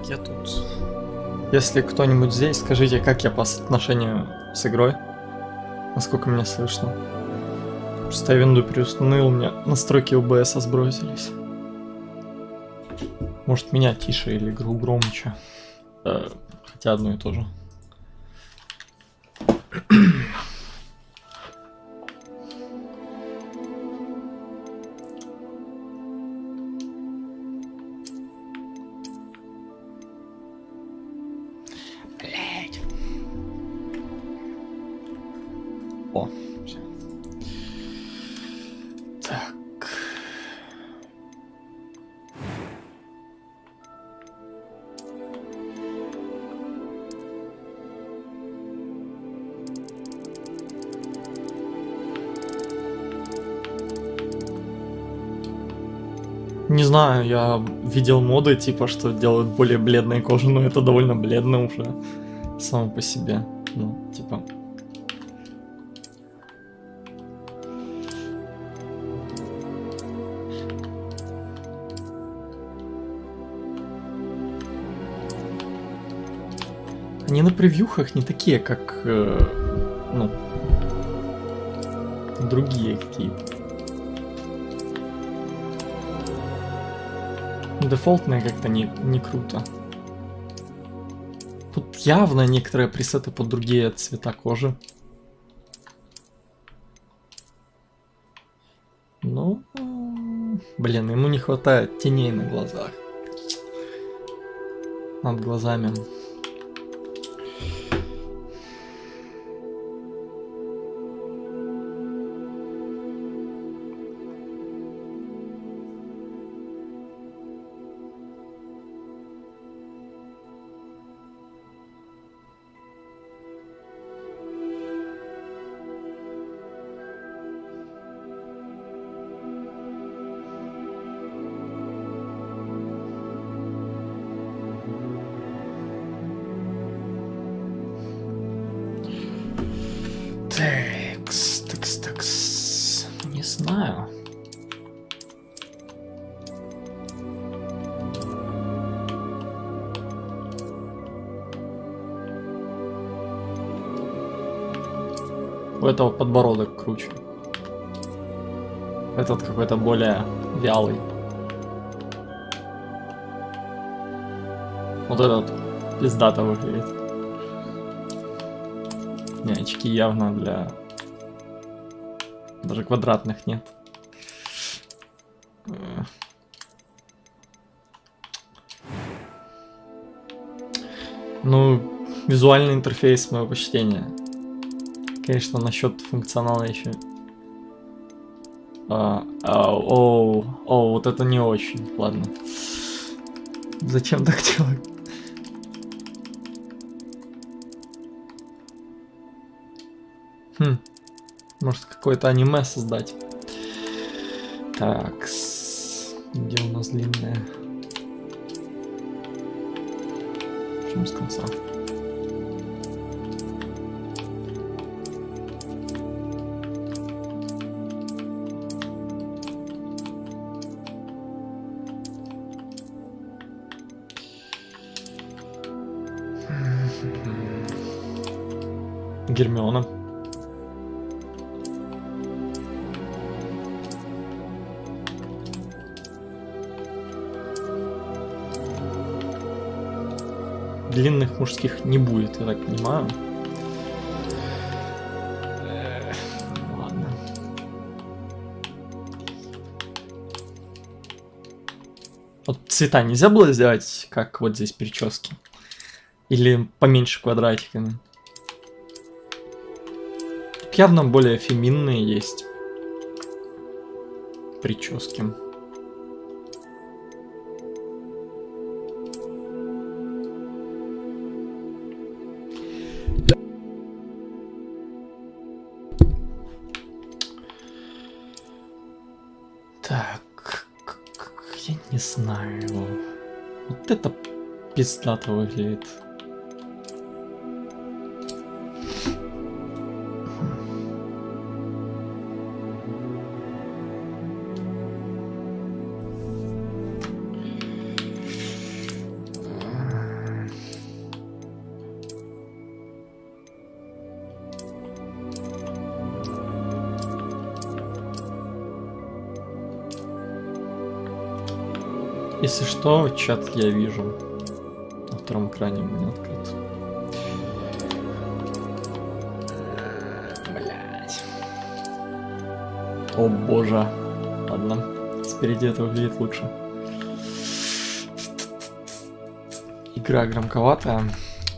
как я тут? Если кто-нибудь здесь, скажите, как я по соотношению с игрой? Насколько меня слышно? Просто я винду переустановил, у меня настройки OBS сбросились. Может, меня тише или игру громче. Хотя одно и то же. Блять. О, все. Так. Не знаю, я видел моды, типа, что делают более бледной кожи, но это довольно бледно уже само по себе. Ну, типа. Они на превьюхах не такие, как, ну, другие какие-то. Дефолтные как-то не круто. Тут явно некоторые пресеты под другие цвета кожи. Ну, блин, ему не хватает теней на глазах. Над глазами. Такс. Не знаю. У этого подбородок круче. Этот какой-то более вялый. Вот этот пиздато выглядит. Не, очки явно для... Даже квадратных нет. Ну, визуальный интерфейс моего почтения. Конечно, насчет функционала еще. Вот это не очень. Ладно. Зачем так делать? Может, какое-то аниме создать. Так, где у нас длинная? Почему с конца? Гермиона. Длинных мужских не будет, я так понимаю. Ладно. Вот цвета нельзя было сделать, как вот здесь прически? Или поменьше квадратиками? Тут явно более феминные есть прически. Так, я не знаю. Вот это пиздато выглядит. Если что, чат я вижу. На втором экране у меня открыт. Блять. О боже. Ладно. Спереди это выглядит лучше. Игра громковатая.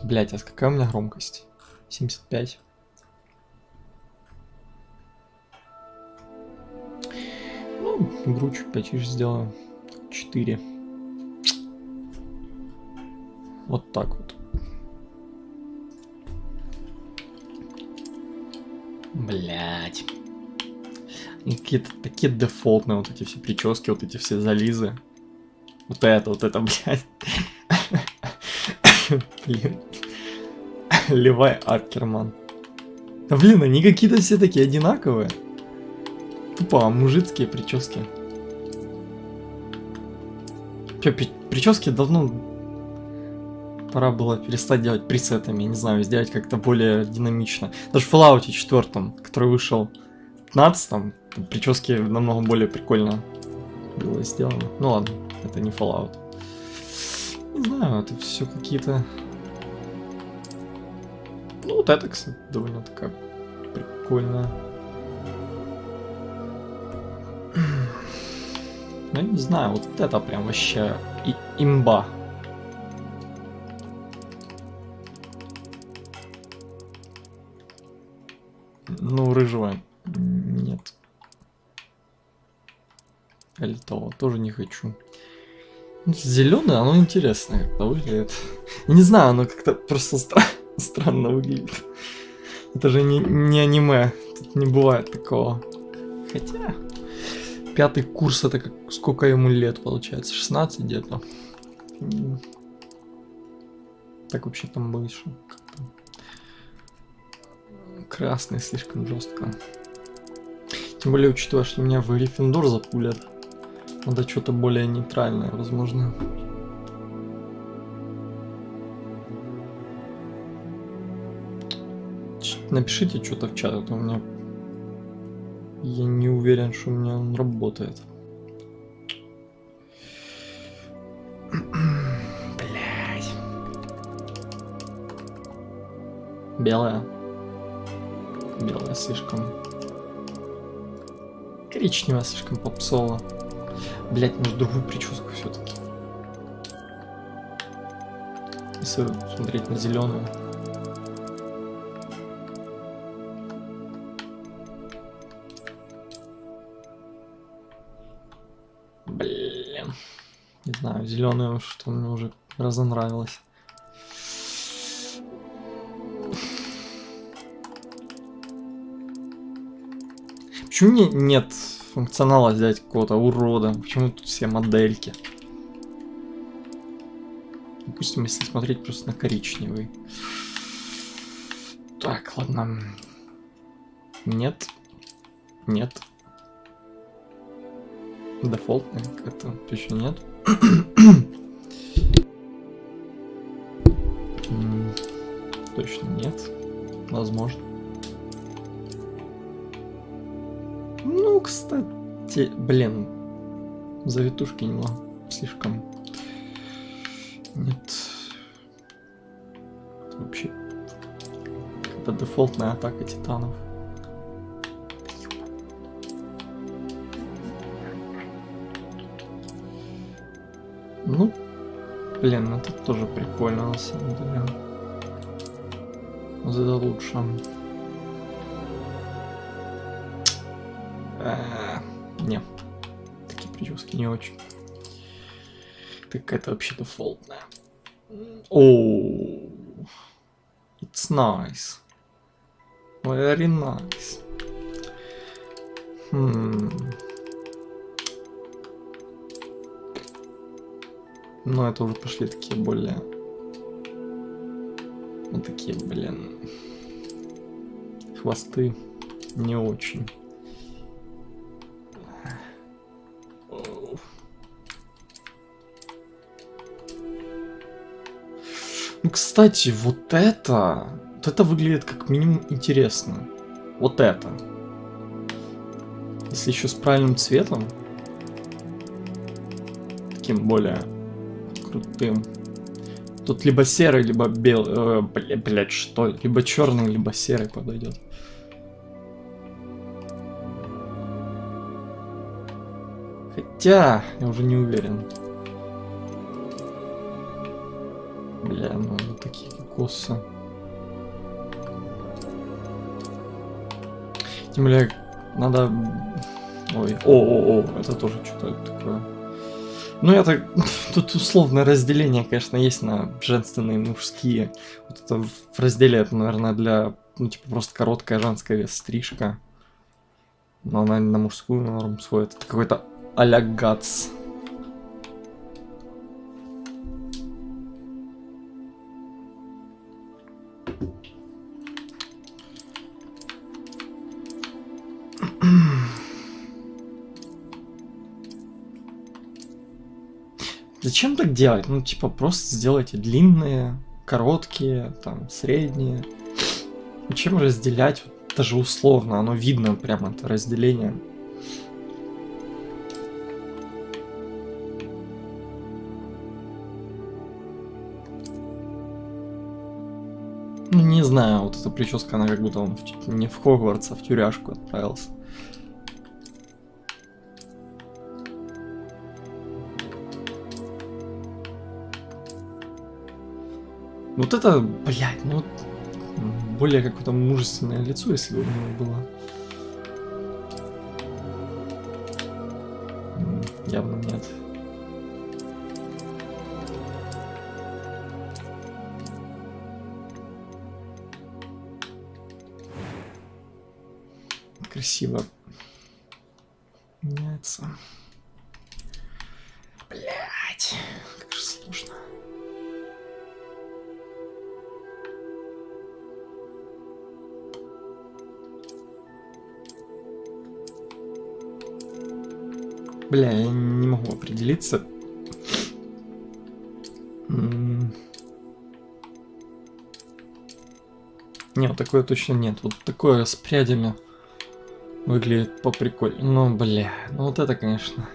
Блять, а какая у меня громкость? 75. Ну, игру чуть потише сделаю. 4. Вот так вот. Блять. Какие-то такие дефолтные вот эти все прически, вот эти все зализы. Вот это, блядь. Левай Аккерман. Да блин, они какие-то все такие одинаковые. Тупо мужицкие прически. Чё, прически давно пора было перестать делать пресетами, не знаю, сделать как-то более динамично. Даже в Fallout 4, который вышел в 15, прически намного более прикольно было сделано. Ну ладно, это не Fallout. Не знаю, это все какие-то... Ну вот это, кстати, довольно такая прикольная. Ну, я не знаю, вот это прям вообще имба. Ну, рыжего нет. Или того тоже не хочу. Зеленое, оно интересное как-то выглядит. Я не знаю, оно как-то просто странно выглядит. Это же не аниме. Тут не бывает такого. Хотя... 5-й курс, это как сколько ему лет получается? 16 где-то. Так вообще там больше. Красный слишком жестко. Тем более, учитывая, что меня в Гриффиндор запулят. Надо что-то более нейтральное, возможно. Напишите что-то в чат, а то у меня... Я не уверен, что у меня он работает. Блять. Белая. Белая слишком. Коричневая слишком попсово. Блять, может другую прическу все-таки. Если смотреть на зеленую. Блин. Не знаю, зеленую что мне уже разонравилось. Почему мне нет функционала взять какого-то урода? Почему тут все модельки? Допустим, если смотреть просто на коричневый. Так, ладно. Нет. Нет. Дефолтный как-то еще нет. Точно нет. Возможно. Ну, кстати, блин. Завитушки немного слишком. Нет. Это вообще. Это дефолтная атака титанов. Ну, блин, это тоже прикольно на самом деле. Вот это лучше. Не, такие прически не очень. Это какая-то вообще дефолтная. Оу, it's nice. Very nice. Ну, это уже пошли такие более... Вот такие, блин... Хвосты не очень. Ну, кстати, вот это выглядит как минимум интересно. Вот это. Если еще с правильным цветом. таким более крутым. Тут либо серый, либо белый. Блять, что? Либо черный, либо серый подойдет. Хотя, я уже не уверен. Бля, ну вот такие косы. Тем более, надо... Ой, это тоже что-то такое. Ну, это... Тут условное разделение, конечно, есть на женственные и мужские. Вот это в разделе, это, наверное, для... Ну, типа, просто короткая женская стрижка. Но она на мужскую норму сходит. Это какой-то а-ля гац. Зачем так делать? Ну, типа, просто сделайте длинные, короткие, там, средние. Зачем разделять? Вот, даже условно, оно видно прямо, это разделение. Ну, не знаю, вот эта прическа, она как будто он не в Хогвартс, а в тюряшку отправился. Вот это, блядь, ну, более какое-то мужественное лицо, если бы у него было. Явно нет. Красиво меняется. Блять, как же сложно. Бля, я не могу определиться. Не, вот такое точно нет. Вот такое с прядями выглядит поприкольнее. Ну, бля, ну вот это, конечно.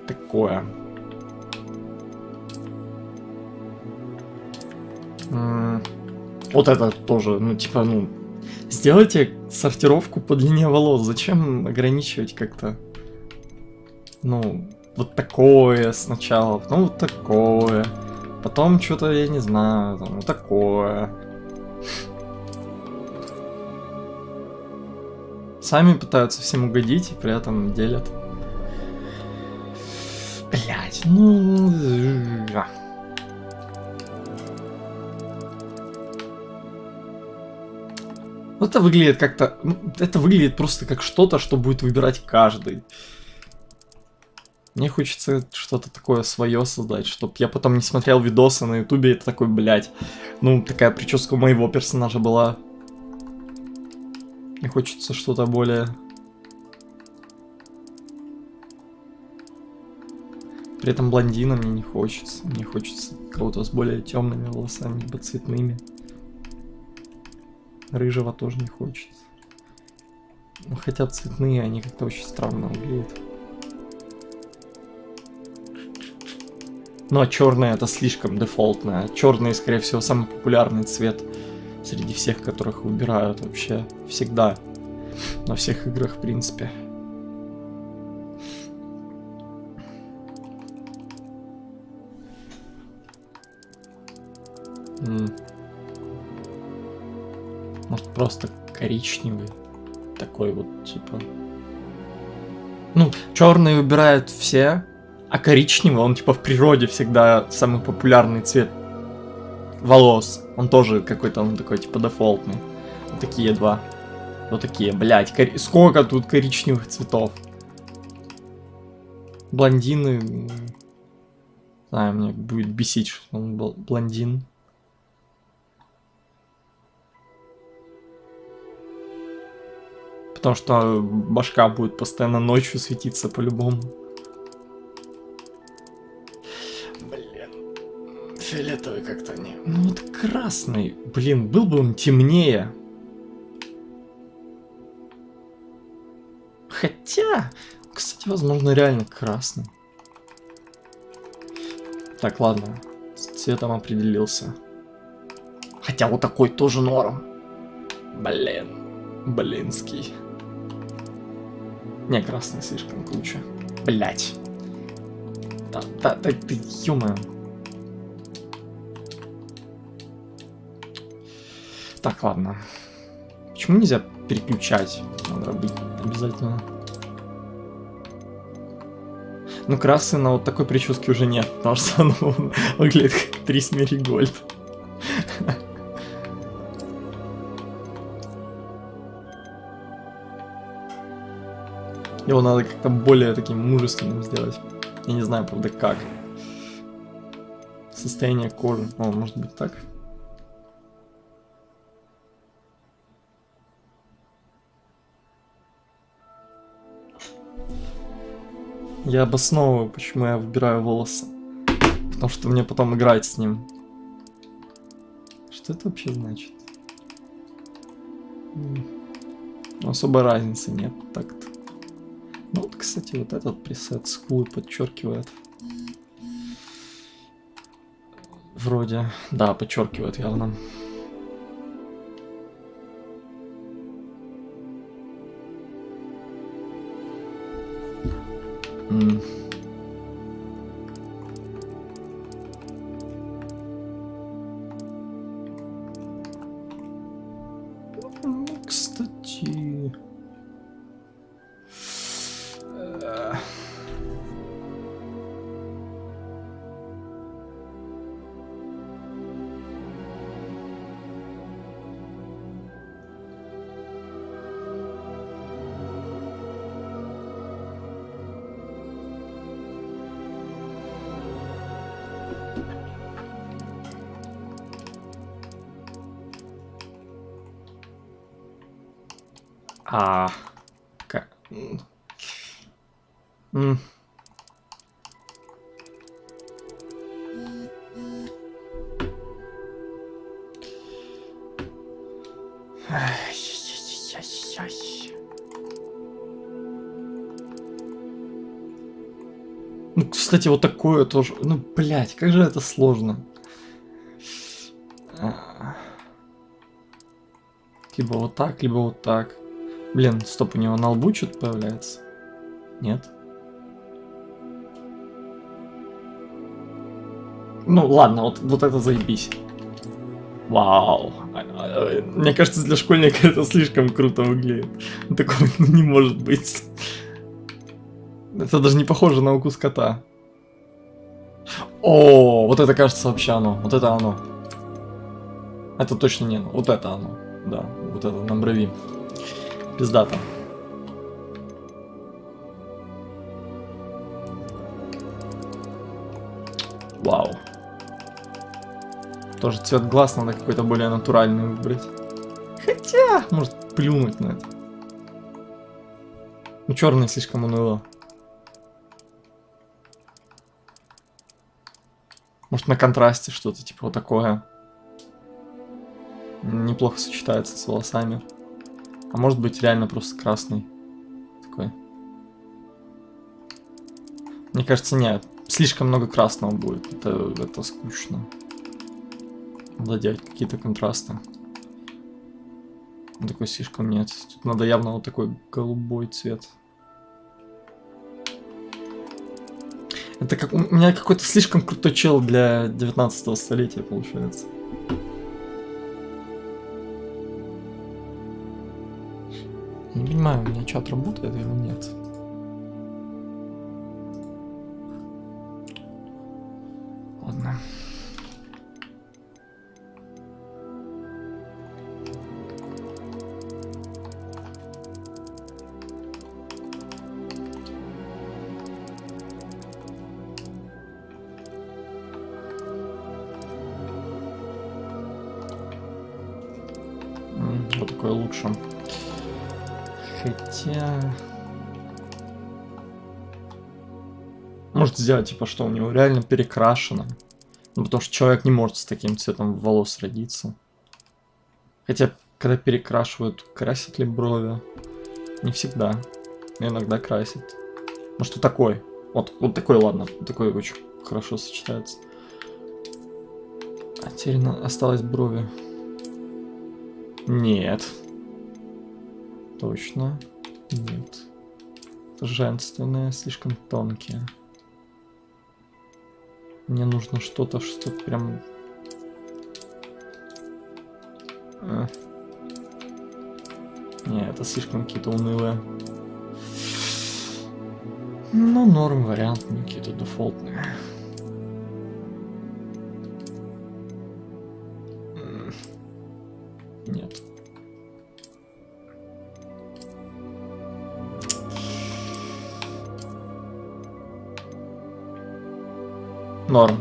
Такое. Вот это тоже, ну, типа, ну... Сделайте сортировку по длине волос. Зачем ограничивать как-то? Ну, вот такое сначала, потом вот такое. Потом что-то, я не знаю, там, вот такое. Сами пытаются всем угодить и при этом делят. Блять, ну... Это выглядит как-то... Это выглядит просто как что-то, что будет выбирать каждый. Мне хочется что-то такое свое создать, чтоб я потом не смотрел видосы на ютубе, это такой, блядь. Ну, такая прическа у моего персонажа была. Мне хочется что-то более... При этом блондина мне не хочется. Мне хочется кого-то с более темными волосами, либо цветными. Рыжего тоже не хочется. Ну, хотя цветные, они как-то очень странно выглядят. Ну а черные это слишком дефолтное. Черный, скорее всего, самый популярный цвет среди всех, которых выбирают вообще всегда. На всех играх, в принципе. Может, просто коричневый. Такой вот, типа. Ну, черный выбирают все, а коричневый, он типа в природе всегда самый популярный цвет волос. Он тоже какой-то, он такой, типа, дефолтный. Вот такие два. Вот такие, блядь, сколько тут коричневых цветов. Блондины... Не знаю, меня будет бесить, что он был блондин. Потому что башка будет постоянно ночью светиться по-любому. Блин. Фиолетовый как-то не... Ну вот красный. Блин, был бы он темнее. Хотя... кстати, возможно, реально красный. Так, ладно. С цветом определился. Хотя вот такой тоже норм. Блин. Блинский. Не, красный слишком круче. Блять. Да, ты, ё-моё. Так, ладно. Почему нельзя переключать? Надо быть обязательно. Ну, красный на вот такой прическе уже нет, потому что оно выглядит как Трис Меригольд. Его надо как-то более таким мужественным сделать. Я не знаю, правда, как. Состояние кожи. О, может быть так? Я обосновываю, почему я выбираю волосы. Потому что мне потом играть с ним. Что это вообще значит? Особой разницы нет так-то. Ну вот, кстати, вот этот пресет скулы подчеркивает. Вроде, да, подчеркивает явно. Кстати... Как? Ну, кстати, вот такое тоже. Ну, блять, как же это сложно. Либо вот так, либо вот так. Блин, стоп, у него на лбу что-то появляется? Нет? Ну ладно, вот это заебись. Вау. Мне кажется, для школьника это слишком круто выглядит. Такого не может быть. Это даже не похоже на укус кота. О, вот это кажется вообще оно. Вот это оно. Это точно не оно. Вот это оно. Да, вот это на брови. Пиздато. Вау. Тоже цвет глаз надо какой-то более натуральный выбрать. Хотя, может плюнуть на это. Ну, черный слишком уныло. Может на контрасте что-то типа вот такое. Неплохо сочетается с волосами. А может быть реально просто красный. Такой. Мне кажется, нет. Слишком много красного будет. Это скучно. Надо делать какие-то контрасты. Такой слишком нет. Тут надо явно вот такой голубой цвет. Это как... У меня какой-то слишком крутой чел для 19-го столетия получается. Не понимаю, у меня чат работает или нет. Ладно. Вот такое лучше. Хотя... Может сделать, типа, что у него реально перекрашено. Ну, потому что человек не может с таким цветом волос родиться. Хотя, когда перекрашивают, красят ли брови? Не всегда. Но иногда красят. Может, вот такой. Вот такой, ладно. Такой очень хорошо сочетается. А теперь осталось брови. Нет. Точно. Нет. Это женственные, слишком тонкие. Мне нужно что-то, что прям... Не, это слишком какие-то унылые. Ну, норм вариант, не какие-то дефолтные. Нет. Норм.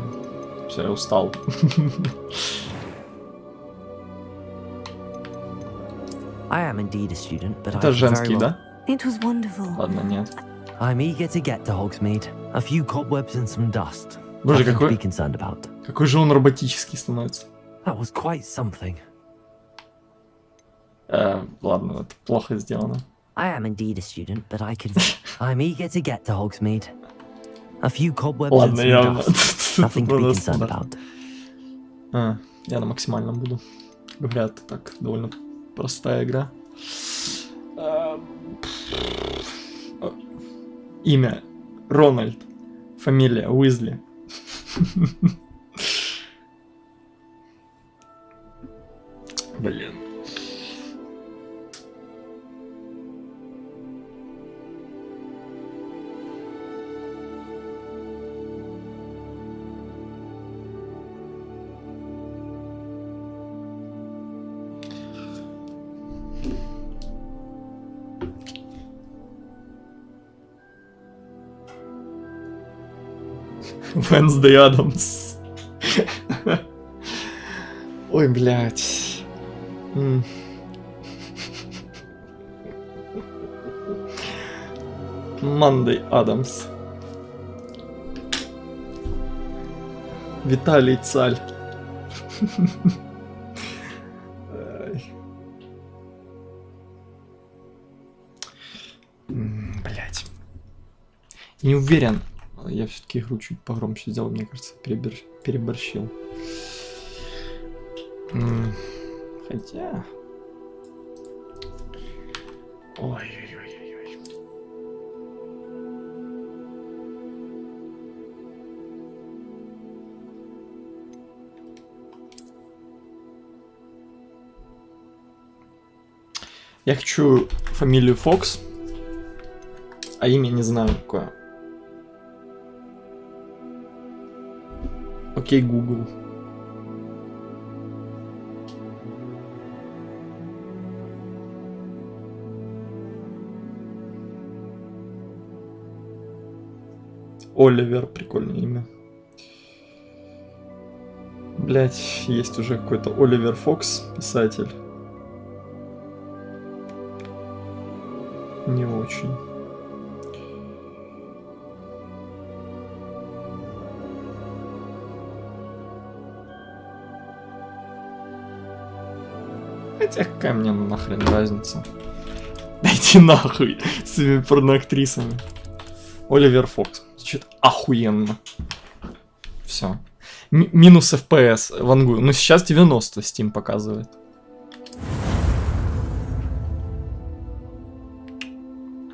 Все, я устал. Это женский, да? Ладно, нет. I'm eager to get to Hogsmeade. A few cobwebs and some dust. Боже, Nothing to be concerned about. какой же он роботический становится. That was quite something. Ладно, это плохо сделано. I am indeed a student, but I'm eager to get to Hogsmeade. A few cobwebs and Ладно, some явно. dust. Nothing to be concerned about. Я на максимальном буду. Говорят, так, довольно простая игра. Имя Рональд. Фамилия Уизли. Блин. Wednesday Адамс. Ой, блядь. Monday Адамс. Виталий Цаль. Блять. Не уверен. Я все-таки игру чуть погромче сделал, мне кажется, переборщил. Хотя... Ой-ой-ой-ой-ой. Я хочу фамилию Фокс, а имя не знаю какое. Окей, Google. Оливер, прикольное имя. Блять, есть уже какой-то Оливер Фокс, писатель. Не очень. Хотя какая мне нахрен разница? Дайте нахуй с этими порноактрисами. Оливер Фокс. Звучит охуенно. Все. Минус FPS вангую. Ну сейчас 90 Steam показывает.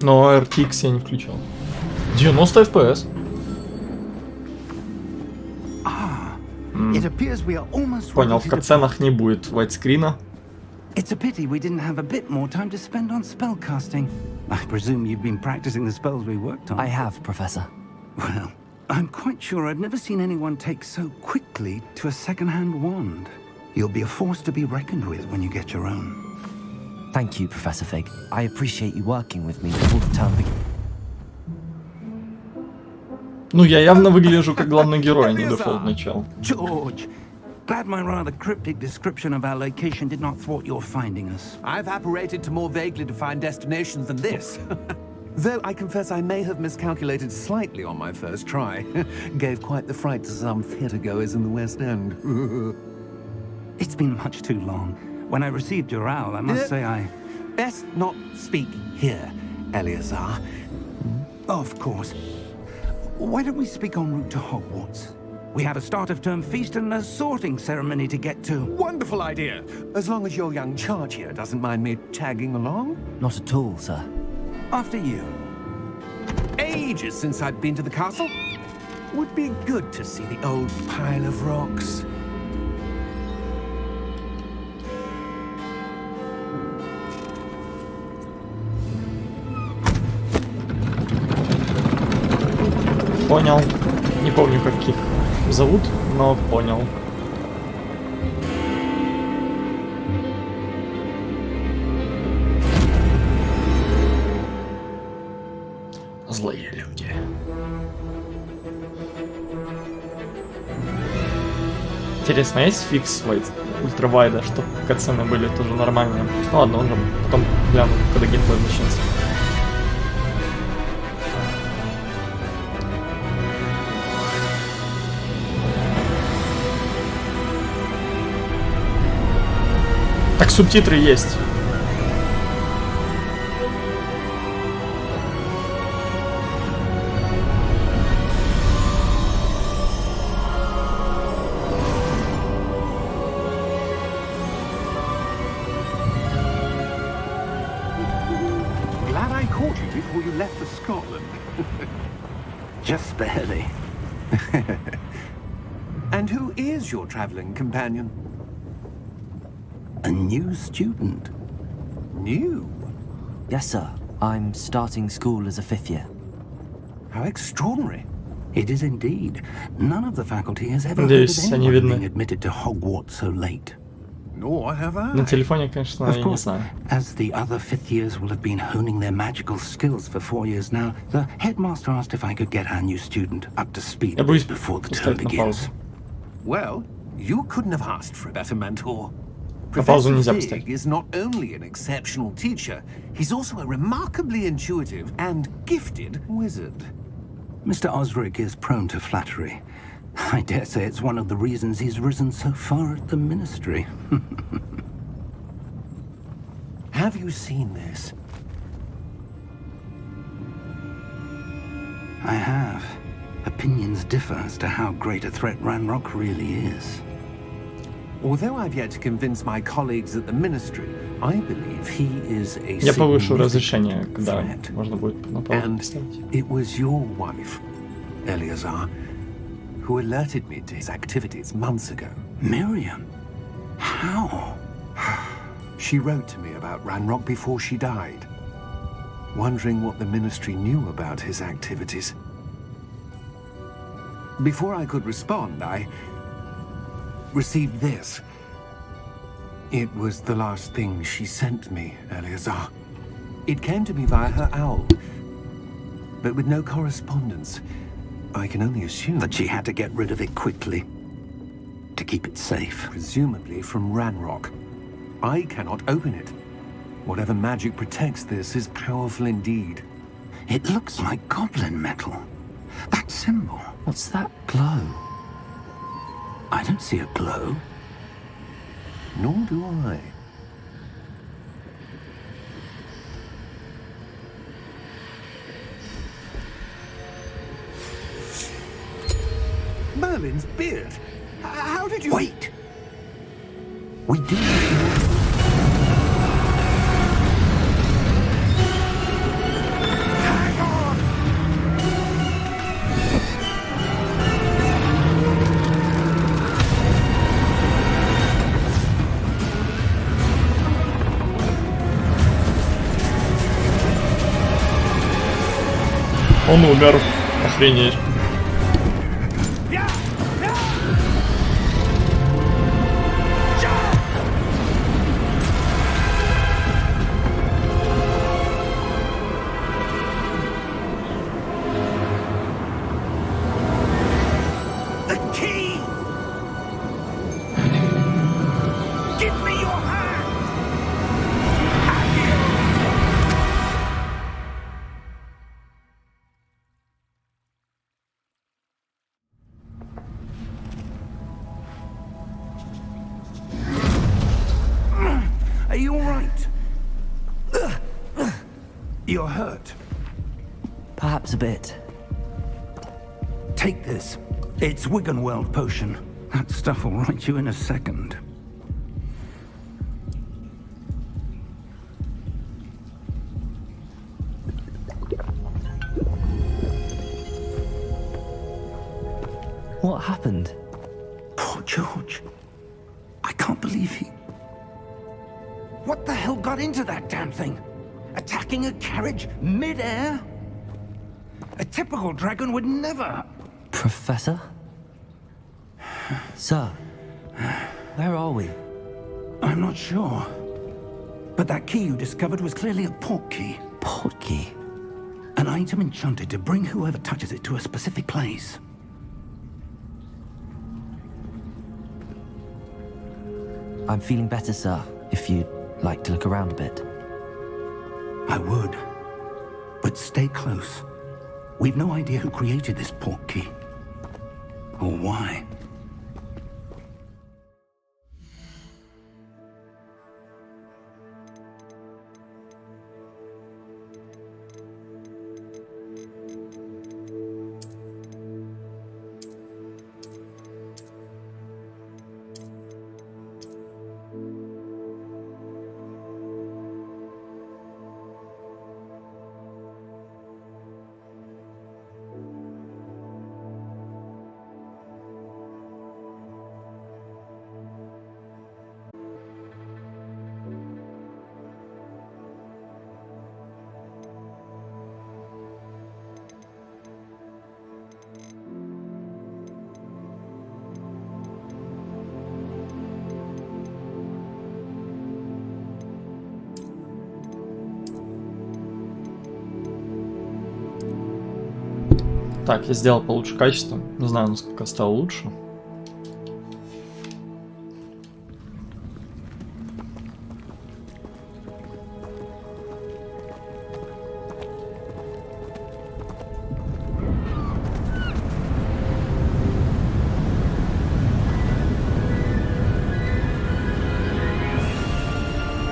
Но RTX я не включал. 90 FPS. Понял, в катсценах не будет вайтскрина. It's a pity we didn't have a bit more time to spend on spellcasting. I presume you've been practicing the spells we worked on. I have, Professor. Well, I'm quite sure I've never seen anyone take so quickly to a second-hand wand. You'll be a force to be reckoned with when you get your own. Thank you, Professor Fig. I appreciate you working with me before the term begins. Ну, я явно выгляжу как главный герой, а не дефолтный чел. George! Glad my rather cryptic description of our location did not thwart your finding us. I've apparated to more vaguely defined destinations than this. Though I confess I may have miscalculated slightly on my first try. Gave quite the fright to some theatre-goers in the West End. It's been much too long. When I received your owl, I must say I... Best not speak here, Eleazar. Of course. Why don't we speak en route to Hogwarts? We have a start-of-term feast and a sorting ceremony to get to. Wonderful idea. As long as your young charge here doesn't mind me tagging along. Not at all, sir. After you. Ages since I've been to the castle. Would be good to see the old pile of rocks. Понял. Не помню, как их зовут, но понял. Злые люди. Интересно, есть фикс ультравайда, чтобы катсцены были тоже нормальные? Ну ладно, он же потом гляну, когда геймплей начнется. Так, субтитры есть. Glad I caught you before you left for Scotland. Just barely. And who is your traveling companion? A new student. New? Yes, sir. I'm starting school as a 5th year. How extraordinary. It is indeed. None of the faculty has ever heard Надеюсь, of они anyone видны. being admitted to Hogwarts so late. Nor have I. На телефоне, конечно, Of я не course, знаю. as the other fifth years will have been honing their magical skills for 4 years now, the headmaster asked if I could get our new student up to speed Я боюсь before the term поставить на begins. паузу. Well, you couldn't have asked for a better mentor. На паузу нельзя Fig поставить. is not only an exceptional teacher, he's also a remarkably intuitive and gifted wizard. Mr. Osric is prone to flattery. I dare say it's one of the reasons he's risen so far at the ministry. Have you seen this? I have. Opinions differ as to how great a threat Ranrock really is. Although I've yet to convince my colleagues at the ministry, I believe he is a Я повышу significant разрешение, когда threat. можно будет на паузу And поставить. it was your wife, Eleazar, who alerted me to his activities months ago. Miriam? How? She wrote to me about Ranrock before she died, wondering what the ministry knew about his activities. Before I could respond, I received this. It was the last thing she sent me, Eleazar. It came to me via her owl, but with no correspondence. I can only assume That she had to get rid of it quickly to keep it safe. presumably from Ranrock. I cannot open it. Whatever magic protects this is powerful indeed. It looks like goblin metal. That symbol. What's that glow? I don't see a glow. Nor do I. Merlin's beard. How did you... Wait! We do. Hang on! Он умер. Охренеть. The key! Give me your hand! Are you all right? You're hurt. Perhaps Perhaps a bit. Take this. It's Wiggenweld potion. That stuff will right you in a second. What happened? Poor George. I can't believe he... What the hell got into that damn thing? Attacking a carriage mid-air? A typical dragon would never... Professor? Sir, where are we? I'm not sure. But that key you discovered was clearly a port key. Port key? An item enchanted to bring whoever touches it to a specific place. I'm feeling better, sir, if you'd like to look around a bit. I would. But stay close. We've no idea who created this port key. Or why. Так, я сделал получше качество. Не знаю, насколько стало лучше.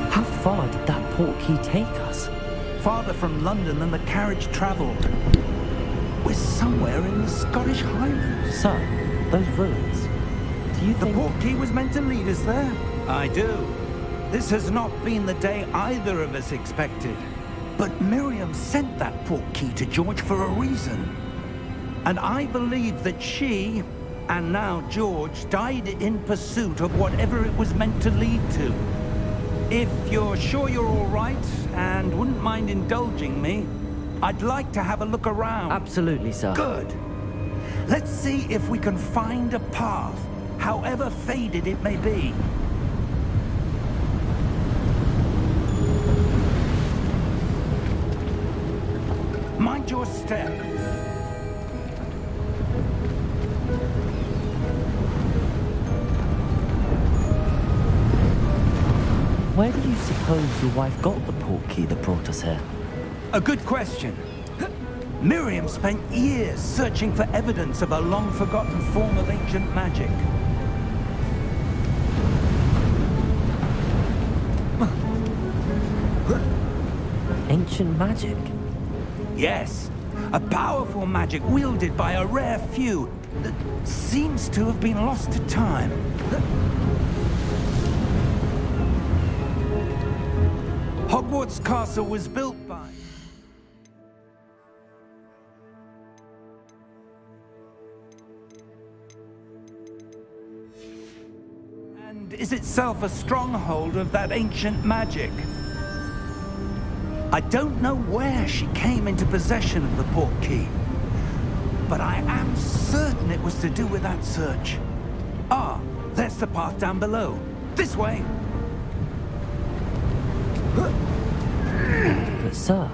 How far did that port key take us? Farther from London than the carriage travelled. We're somewhere in the Scottish Highlands. Sir, those ruins. Do you The think... port key was meant to lead us there? I do. This has not been the day either of us expected. But Miriam sent that port key to George for a reason. And I believe that she, and now George, died in pursuit of whatever it was meant to lead to. If you're sure you're all right, and wouldn't mind indulging me, I'd like to have a look around. Absolutely, sir. Good. Let's see if we can find a path, however faded it may be. Mind your step. Where do you suppose your wife got the port key that brought us here? A good question. Miriam spent years searching for evidence of a long-forgotten form of ancient magic. Ancient magic? Yes, a powerful magic wielded by a rare few that seems to have been lost to time. Hogwarts Castle was built by... and is itself a stronghold of that ancient magic. I don't know where she came into possession of the port key, but I am certain it was to do with that search. Ah, there's the path down below. This way! But sir,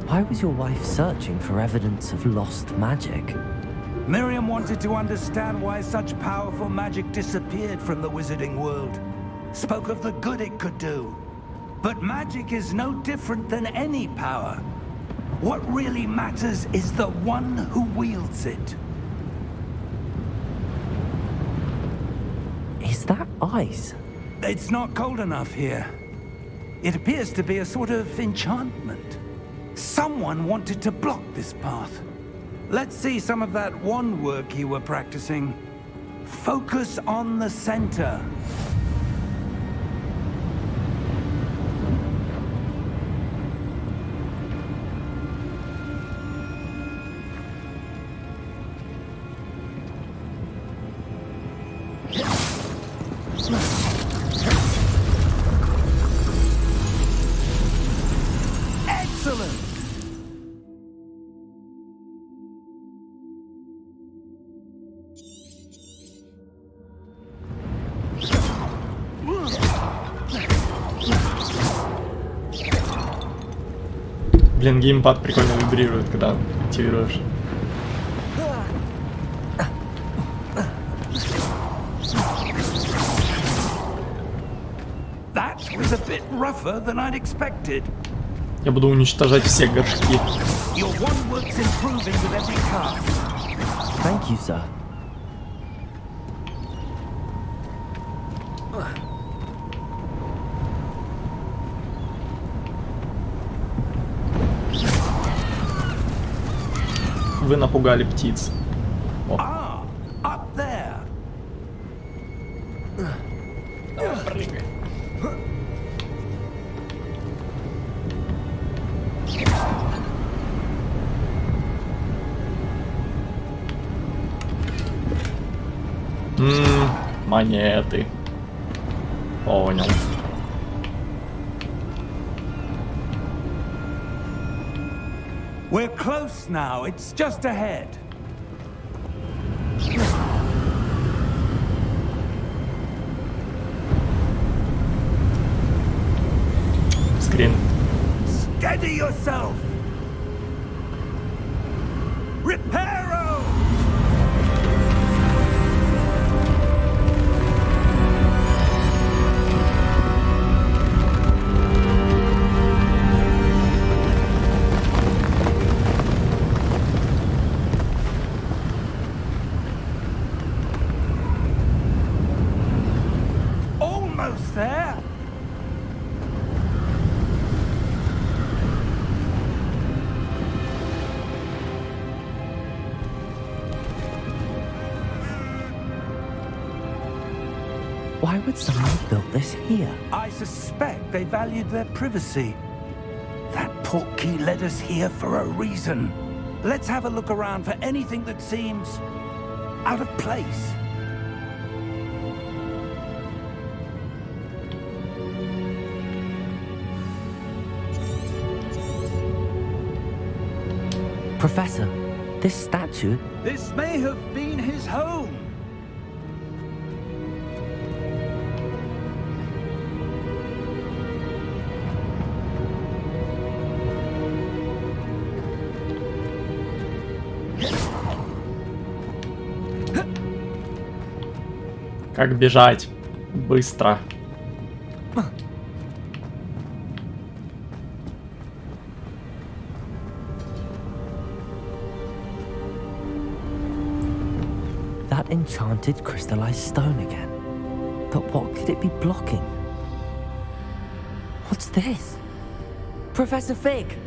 why was your wife searching for evidence of lost magic? Miriam wanted to understand why such powerful magic disappeared from the wizarding world. Spoke of the good it could do. But magic is no different than any power. What really matters is the one who wields it. Is that ice? It's not cold enough here. It appears to be a sort of enchantment. Someone wanted to block this path. Let's see some of that wand work you were practicing. Focus on the center. Excellent! Блин, геймпад прикольно вибрирует, когда активируешь. That was a bit rougher than I'd expected. Я буду уничтожать все горшки. Your wand work's improving with every cast. Thank you, sir. Вы напугали птиц. О. Ah, up there. Прыгай. Монеты. Понял. We're close now. It's just ahead. Скрин. Steady yourself. Reparo! Almost there. Why would someone have built this here? I suspect they valued their privacy. That portkey led us here for a reason. Let's have a look around for anything that seems out of place. Professor, this statue... This may have been his home. Как бежать? Быстро. That enchanted crystallized stone again. But what could it be blocking? What's this? Professor Fig!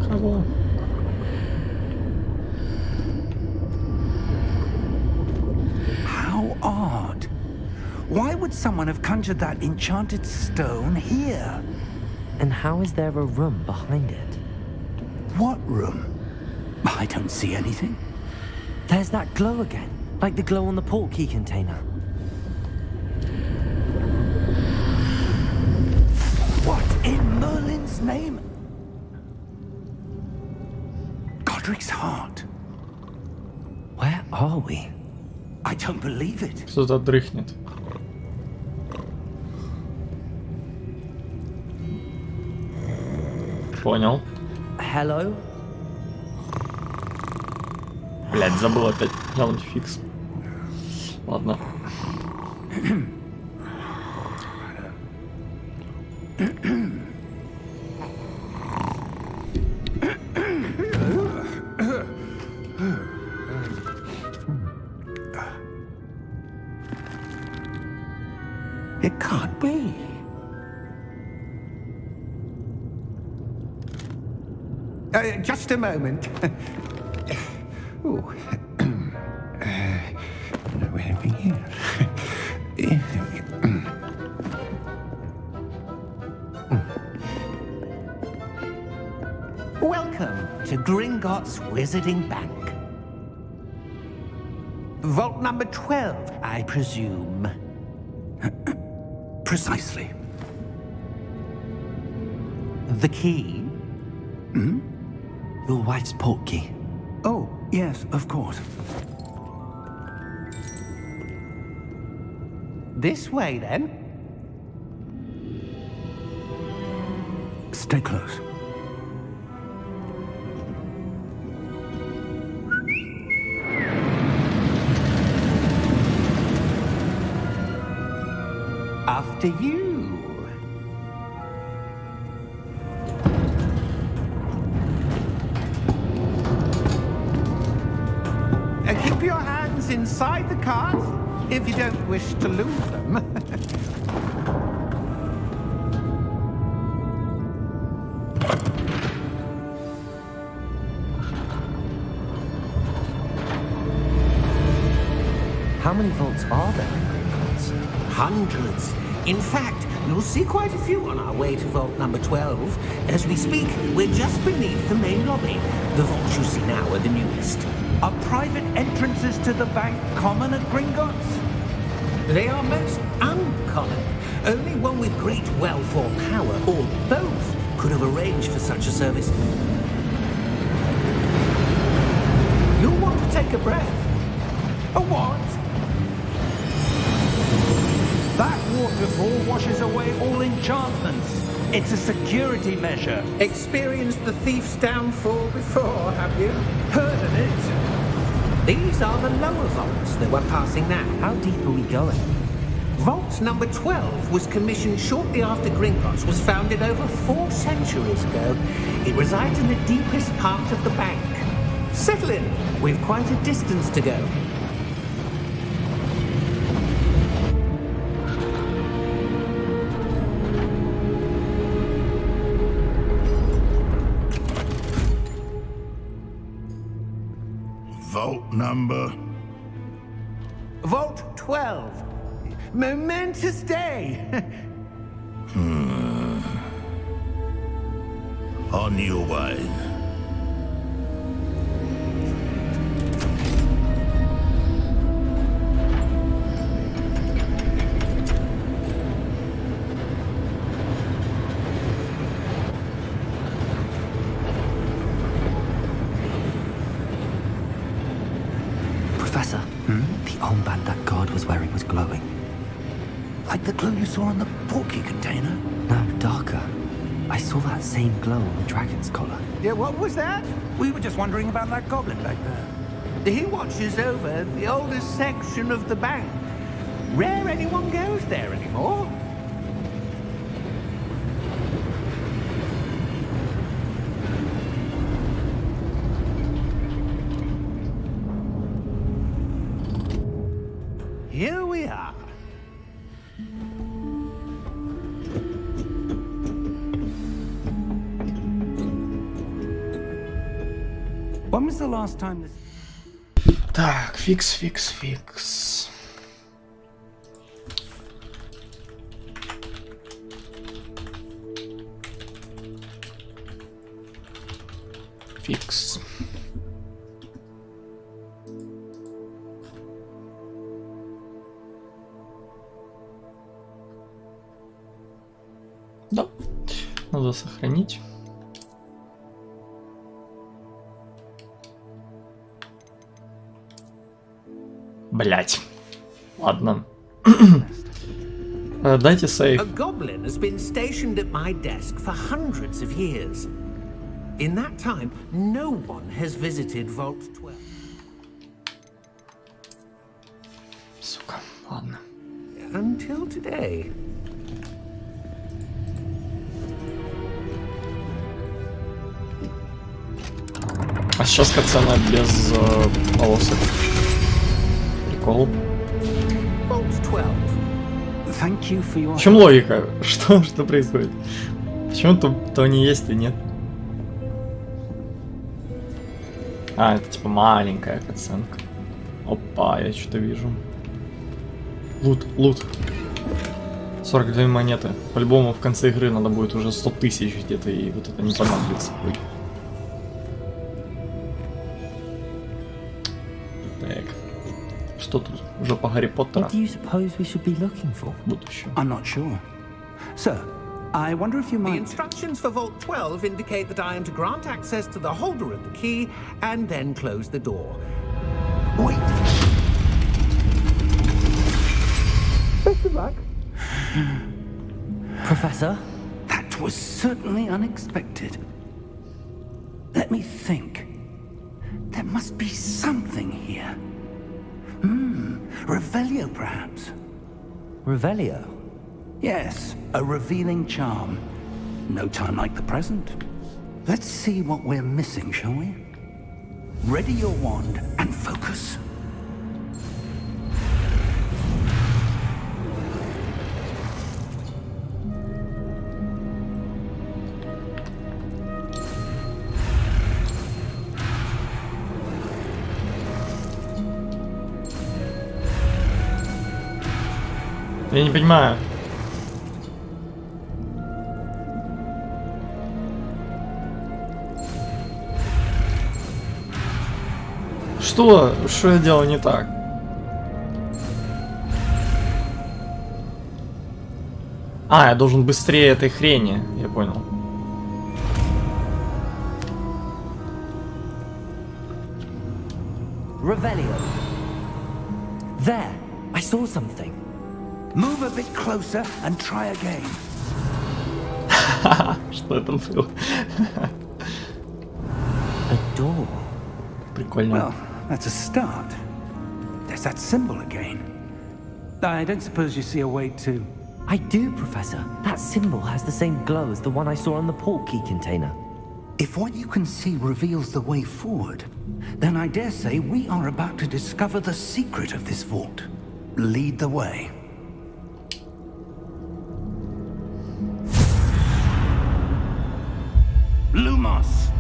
Кого? How odd. Why would someone have conjured that enchanted stone here? And how is there a room behind it? What room? I don't see anything. There's that glow again, like the glow on the portkey container. What in Merlin's name? Godric's heart. Where are we? I don't believe it. Кто-то дрыхнет. Понял. Hello? Блять, забыл опять глянуть фикс. Ладно. It can't be. Just a moment. Ooh. Where are we here? Welcome to Gringotts Wizarding Bank. Vault number 12, I presume. Precisely. The key? Your wife's portkey. Oh, yes, of course. This way, then. Stay close. After you. Keep your hands inside the cart if you don't wish to lose them. How many vaults are there in Gringotts? Hundreds. In fact, you'll see quite a few on our way to vault number 12. As we speak, we're just beneath the main lobby. The vaults you see now are the newest. Are private entrances to the bank common at Gringotts? They are most uncommon. Only one with great wealth or power, or both, could have arranged for such a service. You'll want to take a breath. A what? That waterfall washes away all enchantments. It's a security measure. Experienced the thief's downfall before, have you? Heard of it? These are the lower vaults that we're passing now. How deep are we going? Vault number 12 was commissioned shortly after Gringotts was founded over 4 centuries ago. It resides in the deepest part of the bank. Settle in. We've quite a distance to go. Vault number? Vault 12. Momentous day. On your way. Professor, the armband that guard was wearing was glowing. Like the glow you saw on the portkey container? No, darker. I saw that same glow on the dragon's collar. Yeah, what was that? We were just wondering about that goblin back there. He watches over the oldest section of the bank. Rare anyone goes there anymore. Here we are. When was the last time this... Так, фикс. Фикс. Да, надо сохранить. Блять. Ладно. Дайте сейф. A goblin has been stationed at my desk for hundreds of years. In that time, no one has visited Vault 12. Сука, ладно. Until today. А сейчас катсцена без полосок. Прикол. Vault 12. Thank you for your В чем логика? Что происходит? Почему то не есть, и нет? А, это типа маленькая оценка. Опа, я что-то вижу. Лут. 42 монеты. По-любому в конце игры надо будет уже 100 тысяч где-то, и вот это не понадобится. Ой. Так. Что тут? Уже по Гарри Поттеру? What do you suppose we should be looking for? Будущее. I'm not sure. Sir, I wonder if you The might... instructions for Vault 12 indicate that I am to grant access to the holder of the key and then close the door. Wait! Best of luck. Professor? That was certainly unexpected. Let me think. There must be something here. Revelio, perhaps? Revelio? Yes, a revealing charm. No time like the present. Let's see what we're missing, shall we? Ready your wand and focus. Я не понимаю. Что я делал не так? А, я должен быстрее этой хрени, я понял. Revelio. There, I saw something. Move a bit closer and try again. Что это было? A door. Прикольно. Well, that's a start. There's that symbol again. I don't suppose you see a way to... I do, Professor. That symbol has the same glow as the one I saw on the port key container. If what you can see reveals the way forward, then I dare say we are about to discover the secret of this vault. Lead the way. Lumos!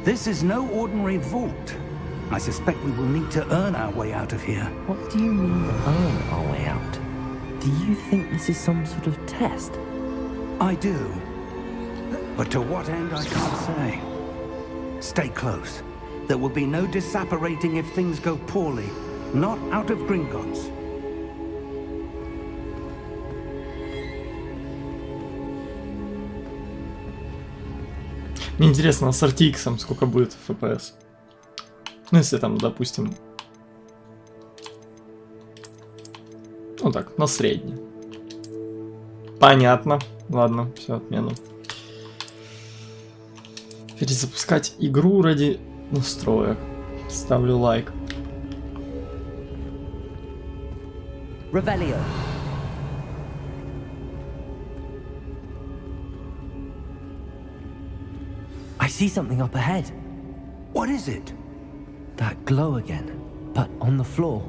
This is no ordinary vault. I suspect we will need to earn our way out of here. What do you mean, earn our way out? Do you think this is some sort of test? I do. But to what end, I can't say. Stay close. There will be no disapparating if things go poorly. Not out of Gringotts. Мне интересно, с RTX сколько будет FPS? Ну, если там, допустим... Ну так, на средний. Понятно. Ладно, все, отмена. Перезапускать игру ради настроек. Ставлю лайк. Revelio. I see something up ahead. What is it? That glow again, but on the floor.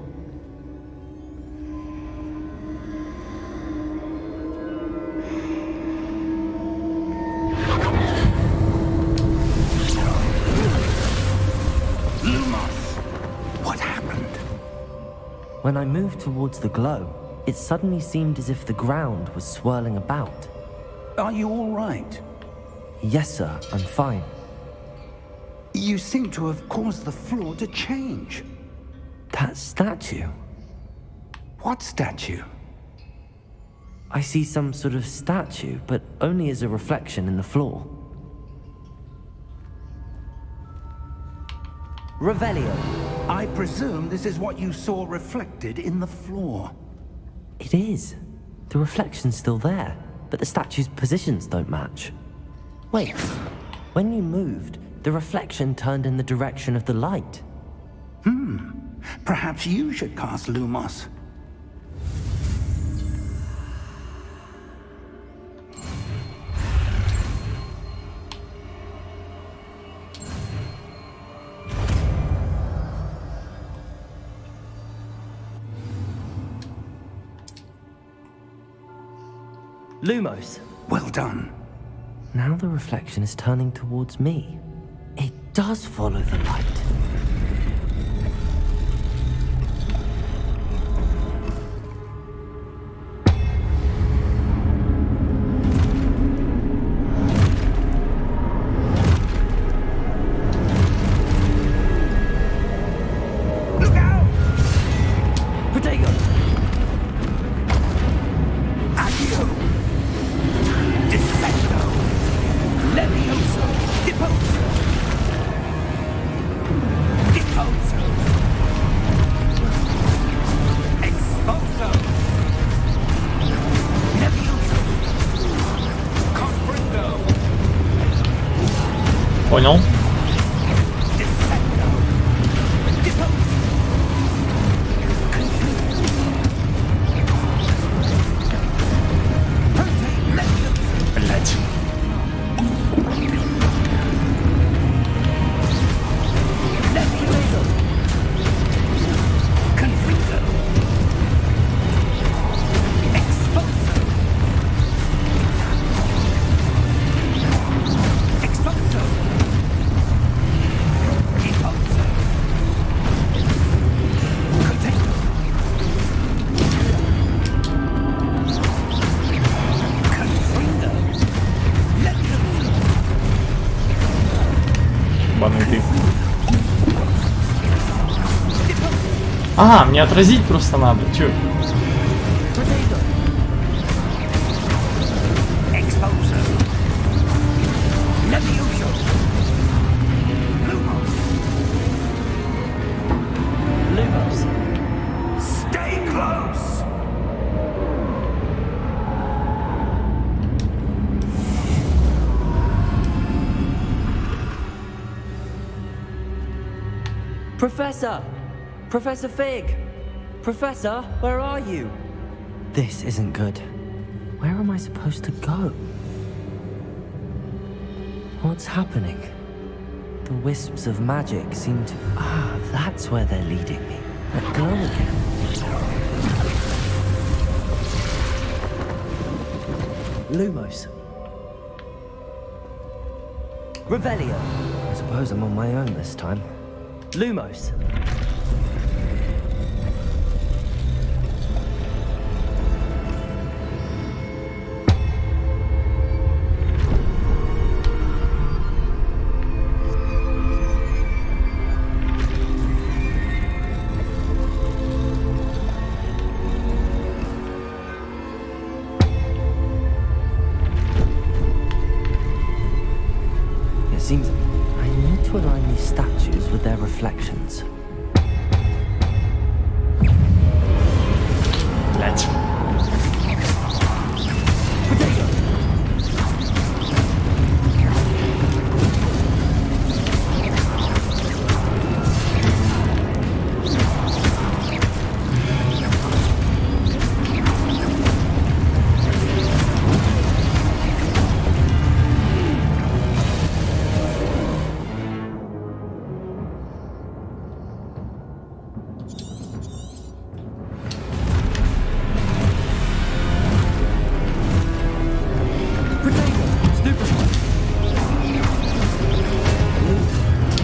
Lumos! What happened? When I moved towards the glow, it suddenly seemed as if the ground was swirling about. Are you all right? Yes, sir, I'm fine. You seem to have caused the floor to change. That statue. What statue? I see some sort of statue, but only as a reflection in the floor. Revelio. I presume this is what you saw reflected in the floor. It is. The reflection's still there, but the statue's positions don't match. Wait. When you moved, the reflection turned in the direction of the light. Perhaps you should cast Lumos. Lumos. Well done. Now the reflection is turning towards me. It does follow the light. Look out! Protego! Accio! Descendo! Levioso! Deposo! Deposo! Exposo! Levioso! Confringo! Понял. Descendo! Deposo! Блять. Levioso! Confringo! Exposo! Exposo! Deposo! Container! Confringo! Levioso! Банный. А, мне отразить просто надо. Чё? Protego! Exposo! Levioso! Lumos! Lumos. Stay close! Professor! Professor Fig! Professor, where are you? This isn't good. Where am I supposed to go? What's happening? The wisps of magic seem to... Ah, that's where they're leading me. That glow again. Lumos. Revelio. I suppose I'm on my own this time. Lumos. It seems I need to align these statues with their reflections. Блять. Potato!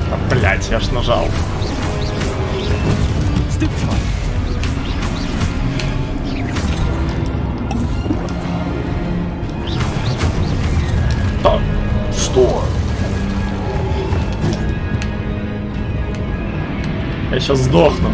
А, блять, я ж нажал. Да, что? Я сейчас сдохну.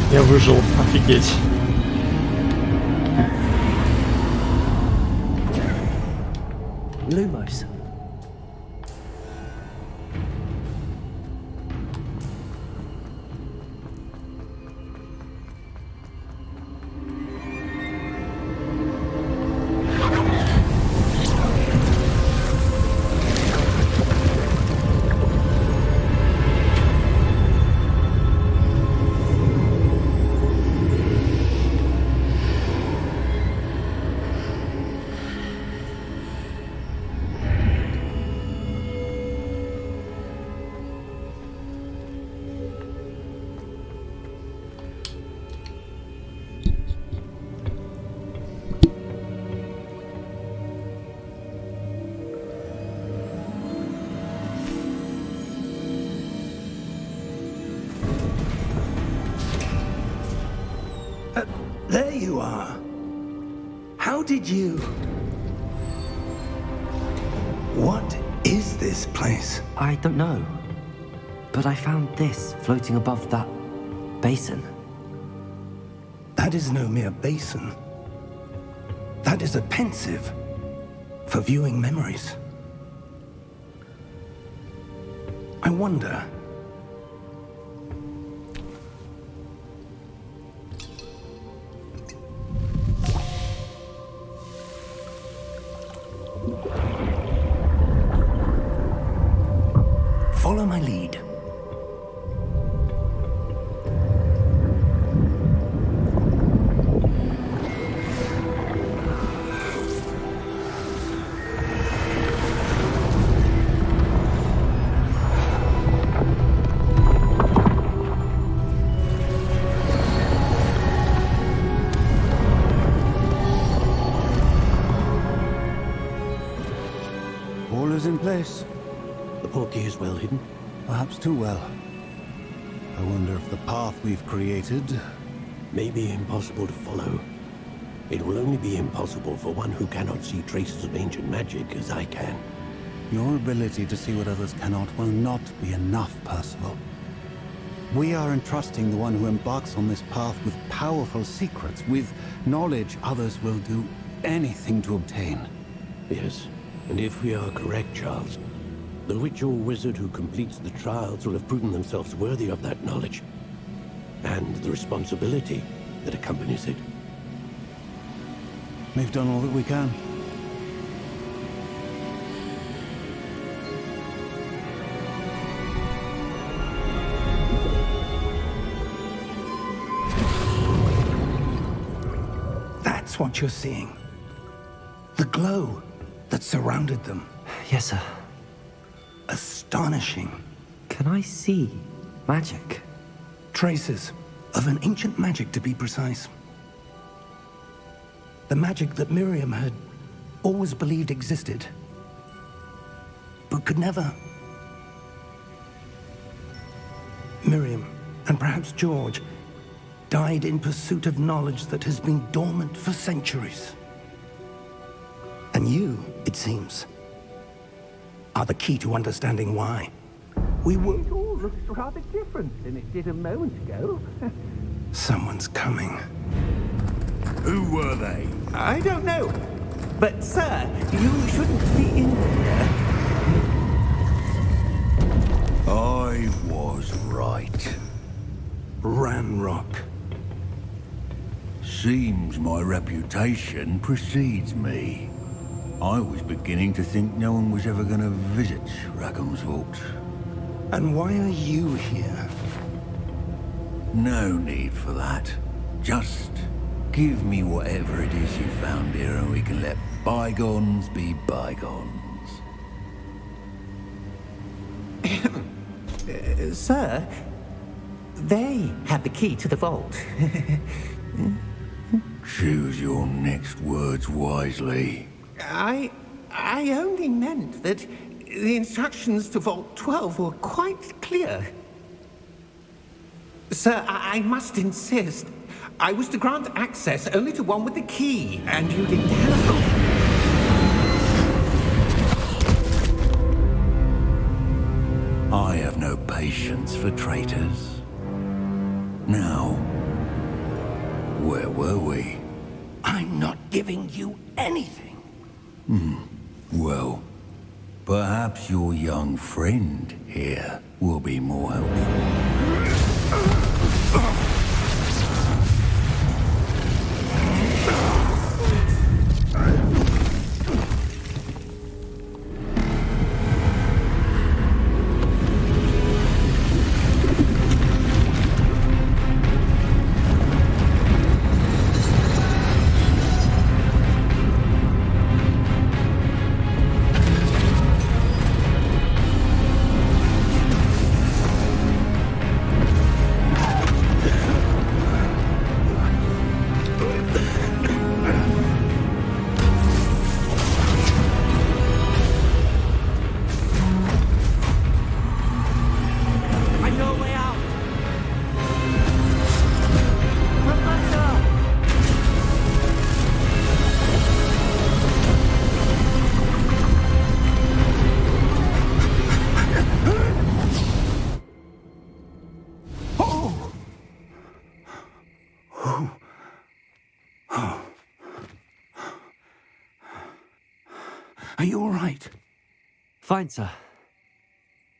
Я выжил, офигеть. Lumos. you are. How did you... What is this place? I don't know. But I found this floating above that basin. That is no mere basin. That is a pensive for viewing memories. I wonder... Follow my lead. All is in place. The portkey is well hidden. Perhaps too well. I wonder if the path we've created... May be impossible to follow. It will only be impossible for one who cannot see traces of ancient magic as I can. Your ability to see what others cannot will not be enough, Percival. We are entrusting the one who embarks on this path with powerful secrets, with knowledge others will do anything to obtain. Yes, and if we are correct, Charles, the witch or wizard who completes the trials will have proven themselves worthy of that knowledge, and the responsibility that accompanies it. We've done all that we can. That's what you're seeing. The glow that surrounded them. Yes, sir. Astonishing. Can I see magic? Traces of an ancient magic, to be precise. The magic that Miriam had always believed existed, but could never. Miriam, and perhaps George, died in pursuit of knowledge that has been dormant for centuries. And you, it seems, are the key to understanding why. We were... It all looks rather different than it did a moment ago. Someone's coming. Who were they? I don't know. But, sir, you shouldn't be in here. I was right. Ranrock. Seems my reputation precedes me. I was beginning to think no one was ever going to visit Rackham's Vault. And why are you here? No need for that. Just give me whatever it is you found here and we can let bygones be bygones. Sir, they have the key to the vault. Choose your next words wisely. I only meant that the instructions to Vault 12 were quite clear. Sir, I must insist. I was to grant access only to one with the key, and you didn't help. I have no patience for traitors. Now, where were we? I'm not giving you anything. Well, perhaps your young friend here will be more helpful. Are you all right? Fine, sir.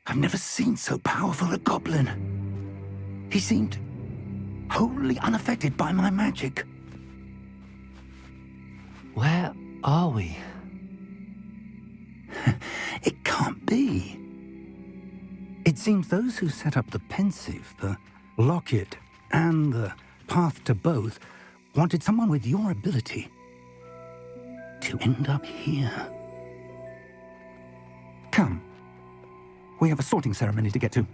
I've never seen so powerful a goblin. He seemed wholly unaffected by my magic. Where are we? It can't be. It seems those who set up the pensive, the locket, and the path to both wanted someone with your ability to end up here. Come. We have a sorting ceremony to get to.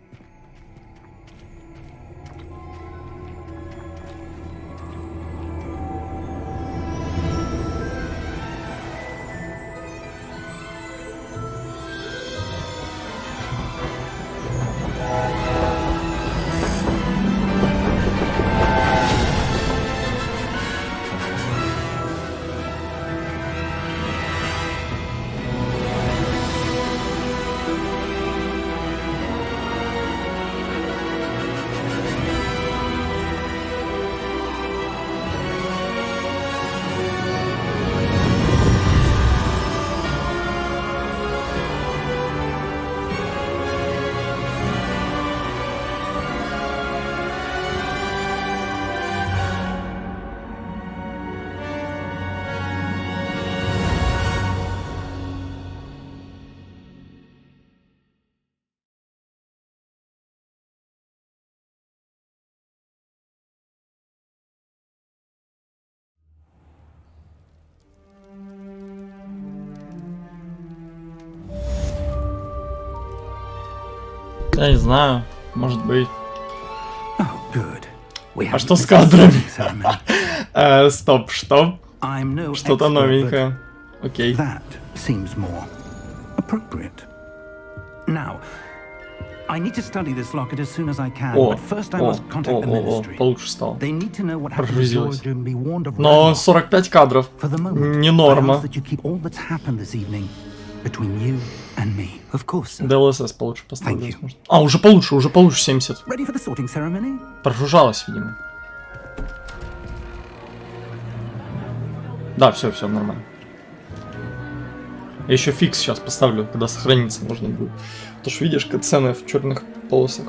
Я не знаю, может быть. Oh, good. We А haven't что с missed the кадрами? sorting ceremony. Стоп, что? I'm no Что-то expert, новенькое. but Окей. that seems more appropriate. Now, I need to study this locket as soon as I can, О, but first I must contact the ministry. получше стало. They need to know what happened to Прогрузилось. George and be warned of Но Ragnarok. 45 кадров. For the moment, Не I норма. ask that you keep all that's happened this evening between you and me. Of course, sir. DLSS получше поставлю. Thank you. Возможно. А, уже получше 70. Ready for the sorting ceremony? Прогружалось, видимо. Да, все нормально. Я еще фикс сейчас поставлю, когда сохраниться можно будет. Потому что видишь, как цены в черных полосах.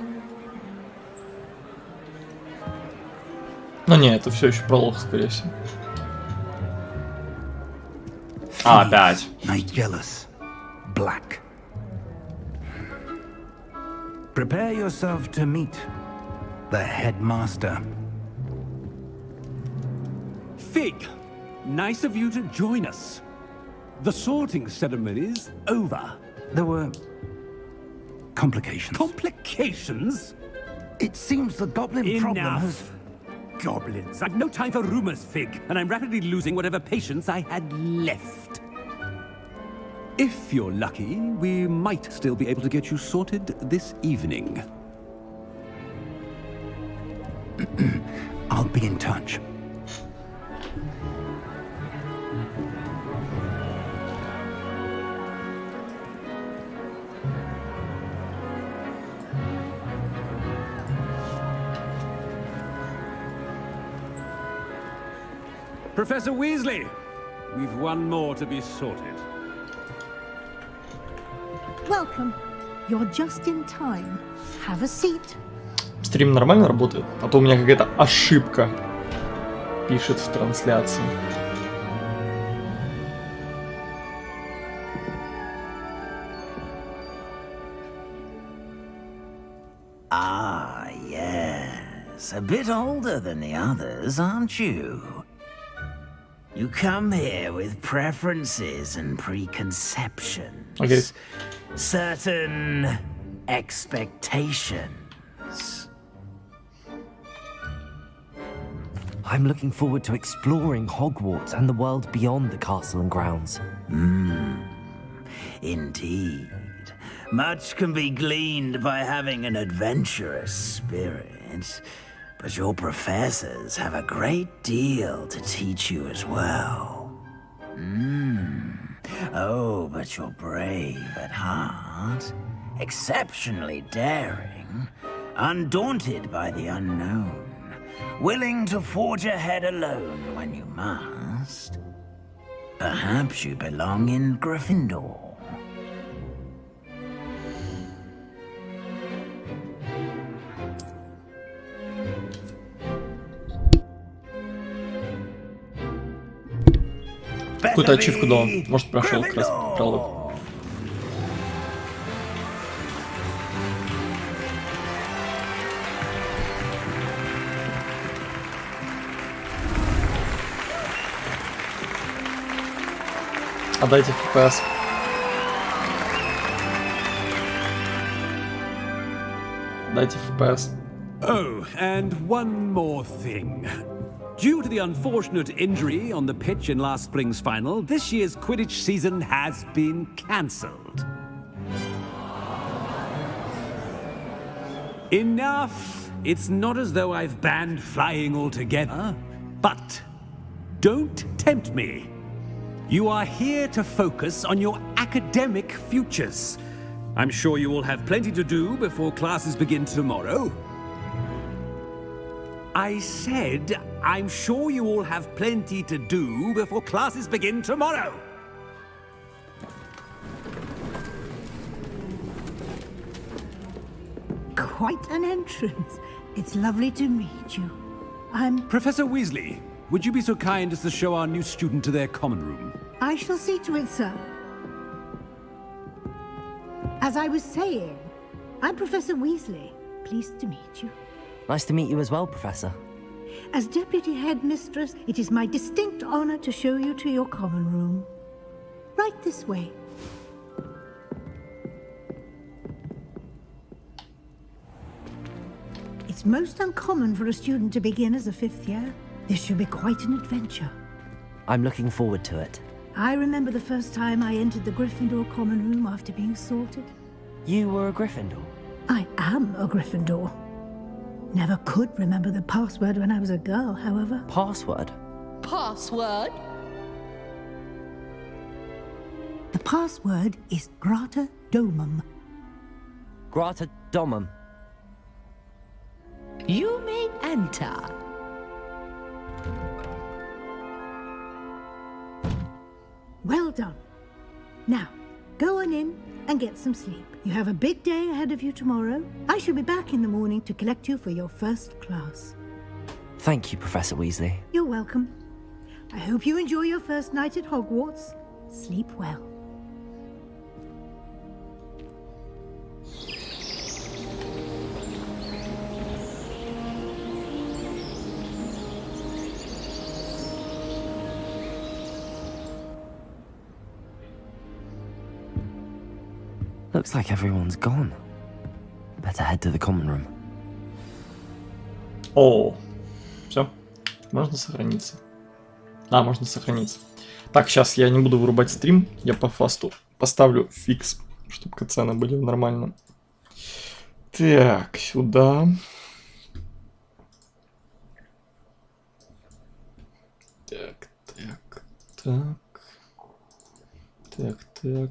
Ну не, это все еще пролог, скорее всего. А, опять. Nigelus. Black. Prepare yourself to meet the headmaster. Fig, nice of you to join us. The sorting ceremony's over. There were complications. Complications? It seems the goblin problem has... Enough. Goblins. I've no time for rumors, Fig, and I'm rapidly losing whatever patience I had left. If you're lucky, we might still be able to get you sorted this evening. I'll be in touch. Professor Weasley, we've one more to be sorted. Welcome. You're just in time. Have a seat. Стрим нормально работает? А то у меня какая-то ошибка пишет в трансляции. Ah, yes. A bit older than the others, aren't you? You come here with preferences and preconceptions. Okay. Certain expectations. I'm looking forward to exploring Hogwarts and the world beyond the castle and grounds. Indeed. Much can be gleaned by having an adventurous spirit, but your professors have a great deal to teach you as well. Oh, but you're brave at heart, exceptionally daring, undaunted by the unknown, willing to forge ahead alone when you must. Perhaps you belong in Gryffindor. Какую-то ачивку дал. Может, прошел как раз пролог. А дайте FPS. Дайте FPS. Oh, and one more thing. Due to the unfortunate injury on the pitch in last spring's final, this year's Quidditch season has been cancelled. Enough! It's not as though I've banned flying altogether, but don't tempt me. You are here to focus on your academic futures. I'm sure you will have plenty to do before classes begin tomorrow. I said, I'm sure you all have plenty to do before classes begin tomorrow. Quite an entrance. It's lovely to meet you. I'm... Professor Weasley, would you be so kind as to show our new student to their common room? I shall see to it, sir. As I was saying, I'm Professor Weasley. Pleased to meet you. Nice to meet you as well, Professor. As Deputy Headmistress, it is my distinct honor to show you to your common room. Right this way. It's most uncommon for a student to begin as a fifth year. This should be quite an adventure. I'm looking forward to it. I remember the first time I entered the Gryffindor common room after being sorted. You were a Gryffindor? I am a Gryffindor. Never could remember the password when I was a girl, however. Password? Password? The password is Grata Domum. Grata Domum. You may enter. Well done. Now, go on in and get some sleep. You have a big day ahead of you tomorrow. I shall be back in the morning to collect you for your first class. Thank you, Professor Weasley. You're welcome. I hope you enjoy your first night at Hogwarts. Sleep well. Looks like everyone's gone. Better head to the common room. О, все, можно сохраниться. А, можно сохраниться. Так, сейчас я не буду вырубать стрим, я по фасту поставлю фикс, чтобы катсцены были в нормальном. Так, сюда. Так, так, так. Так, так,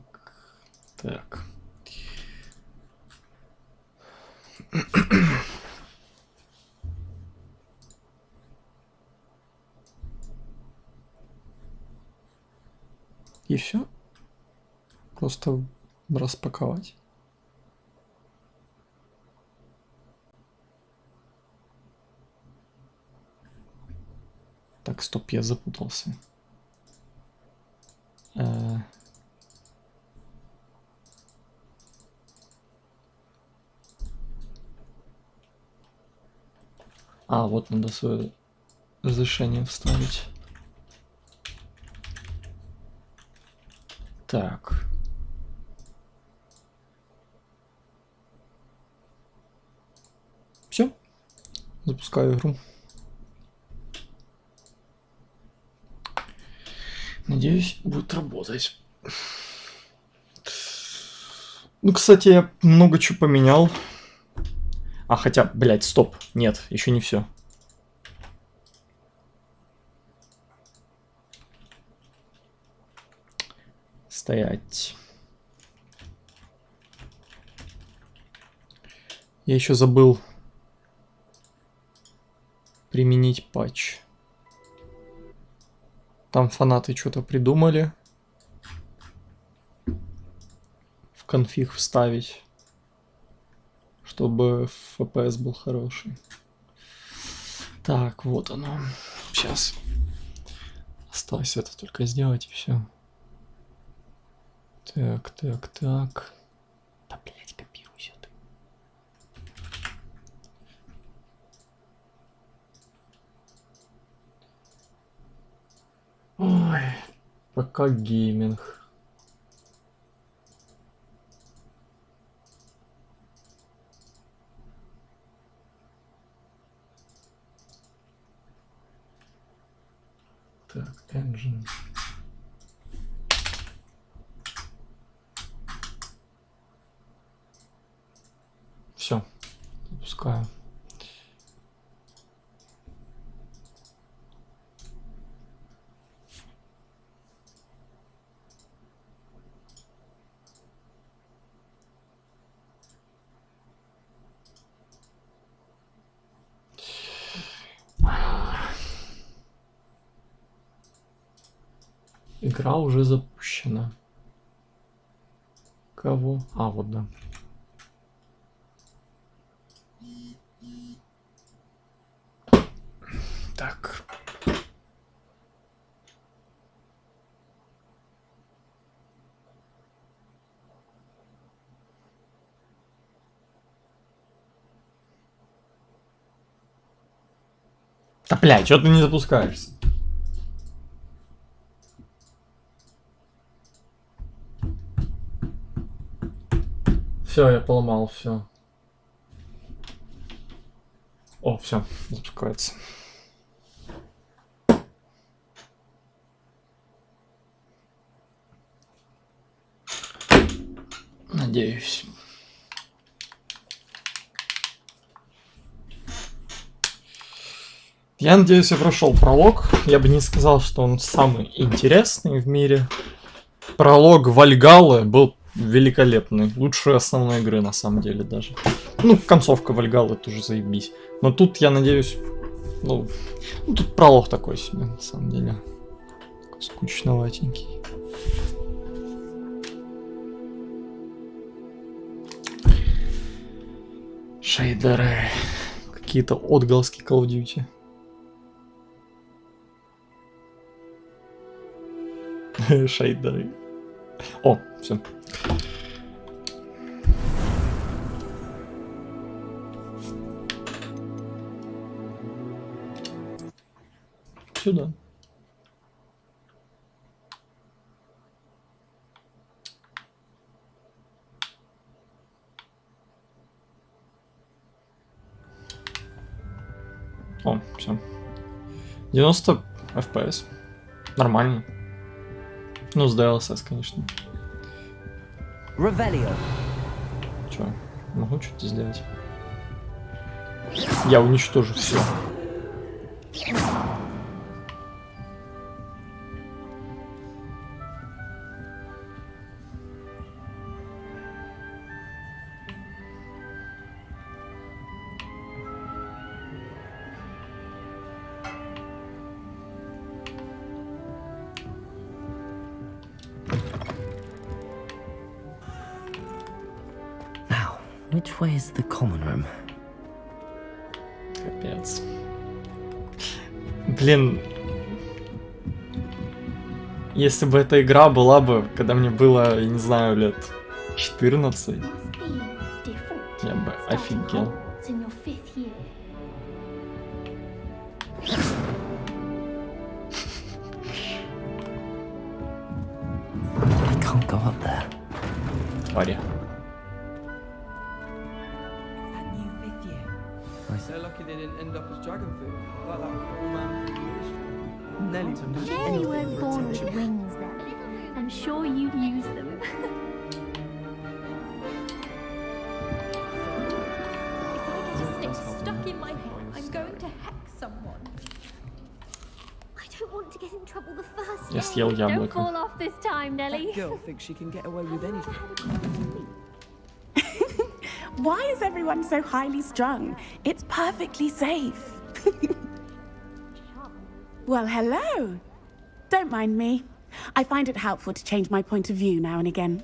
так. И все. Просто распаковать. Так, стоп, я запутался. А, вот надо свое разрешение вставить. Так. Все. Запускаю игру. Надеюсь, будет работать. Ну, кстати, я много чего поменял. А, хотя, блядь, стоп. Нет, еще не все. Стоять. Я еще забыл применить патч. Там фанаты что-то придумали. В конфиг вставить. Чтобы FPS был хороший. Так, вот оно. Сейчас. Осталось это только сделать и все. Так, так, так. Да, блять, копируйся ты. Ой, пока гейминг. Так, engine. Все, запускаю. Игра уже запущена. Кого? А, вот да. Так. Да, блядь, что ты не запускаешься? Все, я поломал, все. О, все, запускается. Надеюсь. Я надеюсь, я прошел пролог. Я бы не сказал, что он самый интересный в мире. Пролог Вальгаллы был великолепный. Лучше основной игры, на самом деле, даже. Ну, концовка Вальгаллы тоже заебись. Но тут, я надеюсь... Ну, тут пролог такой себе, на самом деле. Такой скучноватенький. Шейдеры. Какие-то отголоски Call of Duty. Шейдеры. О, все. Сюда. О, все. 90 FPS. Нормально. Ну, с DLSS, конечно. Revelio. Чё, могу что-то сделать? Я уничтожу все. Which way is the common room? Капец. Блин. Если бы эта игра была бы, когда мне было, я не знаю, лет 14, я бы офигел. I can't go up there. Твари. They're lucky they didn't end up as dragon food, like that cool man from the industry. Sure you weren't born with wings then. I'm sure you'd use them. If I get a stick stuck in my head, I'm going to hex someone. I don't want to get in trouble the first Я съел Don't яблоко. fall off this time, Nelly. That girl thinks she can get away with anything. Why is everyone so highly strung? It's perfectly safe. Well, hello. don't mind me. I find it helpful to change my point of view now and again.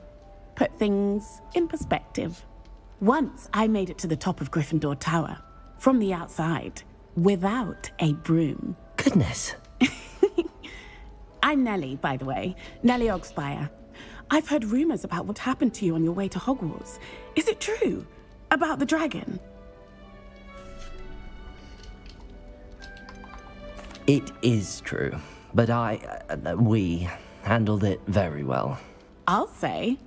Put things in perspective. Once I made it to the top of Gryffindor Tower, from the outside, without a broom. Goodness. I'm Nellie, by the way. Nellie Ogspire. I've heard rumors about what happened to you on your way to Hogwarts. Is it true? About the dragon? It is true, but we handled it very well. I'll say.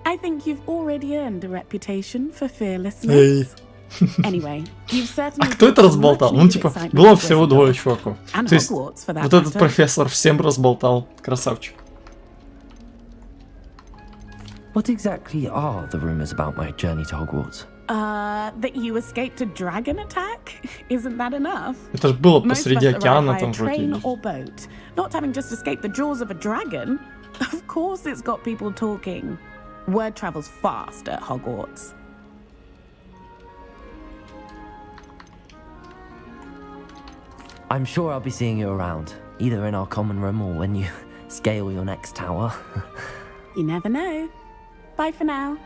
I think you've already earned a reputation for fearlessness. Anyway, you've certainly... А кто это разболтал? Ну, типа, было всего двое чуваков. То есть, вот этот профессор всем разболтал. Красавчик. What exactly are the rumors about my journey to Hogwarts? That you escaped a dragon attack? Isn't that enough? Это же было посреди океана, там вроде. Or boat, not having just escaped the jaws of a dragon. Of course it's got people talking. Word travels fast at Hogwarts. I'm sure I'll be seeing you around, either in our common room or when you scale your next tower. You never know. Bye for now.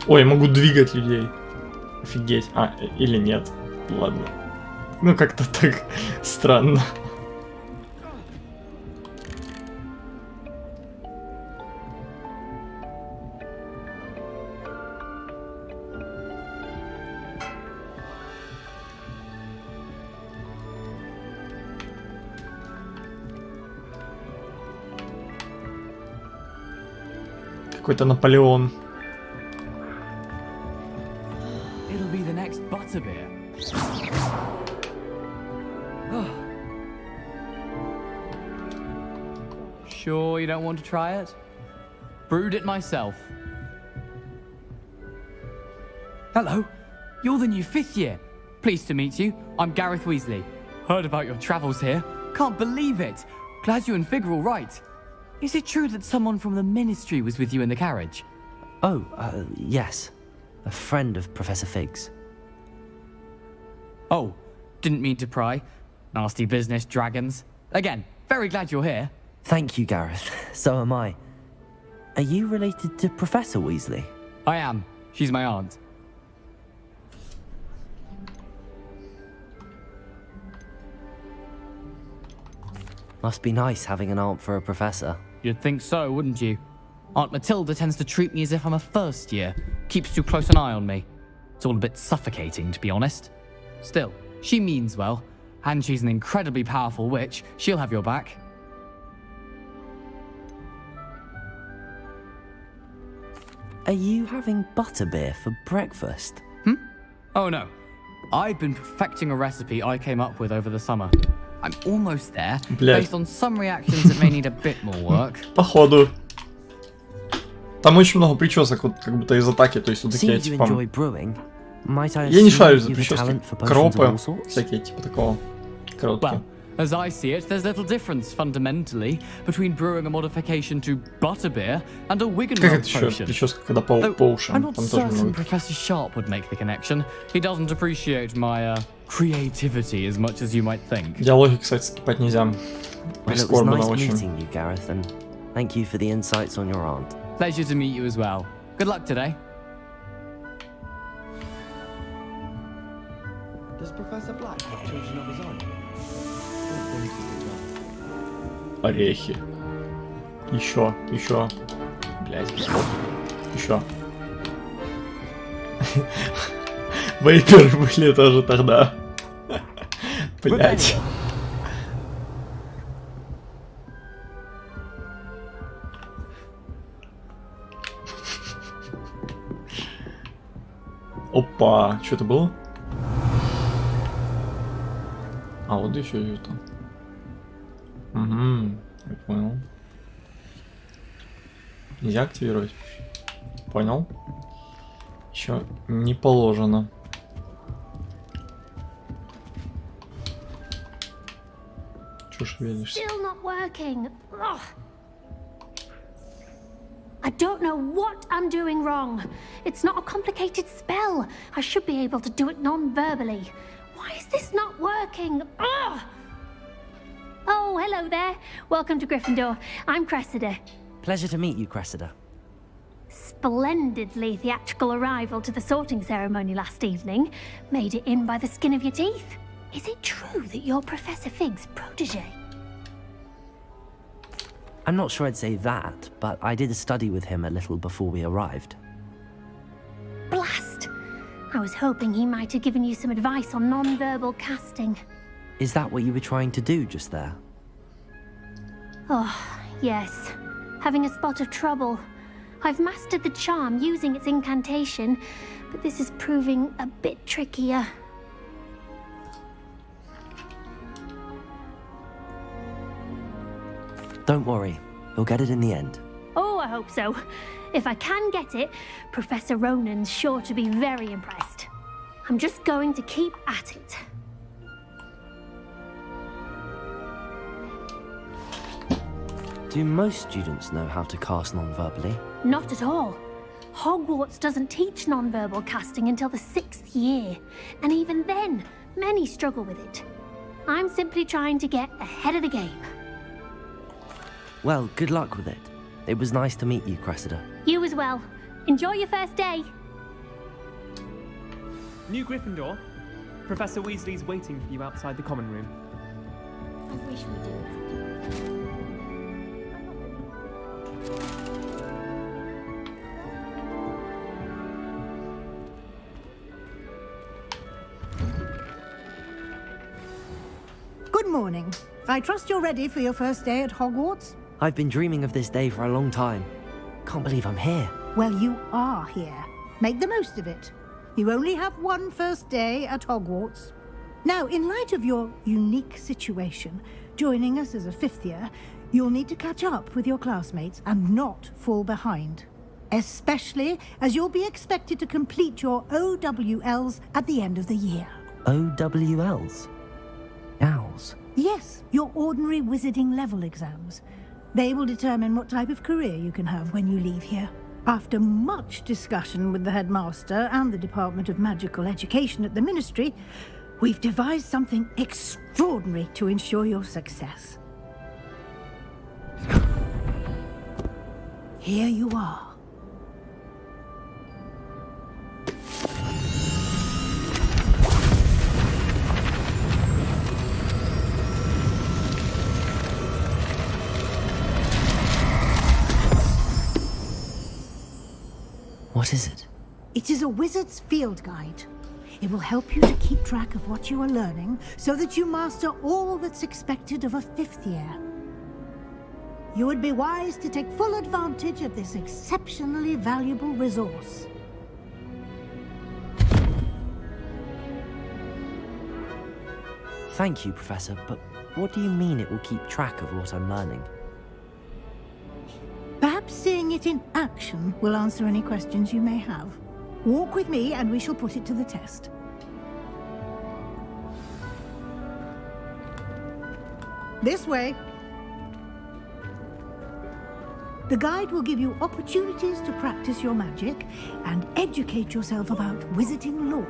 Ой, я могу двигать людей. Офигеть. А, или нет. Ладно. Ну, как-то так странно. Какой-то Наполеон. It'll be the next butterbeer. Sure you don't want to try it? Brewed it myself. Hello, you're the new 5th year. Pleased to meet you. I'm Gareth Weasley. Heard about your travels here. Can't believe it. Glad you and Fig are all right. Is it true that someone from the Ministry was with you in the carriage? Oh, yes. A friend of Professor Fig's. Oh, didn't mean to pry. Nasty business, dragons. Again, very glad you're here. Thank you, Gareth. So am I. Are you related to Professor Weasley? I am. She's my aunt. Must be nice having an aunt for a professor. You'd think so, wouldn't you? Aunt Matilda tends to treat me as if I'm a first year. Keeps too close an eye on me. It's all a bit suffocating, to be honest. Still, she means well. And she's an incredibly powerful witch. She'll have your back. Are you having butterbeer for breakfast? Oh no. I've been perfecting a recipe I came up with over the summer. I'm almost there. Based on some reactions that may need a bit more work. Походу. Там очень много причесок, вот как будто из атаки, то есть вот такие типа. Я не шарю за прически. Кропы, всякие типа такого. Короткие. As I see it, there's little difference fundamentally between brewing a modification to butterbeer and a Wiggenweld potion. I'm not certain Professor Sharp would make the connection. He doesn't appreciate my creativity as much as you might think. Диалоги, кстати, скипать нельзя. Прискорбно очень. Well, it was nice meeting you, Gareth, and thank you for the insights on your aunt. Pleasure to meet you as well. Good luck today. Does Professor Black have children of his own? Орехи. Еще. Блять. Еще. Вейперы были тоже тогда. Блять. Опа, что это было? А, вот еще это. Угу, я понял. Нельзя активировать. Понял. Еще не положено. Чё шевелишься? Still not working. Ugh. I don't know what I'm doing wrong. It's not a complicated spell. I should be able to do it non-verbally. Why is this not working? Ugh! Oh, hello there. Welcome to Gryffindor. I'm Cressida. Pleasure to meet you, Cressida. Splendidly theatrical arrival to the sorting ceremony last evening. Made it in by the skin of your teeth. Is it true that you're Professor Fig's protege? I'm not sure I'd say that, but I did study with him a little before we arrived. Blast! I was hoping he might have given you some advice on non-verbal casting. Is that what you were trying to do just there? Oh, yes. Having a spot of trouble. I've mastered the charm using its incantation, but this is proving a bit trickier. Don't worry, you'll get it in the end. Oh, I hope so. If I can get it, Professor Ronan's sure to be very impressed. I'm just going to keep at it. Do most students know how to cast non-verbally? Not at all. Hogwarts doesn't teach non-verbal casting until the 6th year, and even then, many struggle with it. I'm simply trying to get ahead of the game. Well, good luck with it. It was nice to meet you, Cressida. You as well. Enjoy your first day. New Gryffindor. Professor Weasley's waiting for you outside the common room. I wish we did. Good morning. I trust you're ready for your first day at Hogwarts? I've been dreaming of this day for a long time. Can't believe I'm here. Well, you are here. Make the most of it. You only have one first day at Hogwarts. Now, in light of your unique situation, joining us as a 5th year, you'll need to catch up with your classmates and not fall behind. Especially as you'll be expected to complete your OWLs at the end of the year. OWLs? Owls? Yes, your ordinary wizarding level exams. They will determine what type of career you can have when you leave here. After much discussion with the headmaster and the Department of Magical Education at the Ministry, we've devised something extraordinary to ensure your success. Here you are. What is it? It is a wizard's field guide. It will help you to keep track of what you are learning so that you master all that's expected of a 5th year. You would be wise to take full advantage of this exceptionally valuable resource. Thank you, Professor, but what do you mean it will keep track of what I'm learning? Perhaps seeing it in action will answer any questions you may have. Walk with me and we shall put it to the test. This way. The guide will give you opportunities to practice your magic and educate yourself about wizarding lore.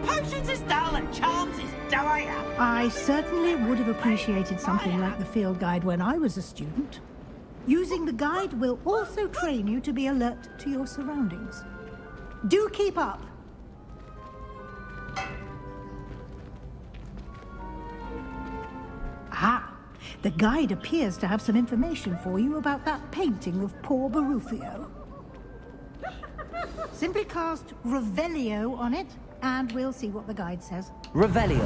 Potions is dull and charms is dire. I certainly would have appreciated something like the field guide when I was a student. Using the guide will also train you to be alert to your surroundings. Do keep up. Ah, the guide appears to have some information for you about that painting of poor Barufio. Simply cast Revelio on it, and we'll see what the guide says. Revelio.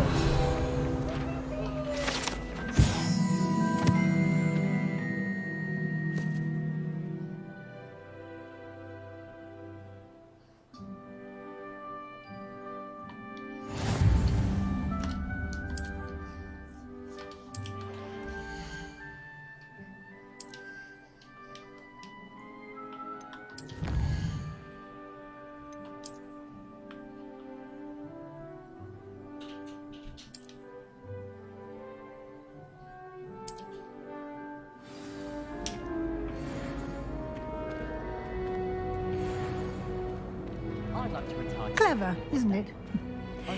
Clever, isn't it?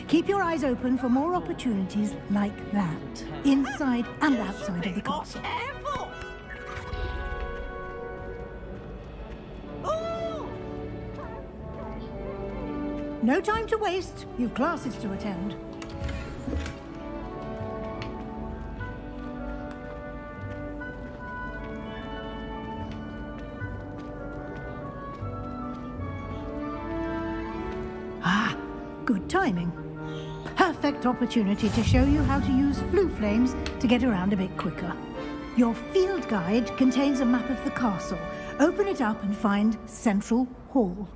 Keep your eyes open for more opportunities like that, inside and outside of the castle. No time to waste. You've classes to attend. Ah, good timing. Perfect opportunity to show you how to use flue flames to get around a bit quicker. Your field guide contains a map of the castle. Open it up and find Central Hall.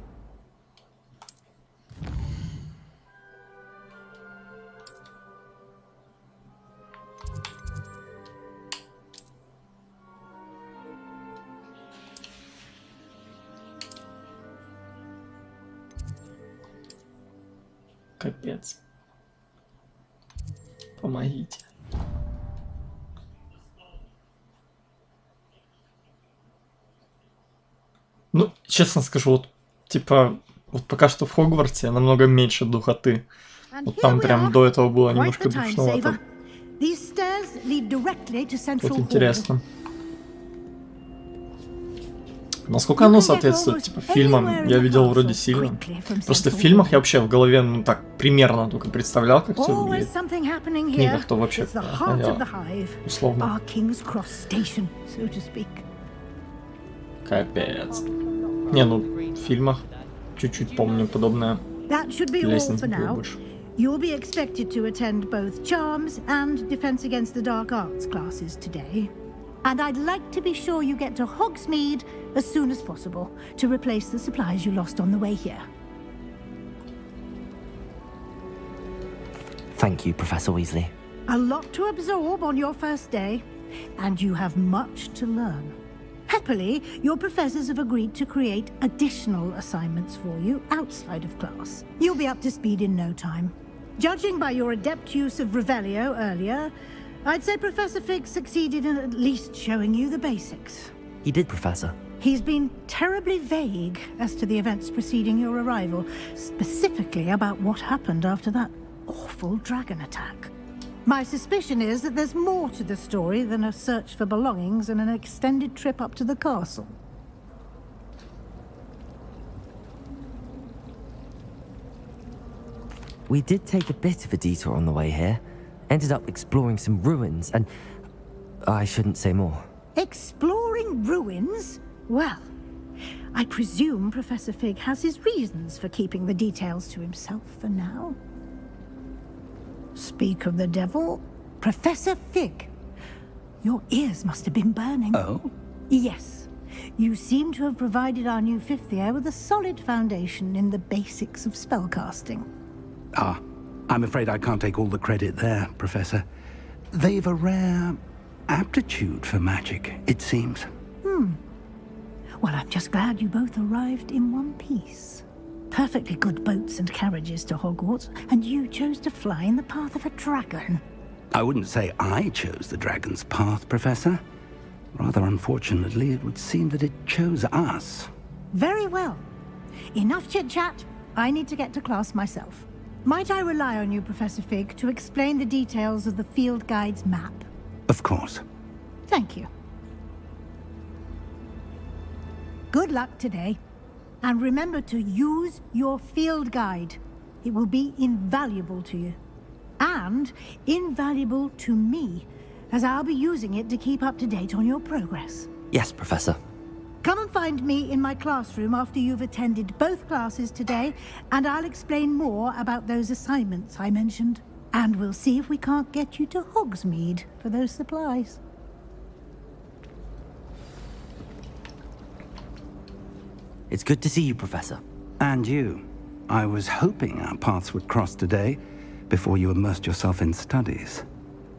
Капец. Помогите. Ну, честно скажу, вот, типа, вот пока что в Хогвартсе намного меньше духоты. Вот там прям до этого было немножко душновато. Вот интересно. Насколько оно соответствует, типа, фильмам, я видел вроде сильно. Просто в фильмах я вообще в голове, ну так, примерно только представлял, как все выглядит. В книгах то вообще, условно. Капец. Не, ну, в фильмах чуть-чуть помню подобное. Лестница была больше. You'll be expected to attend both Charms and Defense Against the Dark Arts classes today. And I'd like to be sure you get to Hogsmeade as soon as possible to replace the supplies you lost on the way here. Thank you, Professor Weasley. A lot to absorb on your first day, and you have much to learn. Happily, your professors have agreed to create additional assignments for you outside of class. You'll be up to speed in no time. Judging by your adept use of Revelio earlier, I'd say Professor Fig succeeded in at least showing you the basics. He did, Professor. He's been terribly vague as to the events preceding your arrival, specifically about what happened after that awful dragon attack. My suspicion is that there's more to the story than a search for belongings and an extended trip up to the castle. We did take a bit of a detour on the way here. Ended up exploring some ruins, and I shouldn't say more. Exploring ruins? Well, I presume Professor Fig has his reasons for keeping the details to himself for now. Speak of the devil, Professor Fig. Your ears must have been burning. Oh? Yes. You seem to have provided our new fifth year with a solid foundation in the basics of spellcasting. Ah. I'm afraid I can't take all the credit there, Professor. They've a rare aptitude for magic, it seems. Well, I'm just glad you both arrived in one piece. Perfectly good boats and carriages to Hogwarts, and you chose to fly in the path of a dragon. I wouldn't say I chose the dragon's path, Professor. Rather unfortunately, it would seem that it chose us. Very well. Enough chit-chat. I need to get to class myself. Might I rely on you, Professor Fig, to explain the details of the field guide's map? Of course. Thank you. Good luck today. And remember to use your field guide. It will be invaluable to you. And invaluable to me, as I'll be using it to keep up to date on your progress. Yes, Professor. Come and find me in my classroom after you've attended both classes today, and I'll explain more about those assignments I mentioned. And we'll see if we can't get you to Hogsmeade for those supplies. It's good to see you, Professor. And you. I was hoping our paths would cross today, before you immersed yourself in studies.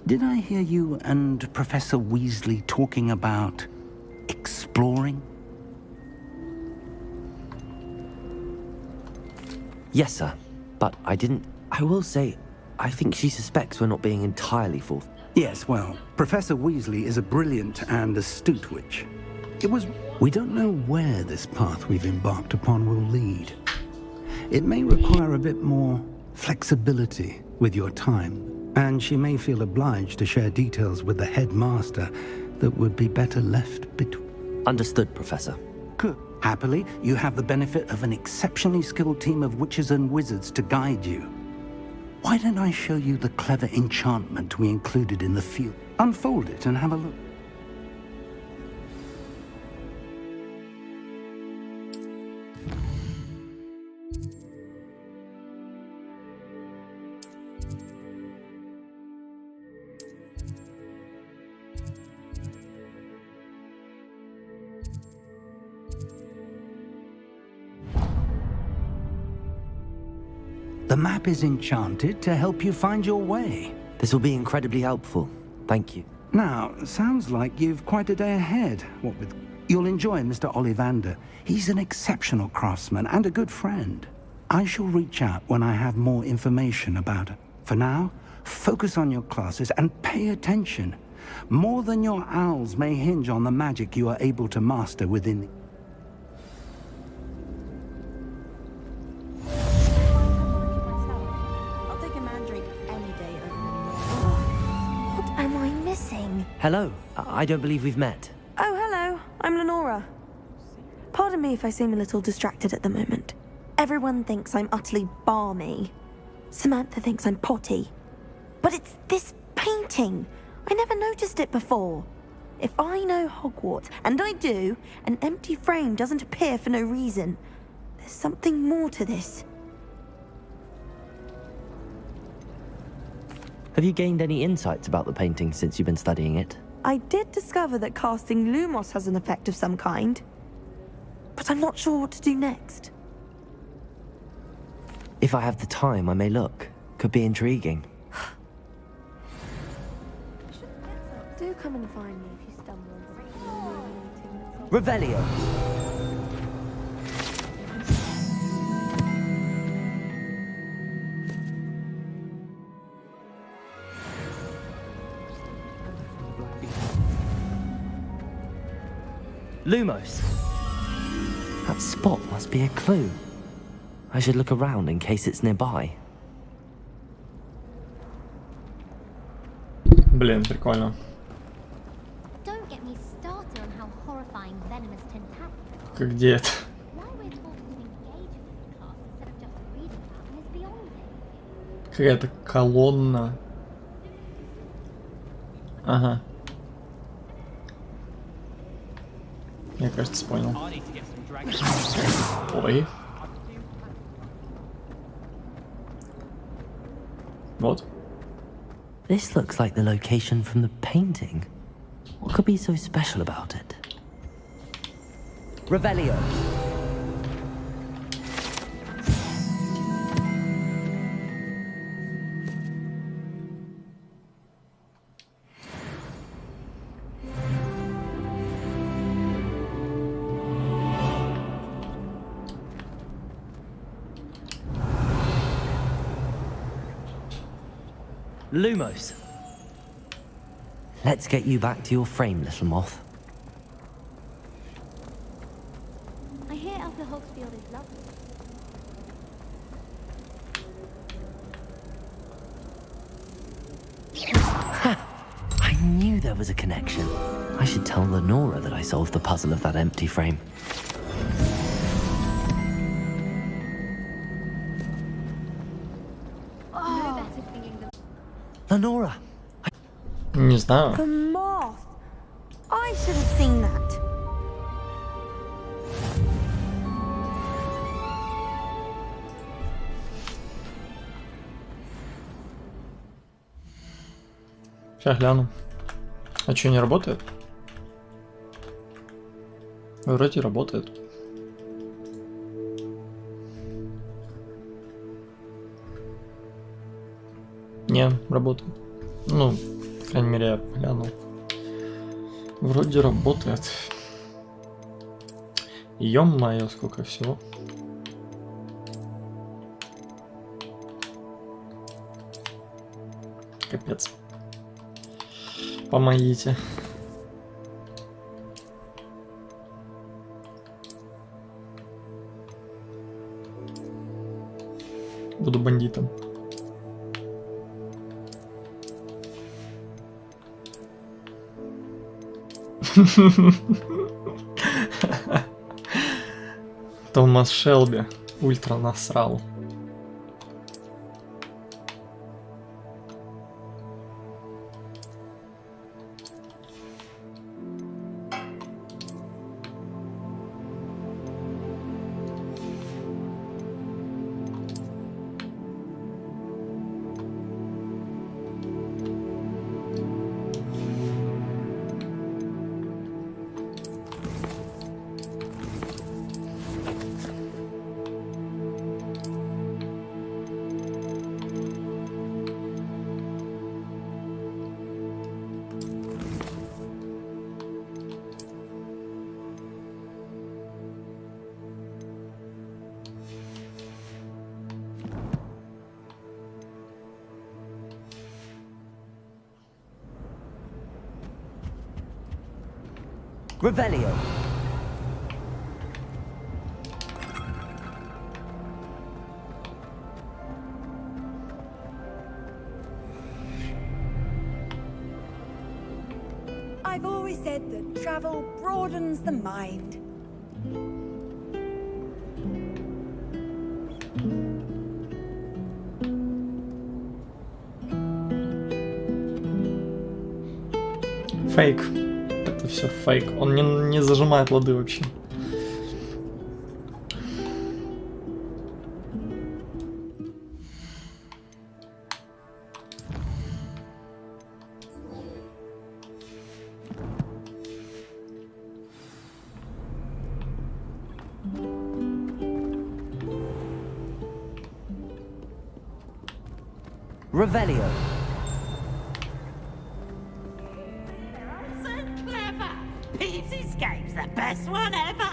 Did I hear you and Professor Weasley talking about exploring? Yes, sir. But I will say, I think she suspects we're not being entirely full. Yes, well, Professor Weasley is a brilliant and astute witch. We don't know where this path we've embarked upon will lead. It may require a bit more flexibility with your time, and she may feel obliged to share details with the headmaster that would be better left between. Understood, Professor. Good. Happily, you have the benefit of an exceptionally skilled team of witches and wizards to guide you. Why don't I show you the clever enchantment we included in the field? Unfold it and have a look. The map is enchanted to help you find your way. This will be incredibly helpful. Thank you. Now, sounds like you've quite a day ahead. What with... You'll enjoy Mr. Ollivander. He's an exceptional craftsman and a good friend. I shall reach out when I have more information about it. For now, focus on your classes and pay attention. More than your owls may hinge on the magic you are able to master within the... Hello. I don't believe we've met. Oh, hello. I'm Lenora. Pardon me if I seem a little distracted at the moment. Everyone thinks I'm utterly balmy. Samantha thinks I'm potty. But it's this painting. I never noticed it before. If I know Hogwarts, and I do, an empty frame doesn't appear for no reason. There's something more to this. Have you gained any insights about the painting since you've been studying it? I did discover that casting Lumos has an effect of some kind. But I'm not sure what to do next. If I have the time, I may look. Could be intriguing. Do come and find me if you stumble on something. Revelio. Lumos. That spot must be a clue. I should look around in case it's nearby. Блин, прикольно. Don't get me started on how horrifying venomous tentacles. Где это? Why we're taught to engage with this class instead of just reading about them is beyond me. Какая-то колонна. Ага. Я, кажется, понял. Ой. Вот. This looks like the location from the painting. What could be so special about it? Revelio. Lumos. Let's get you back to your frame, little moth. I hear Upper Hogsfield is lovely. I knew there was a connection. I should tell Lenora that I solved the puzzle of that empty frame. Lenora. Не знаю. The moth. I should have seen that. Сейчас гляну. А что, не работает? Вроде работает. Не, работает. Ну, по крайней мере, я глянул. Вроде работает. Ё-моё, сколько всего. Капец. Помогите. Буду бандитом. Томас Шелби ультра насрал. Revelio. I've always said that travel broadens the mind. Фейк. Это все фейк. Он не зажимает лады вообще. Revelio. So clever! Pete's Escape's the best one ever!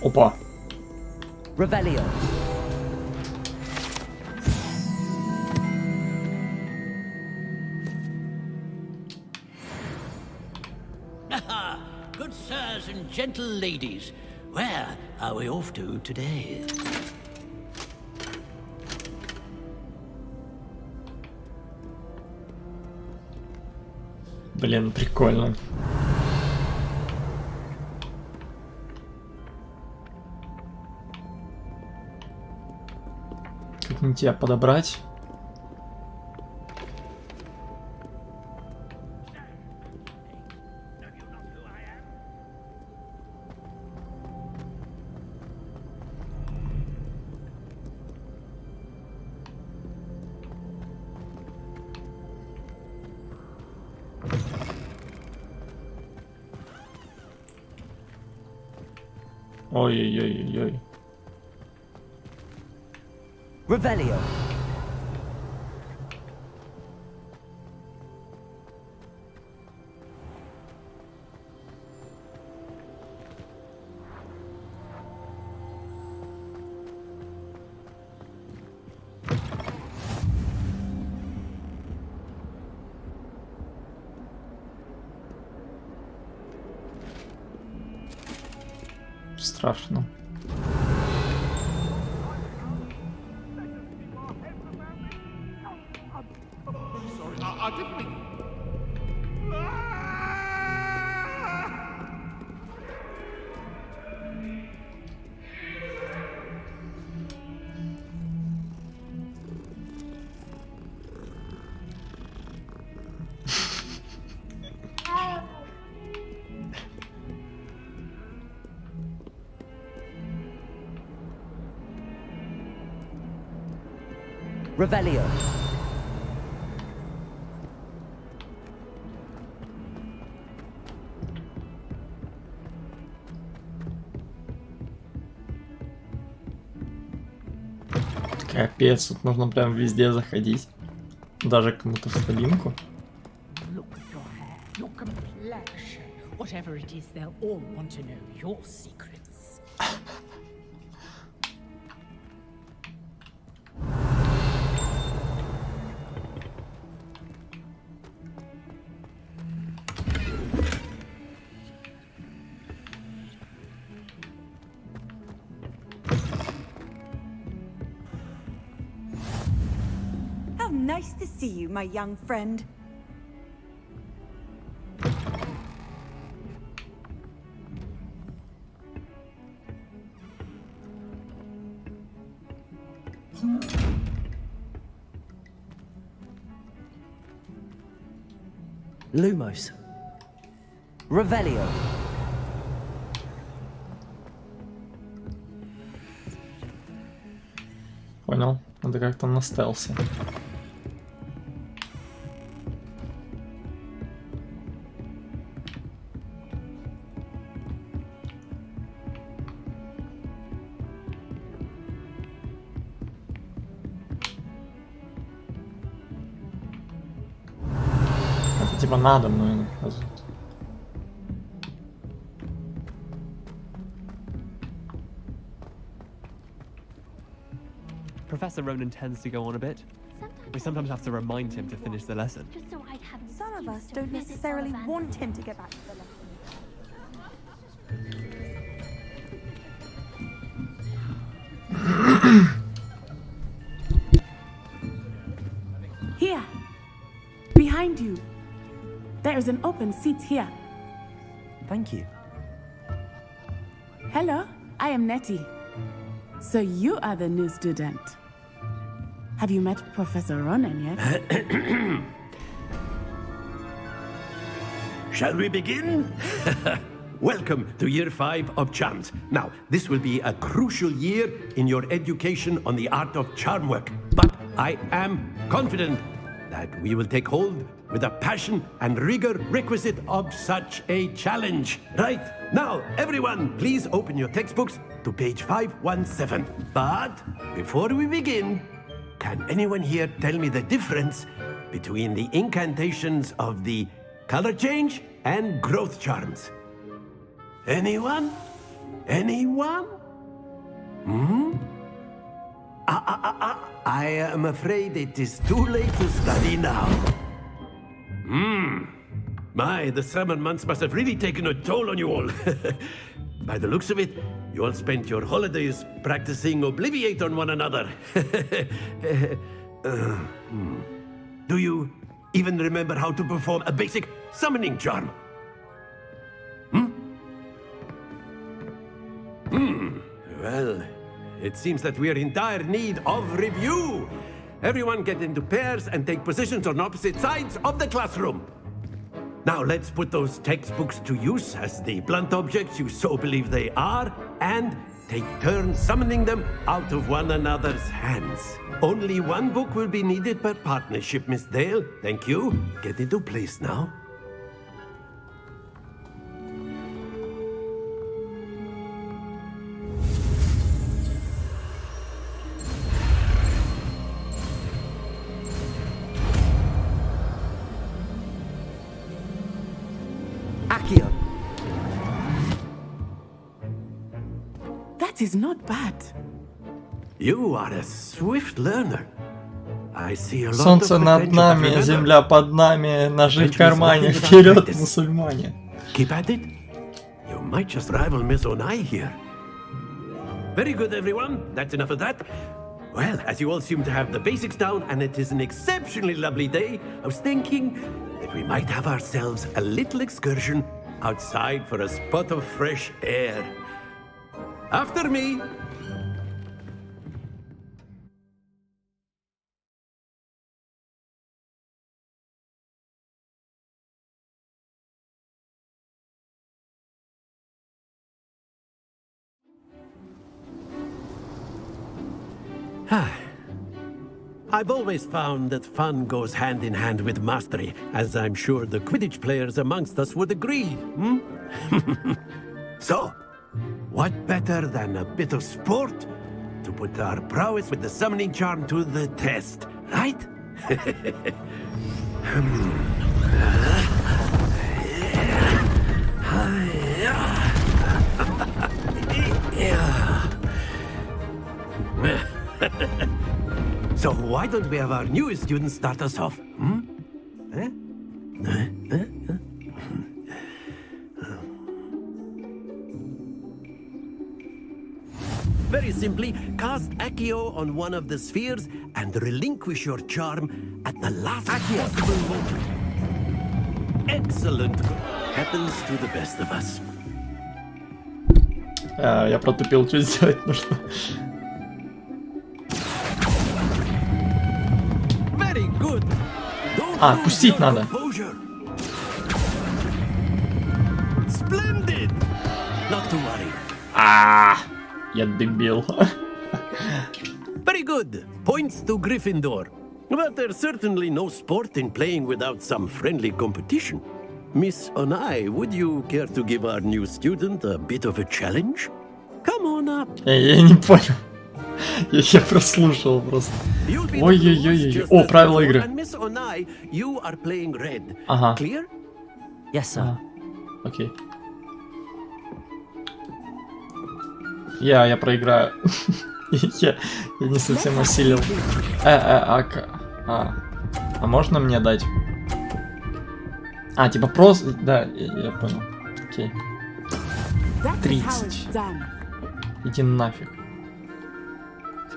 Опа. Revelio. Good sirs and gentle ladies, where are we off to today? Блин, прикольно. Как мне тебя подобрать? Ой-ой-ой-ой. Revelio. Страшно. Revelio. Капец, тут нужно прям везде заходить. Даже кому-то в кабинку. Whatever it is, they'll all want to know your secrets. How nice to see you, my young friend. Lumos. Revelio. Понял. Надо как-то на стелсе. Это типа надо мной наказывать. Professor Ronan tends to go on a bit. We sometimes have to remind him to finish the lesson. Some of us don't necessarily want him to get back to the lesson. Here, behind you. There is an open seat here. Thank you. Hello, I am Nettie. So you are the new student. Have you met Professor Ronan yet? Shall we begin? Welcome to Year 5 of Charms. Now, this will be a crucial year in your education on the art of charm work. But I am confident that we will take hold with the passion and rigor requisite of such a challenge. Right, now, everyone, please open your textbooks to page 517. But before we begin, can anyone here tell me the difference between the incantations of the color change and growth charms? Anyone? Anyone? I am afraid it is too late to study now. My, the summer months must have really taken a toll on you all. By the looks of it, you all spent your holidays practicing Obliviate on one another. Do you even remember how to perform a basic summoning charm? Well, it seems that we are in dire need of review. Everyone get into pairs and take positions on opposite sides of the classroom. Now let's put those textbooks to use as the blunt objects you so believe they are, and take turns summoning them out of one another's hands. Only one book will be needed per partnership, Miss Dale. Thank you. Get into place now. Accio. That is not bad. You are a swift learner. I see a lot Солнце of над potential. нами, земля под нами, ножи в кармане, вперед, мусульмане. Keep at it. You might just rival Miss Onai here. Very good, everyone. That's enough of that. Well, as you all seem to have the basics down, and it is an exceptionally lovely day, I was thinking that we might have ourselves a little excursion outside for a spot of fresh air. After me. I've always found that fun goes hand in hand with mastery, as I'm sure the Quidditch players amongst us would agree. So, what better than a bit of sport to put our prowess with the summoning charm to the test, right? So why don't we have our newest student start us off? Very simply, cast Accio on one of the spheres and relinquish your charm at the last possible moment. Excellent. Happens to the best of us. Я протупил, что сделать нужно. Very good. А, пустить надо. Splendid. Not to worry. Я дебил. Very good. Points to Gryffindor. But there's certainly no sport in playing without some friendly competition. Miss Onai, would you care to give our new student a bit of a challenge? Come on up. Я не понял. Я прослушал просто. Ой-ой-ой. О, правила игры. Miss Onai, you are playing red. Ага. Clear? Yes, sir. Окей. Я проиграю. Я не совсем осилил. А можно мне дать? Типа просто... Да, я понял. Окей. 30. Иди нафиг.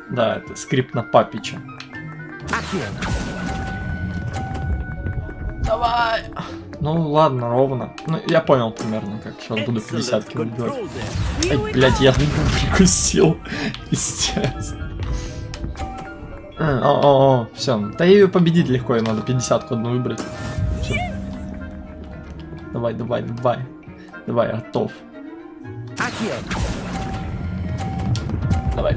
Да, это скрипт на Папича. Давай! Ну ладно, ровно. Ну, я понял примерно, как сейчас буду 50-ки выбивать. Ай, блядь, я прикусил. Пиздец. Все. Да ее победить легко, и надо 50-ку одну выбрать. Всё. Давай. Давай, готов. Давай.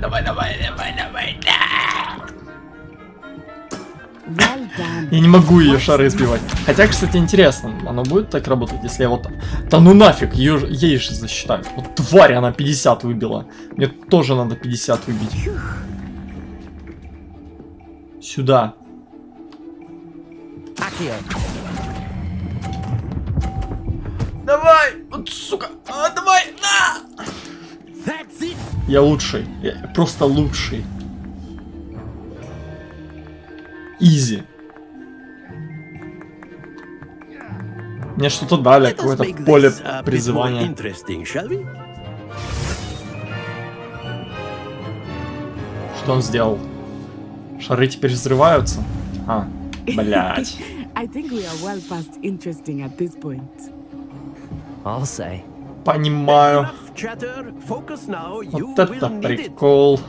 Я не могу ее шары сбивать. Хотя, кстати, интересно, оно будет так работать, если я вот... Да ну нафиг, ей же засчитают. Вот тварь, она 50 выбила. Мне тоже надо 50 выбить. Сюда. Давай! Вот, сука! Давай! На! Я лучший. Я просто лучший. Изи. Мне что-то дали, какое-то поле призывания. Что он сделал? Шары теперь взрываются? Блять. Понимаю. Вот это прикол.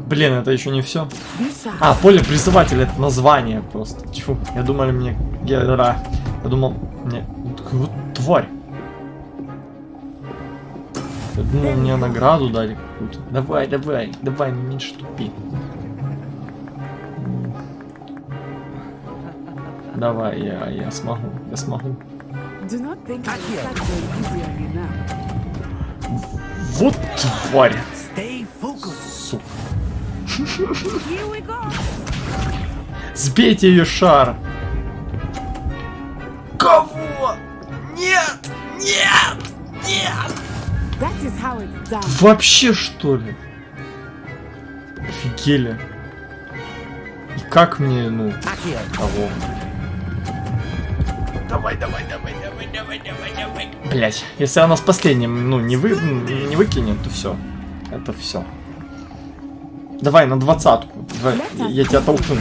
Блин, это еще не все. Поле призывателя, это название просто. Тьфу, я думал мне... Я думал мне... Вот тварь. Я думал мне награду дали какую-то. Давай, меньше тупи. Давай, я смогу. Вот тварь. Сука. Сбейте ее шар. Кого? Нет! Вообще что ли? Офигели. И как мне, того? Давай. Блять, если она с последним, не выкинет, то все. Это все. Давай на 20-ку. Давай, я тебя толкну.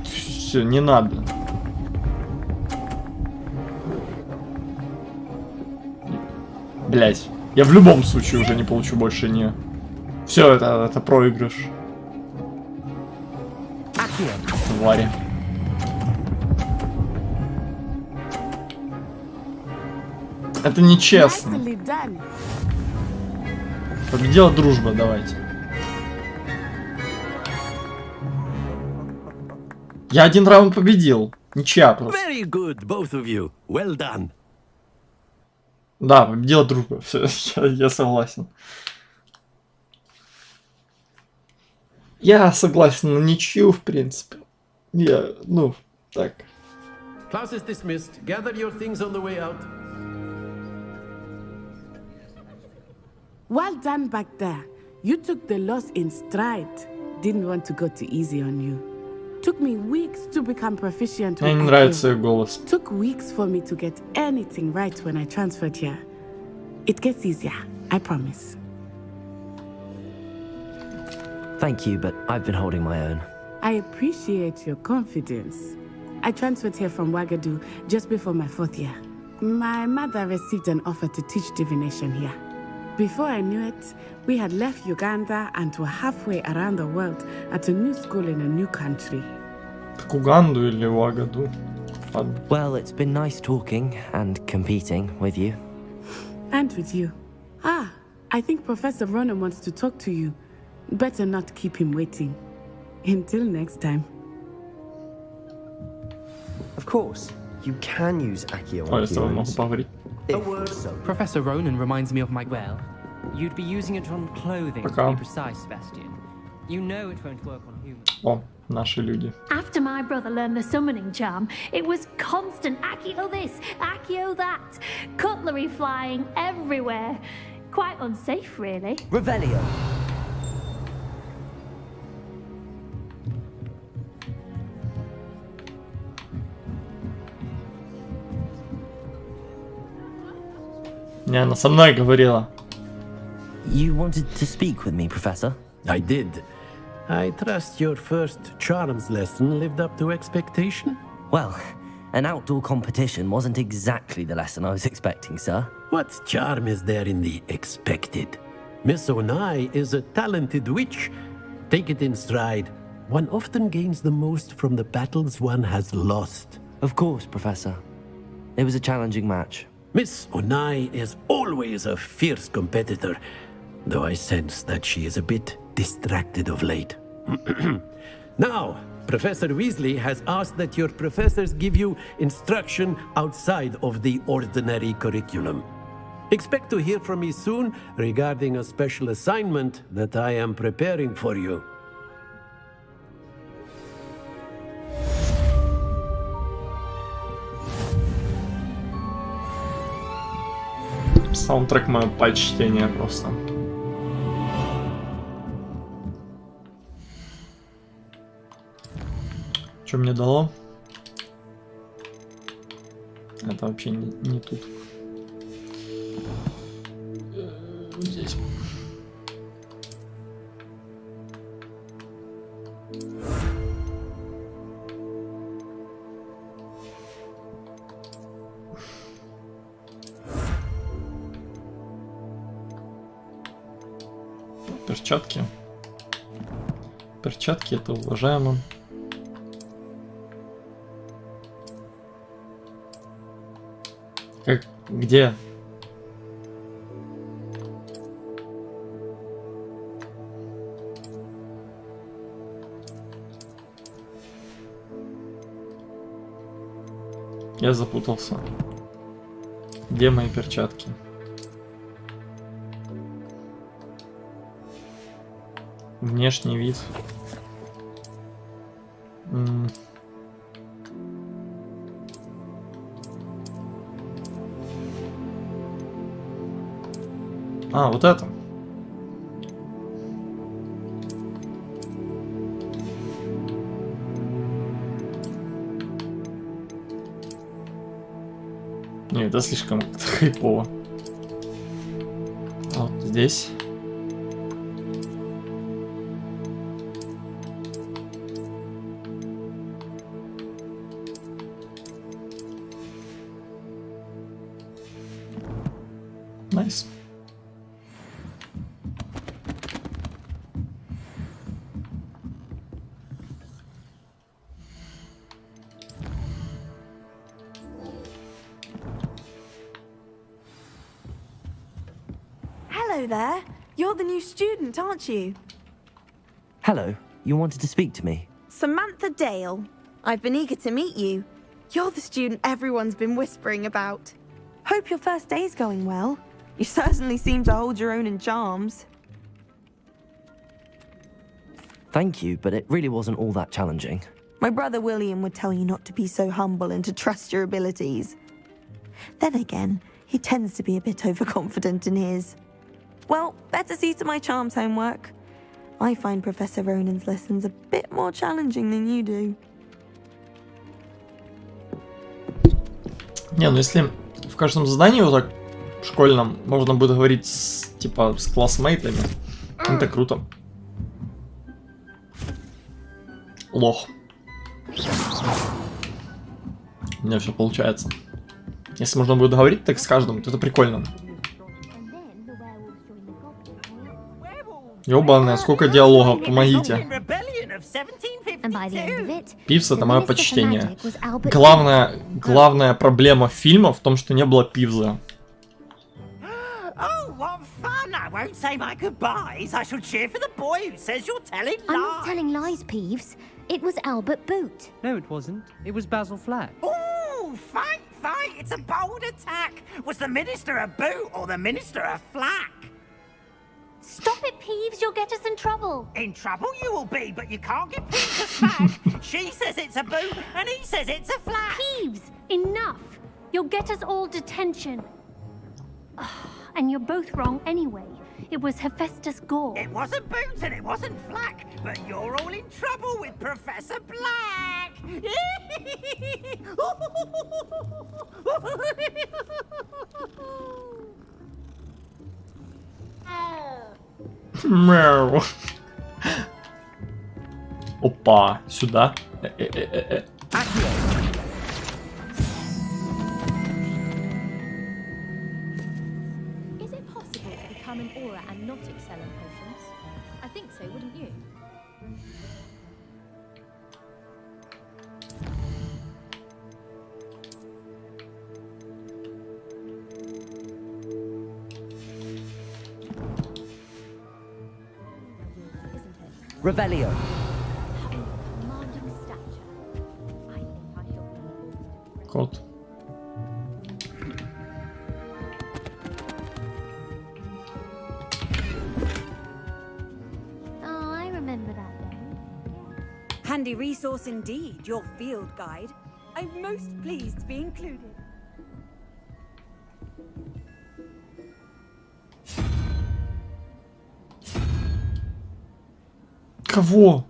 Все, не надо. Блять, я в любом случае уже не получу больше не. Все, это проигрыш. Твари. Это нечестно. Победила дружба, давайте. Я один раунд победил. Ничья просто. Very good, both of you. Well done. Да, победила дружба. Все, я согласен. Я согласен на ничью, в принципе. Так. Class is dismissed. Gather your things on the way out. Well done back there. You took the loss in stride. Didn't want to go too easy on you. Took me weeks to become proficient with Мне не нравится ее голос. Took weeks for me to get anything right when I transferred here. It gets easier, I promise. Thank you, but I've been holding my own. I appreciate your confidence. I transferred here from Ouagadougou just before my 4th year. My mother received an offer to teach divination here. Before I knew it, we had left Uganda and were halfway around the world at a new school in a new country. Так Уганду или Ouagadougou? Well, it's been nice talking and competing with you. And with you. Ah, I think Professor Ronan wants to talk to you. Better not keep him waiting. Until next time. Of course, you can use Accio on humans. A word, Professor Ronan reminds me of my... Well, you'd be using it on clothing, to be precise, Sebastian. You know it won't work on humans. О, наши люди. After my brother learned the summoning charm, it was constant Accio this, Accio that. Cutlery flying everywhere. Quite unsafe, really. Revelio. Не, она со мной говорила. You wanted to speak with me, Professor? I did. I trust your first charms lesson lived up to expectation? Well, an outdoor competition wasn't exactly the lesson I was expecting, sir. What charm is there in the expected? Miss Onai is a talented witch. Take it in stride. One often gains the most from the battles one has lost. Of course, Professor. It was a challenging match. Miss Onai is always a fierce competitor, though I sense that she is a bit distracted of late. Now, Professor Weasley has asked that your professors give you instruction outside of the ordinary curriculum. Expect to hear from me soon regarding a special assignment that I am preparing for you. Саундтрек мое почтение просто. Что мне дало? Это вообще не тут. Здесь. Перчатки. Перчатки это уважаемо. Как? Где? Я запутался. Где мои перчатки? Внешний вид. А, вот это. Не, это слишком хайпово. А вот здесь. Nice. Hello there. You're the new student, aren't you? Hello. You wanted to speak to me? Samantha Dale. I've been eager to meet you. You're the student everyone's been whispering about. Hope your first day's going well. You certainly seem to hold your own in charms. Thank you, but it really wasn't all that challenging. My brother William would tell you not to be so humble and to trust your abilities. Then again, he tends to be a bit overconfident in his. Well, better see to my charms homework. I find Professor Ronan's lessons a bit more challenging than you do. Не, ну если в каждом задании вот так школьном можно будет говорить с, типа с классмейтами, это круто. Лох. У меня все получается. Если можно будет говорить так с каждым, то это прикольно. Ёбаная, сколько диалогов, помогите. Пивз — это мое почтение. Главная проблема фильма в том, что не было Пивза. Oh, what fun! I won't say my goodbyes. I shall cheer for the boy who says you're telling lies. I'm not telling lies, Peeves. It was Albert Boot. No, it wasn't. It was Basil Flack. Ooh, fight! It's a bold attack. Was the minister a boot or the minister a flack? Stop it, Peeves. You'll get us in trouble. In trouble you will be, but you can't get Peeves a smack. She says it's a boot and he says it's a flack. Peeves, enough. You'll get us all detention. And you're both wrong anyway. It was Hephaestus Gore. It wasn't Boot and it wasn't Flack, but you're all in trouble with Professor Black. Мяу. Опа, сюда. An aura and not excel in potions? I think so, wouldn't you? Revelio. Having a commanding stature. I think I shall be. Кот. Handy resource indeed, your field guide. I'm most pleased to be included. Кого?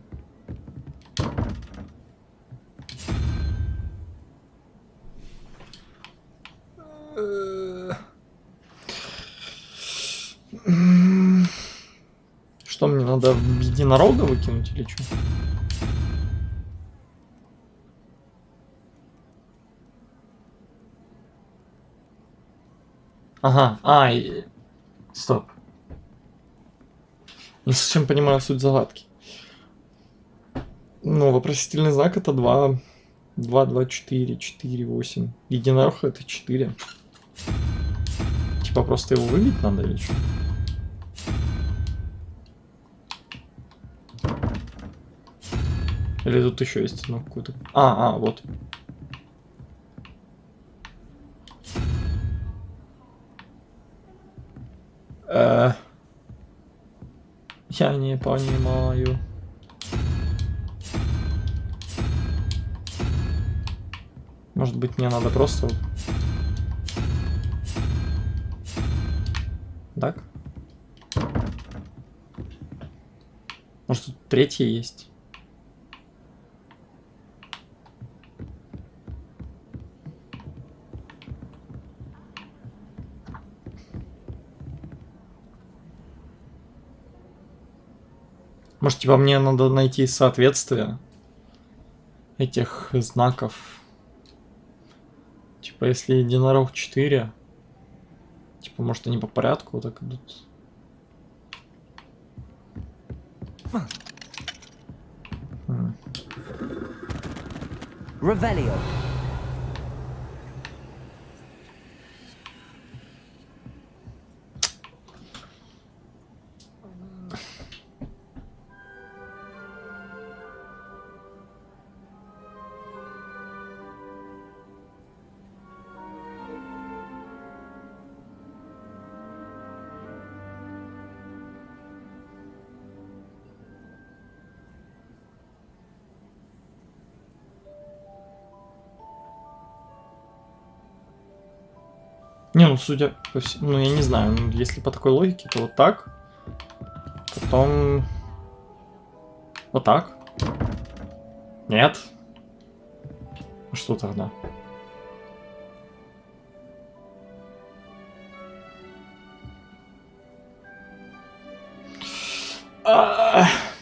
Что, мне надо единорога выкинуть или что? Ага, стоп. Не совсем понимаю суть загадки. Ну, вопросительный знак — это 2. 2, 2, 4, 4, 8. Единорог — это 4. Типа просто его выбить надо или что? Или тут еще есть одно какое-то... вот. Я не понимаю. Может быть, мне надо просто... Так? Может, тут третье есть? Может, типа мне надо найти соответствие этих знаков. Типа, если единорог 4, типа, может, они по порядку вот так идут. Revelio. Не, ну судя по всему, ну я не знаю, ну, если по такой логике, то вот так. Потом... Вот так. Нет. Что тогда?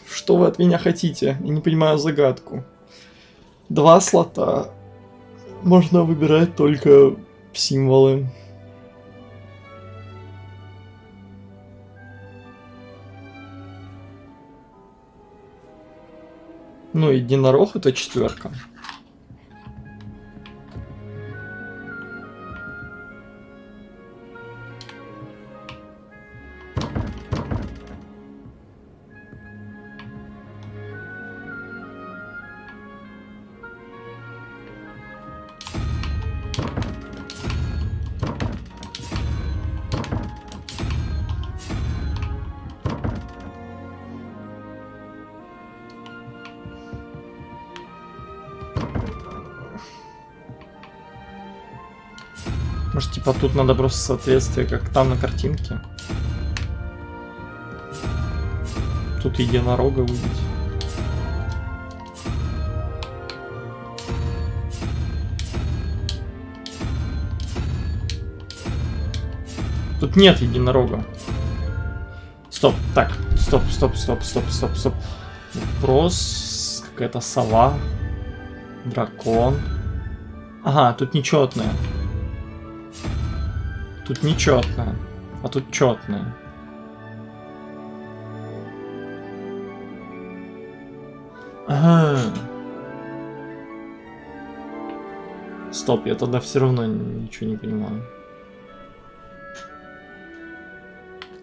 Что вы от меня хотите? Я не понимаю загадку. 2 слота. Можно выбирать только символы. Ну, единорог это 4. Может, типа тут надо просто соответствие, как там на картинке. Тут единорога увидеть. Тут нет единорога. Стоп, так, стоп. Вопрос, какая-то сова, дракон. Ага, тут нечетное. Тут нечетное, а тут четное. Ага. Стоп, я тогда все равно ничего не понимаю.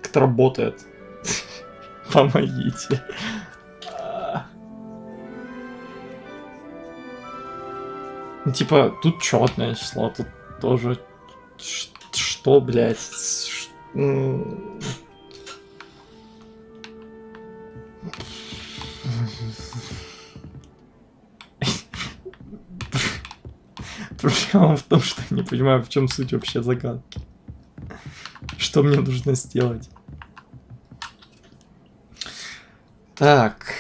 Как это работает? Помогите. Ну, типа, тут четное число, тут тоже... Что, блядь? Проблема в том, что я не понимаю, в чем суть вообще загадки. Что мне нужно сделать? Так.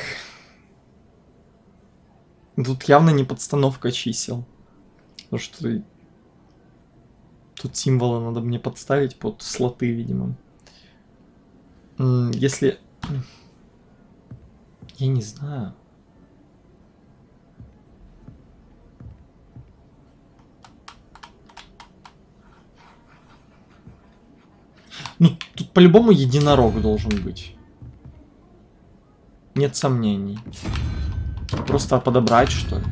Тут явно не подстановка чисел. Потому что тут символы надо мне подставить под слоты, видимо. Если... Я не знаю. Ну, тут по-любому единорог должен быть. Нет сомнений. Просто подобрать, что ли?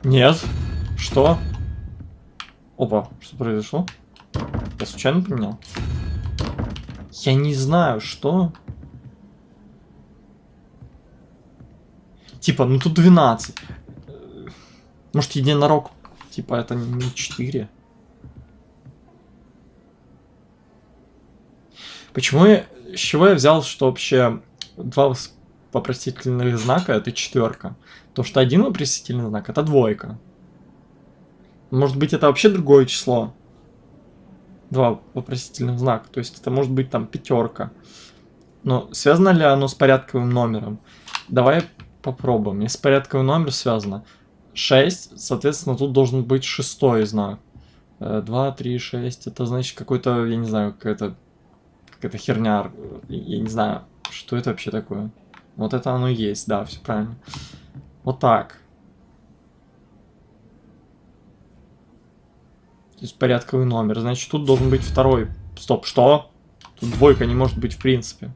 Нет. Что? Опа, что произошло? Я случайно поменял? Я не знаю, что? Типа, ну тут 12. Может, единорог, типа, это не 4? Почему я... С чего я взял, что вообще 2 вопросительных знака это 4? То, что 1 вопросительный знак это 2. Может быть, это вообще другое число? 2 вопросительных знака. То есть это может быть там 5. Но связано ли оно с порядковым номером? Давай попробуем. Если порядковый номер связано 6, соответственно, тут должен быть 6 знак. 2, 3, 6. Это значит какой-то, я не знаю, какая-то херня. Я не знаю, что это вообще такое. Вот это оно есть, да, все правильно. Вот так. То есть порядковый номер. Значит, тут должен быть 2. Стоп, что? Тут 2 не может быть в принципе.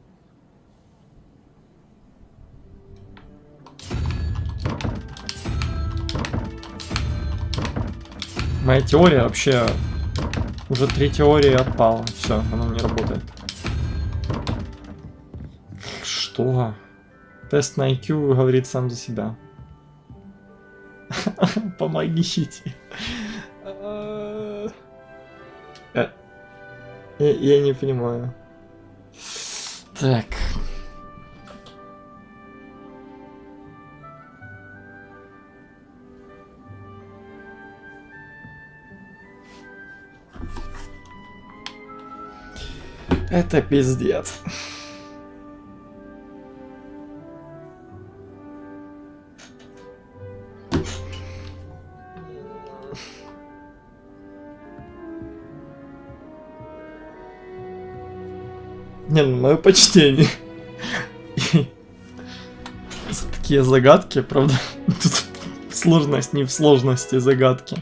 Моя теория вообще... Уже 3 теории отпала. Все, она не работает. Что? Тест на IQ говорит сам за себя. Помогите. Я не понимаю. Так. Это пиздец. Не, ну мое почтение. Такие загадки, правда, тут сложность не в сложности загадки.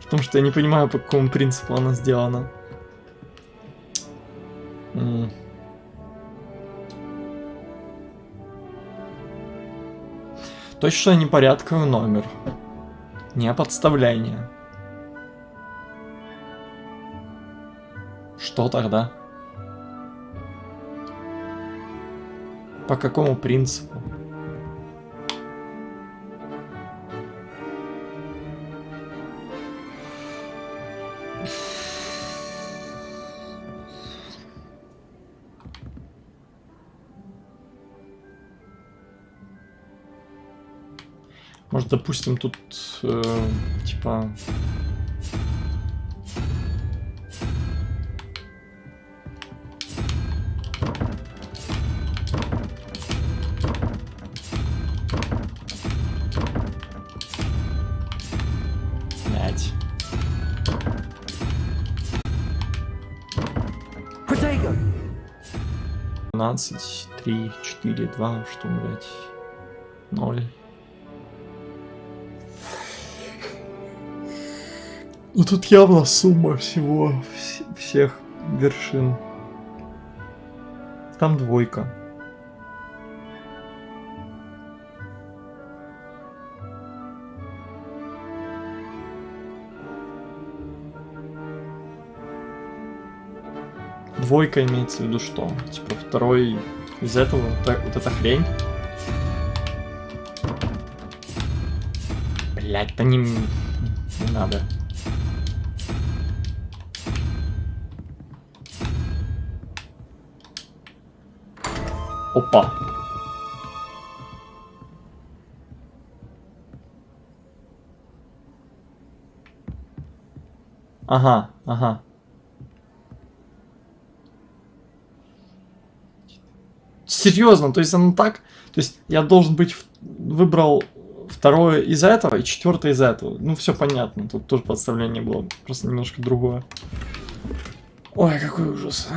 Потому что я не понимаю, по какому принципу она сделана. Точно непорядковый номер. Не подставление. Что тогда? По какому принципу? Может, допустим, тут типа... Блять. 12, 3, 4, 2, что, блять? 0. Ну тут явно сумма всего, всех вершин. Там двойка. Двойка имеется в виду что? Типа второй из этого, вот эта хрень. Блять, да не надо. Опа. Ага, ага. Серьезно, то есть оно так? То есть я должен быть... Выбрал второе из этого и четвертое из этого. Ну, все понятно. Тут тоже подставление было. Просто немножко другое. Ой, какой ужас.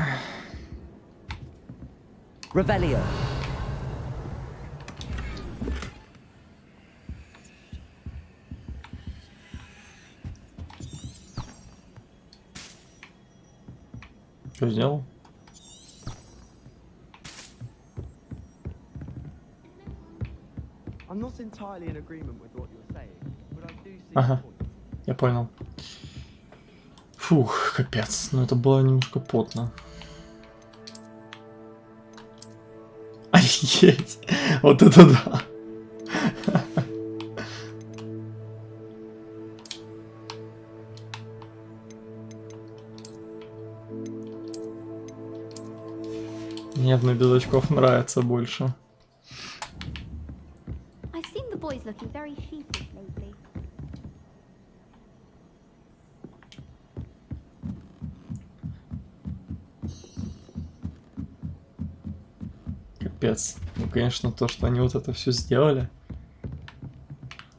Revelio. Что сделал? I'm not entirely in agreement with what you're saying, but I do see Ага, я понял. Фух, капец. Ну это было немножко потно. Офигеть! Вот это да! Мне без очков нравится больше. I've seen the boys looking very sheepish lately. Капец. Ну, конечно, то, что они вот это все сделали.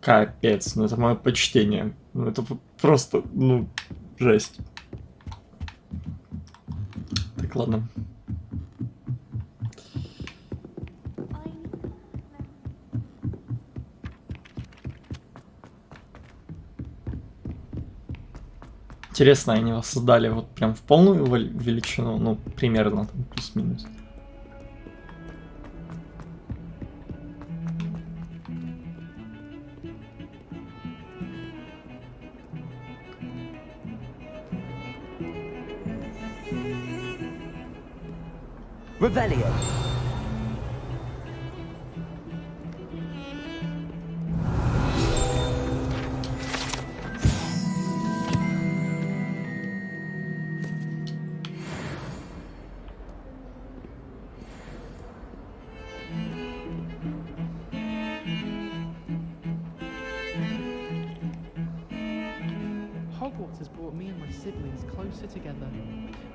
Капец. Ну, это мое почтение. Ну, это просто, ну, жесть. Так, ладно. Интересно, они его создали вот прям в полную величину, ну, примерно, там, плюс-минус. Revelio. Hogwarts Hogwarts has brought me and my siblings closer together.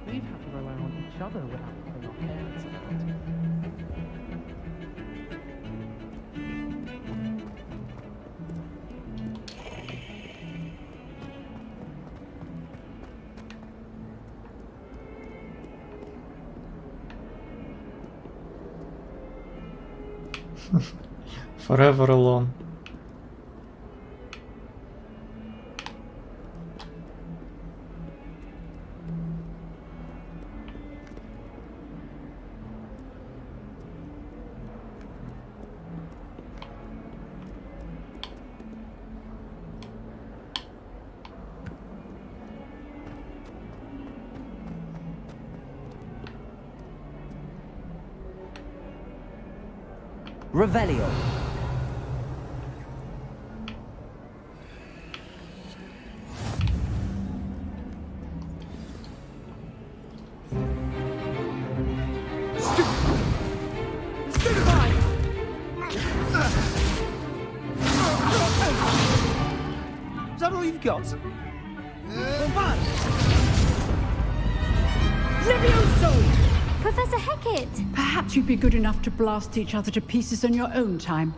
We've had to rely on each other without putting our parents about. Forever alone. Revelio. Is that all you've got? Levioso! Professor Hecat! Perhaps you'd be good enough to blast each other to pieces in your own time.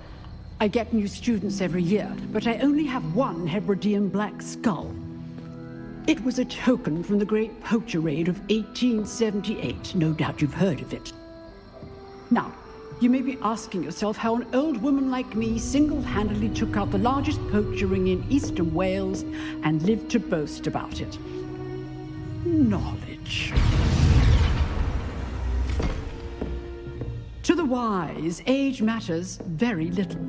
I get new students every year, but I only have one Hebridean black skull. It was a token from the Great Poacher Raid of 1878. No doubt you've heard of it. Now, you may be asking yourself how an old woman like me single-handedly took out the largest poacher ring in eastern Wales and lived to boast about it. Knowledge. To the wise, age matters very little.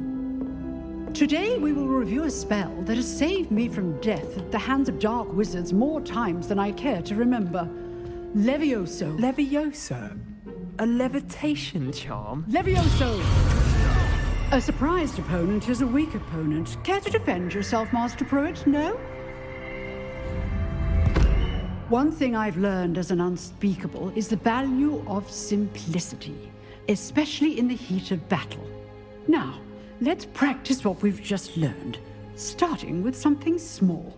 Today we will review a spell that has saved me from death at the hands of dark wizards more times than I care to remember. Levioso. Levioso? A levitation charm? Levioso! A surprised opponent is a weak opponent. Care to defend yourself, Master Pruitt? No? One thing I've learned as an unspeakable is the value of simplicity, especially in the heat of battle. Now, let's practice what we've just learned, starting with something small.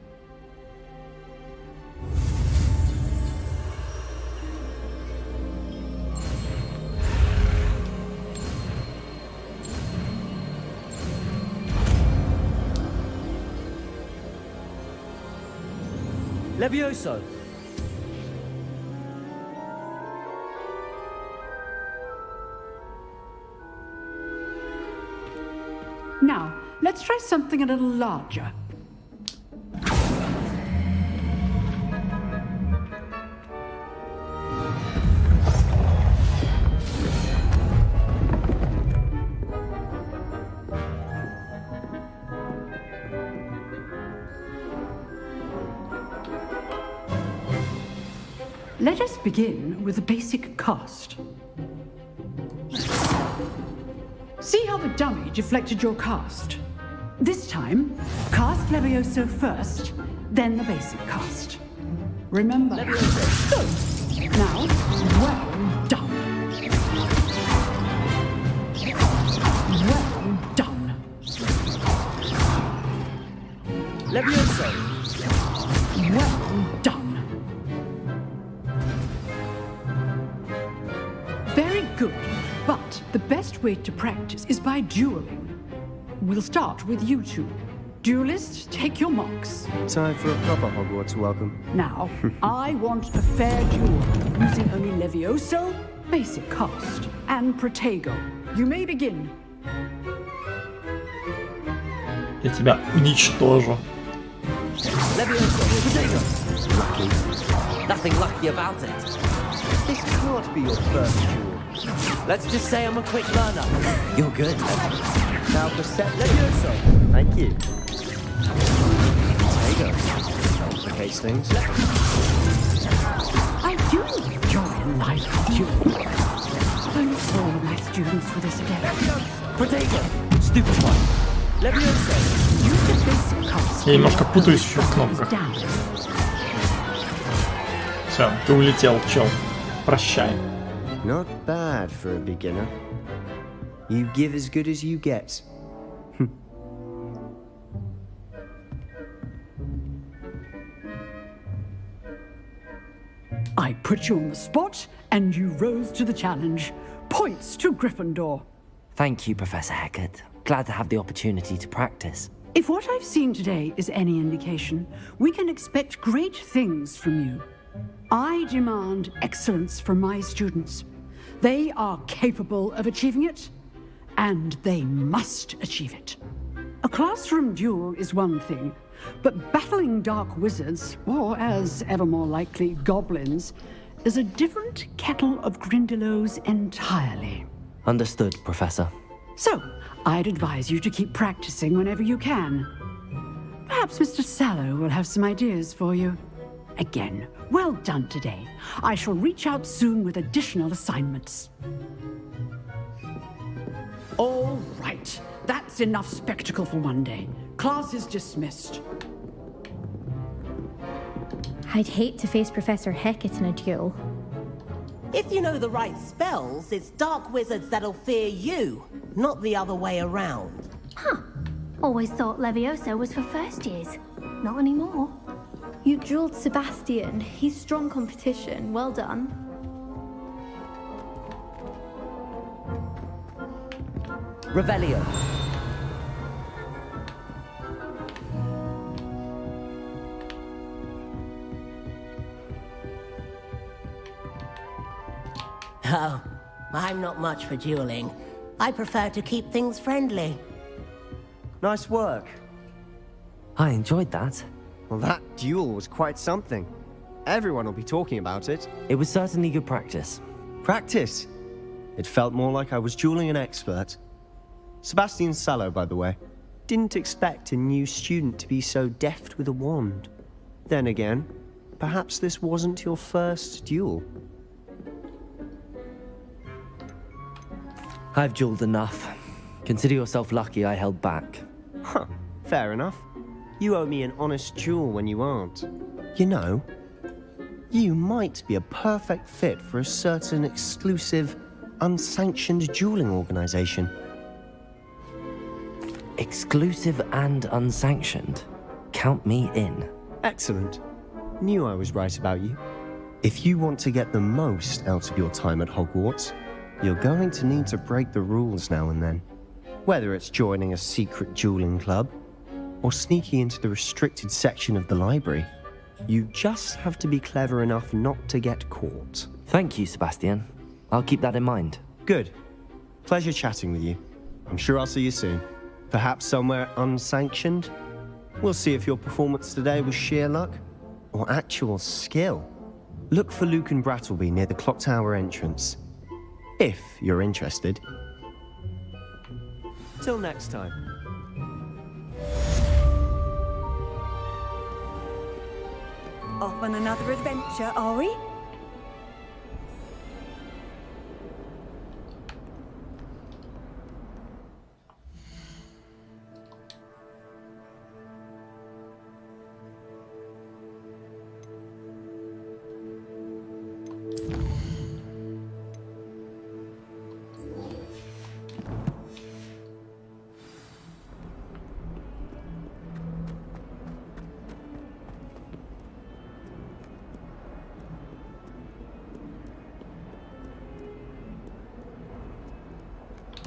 Levioso. Now, let's try something a little larger. Let us begin with a basic cast. See how the dummy deflected your cast? This time, cast Levioso first, then the basic cast. Remember. Levioso. Good. Now, well done. Well done. Levioso. Well done. Very good. But the best way to practice is by dueling. We'll start with you two. Duelists, take your marks. Time for a proper Hogwarts welcome. Now, I want a fair duel, using only Levioso, basic cast, and Protego. You may begin. Я тебя уничтожу. Levioso, Protego. Lucky. Nothing lucky about it. This can't be your first duel. Let's just say I'm a quick learner. You're good. Now for set Levioso. Thank you. There you go. Complicates things. I do enjoy life duel. Thanks all of my students for this again. Protego. Stupid one. Levioso. Use the basic cast. Я немножко путаюсь еще в кнопках. Все, ты улетел, чел. Прощай. Not bad for a beginner. You give as good as you get. I put you on the spot, and you rose to the challenge. Points to Gryffindor. Thank you, Professor Hecat. Glad to have the opportunity to practice. If what I've seen today is any indication, we can expect great things from you. I demand excellence from my students. They are capable of achieving it, and they must achieve it. A classroom duel is one thing, but battling dark wizards, or as ever more likely, goblins, is a different kettle of Grindylows entirely. Understood, Professor. So, I'd advise you to keep practicing whenever you can. Perhaps Mr. Sallow will have some ideas for you. Again, well done today. I shall reach out soon with additional assignments. All right, that's enough spectacle for one day. Class is dismissed. I'd hate to face Professor Hecat in a duel. If you know the right spells, it's dark wizards that'll fear you, not the other way around. Huh. Always thought Levioso was for first years. Not anymore. You drilled Sebastian. He's strong competition. Well done. Revelio. Oh, I'm not much for dueling. I prefer to keep things friendly. Nice work. I enjoyed that. Well, that duel was quite something. Everyone will be talking about it. It was certainly good practice. Practice? It felt more like I was dueling an expert. Sebastian Sallow, by the way. Didn't expect a new student to be so deft with a wand. Then again, perhaps this wasn't your first duel. I've dueled enough. Consider yourself lucky I held back. Huh, fair enough. You owe me an honest duel when you aren't. You know, you might be a perfect fit for a certain exclusive, unsanctioned dueling organization. Exclusive and unsanctioned? Count me in. Excellent. Knew I was right about you. If you want to get the most out of your time at Hogwarts, you're going to need to break the rules now and then. Whether it's joining a secret dueling club, or sneaking into the restricted section of the library, you just have to be clever enough not to get caught. Thank you, Sebastian. I'll keep that in mind. Good. Pleasure chatting with you. I'm sure I'll see you soon. Perhaps somewhere unsanctioned? We'll see if your performance today was sheer luck, or actual skill. Look for Luke and Brattleby near the clock tower entrance. If you're interested. Till next time. Off on another adventure, are we?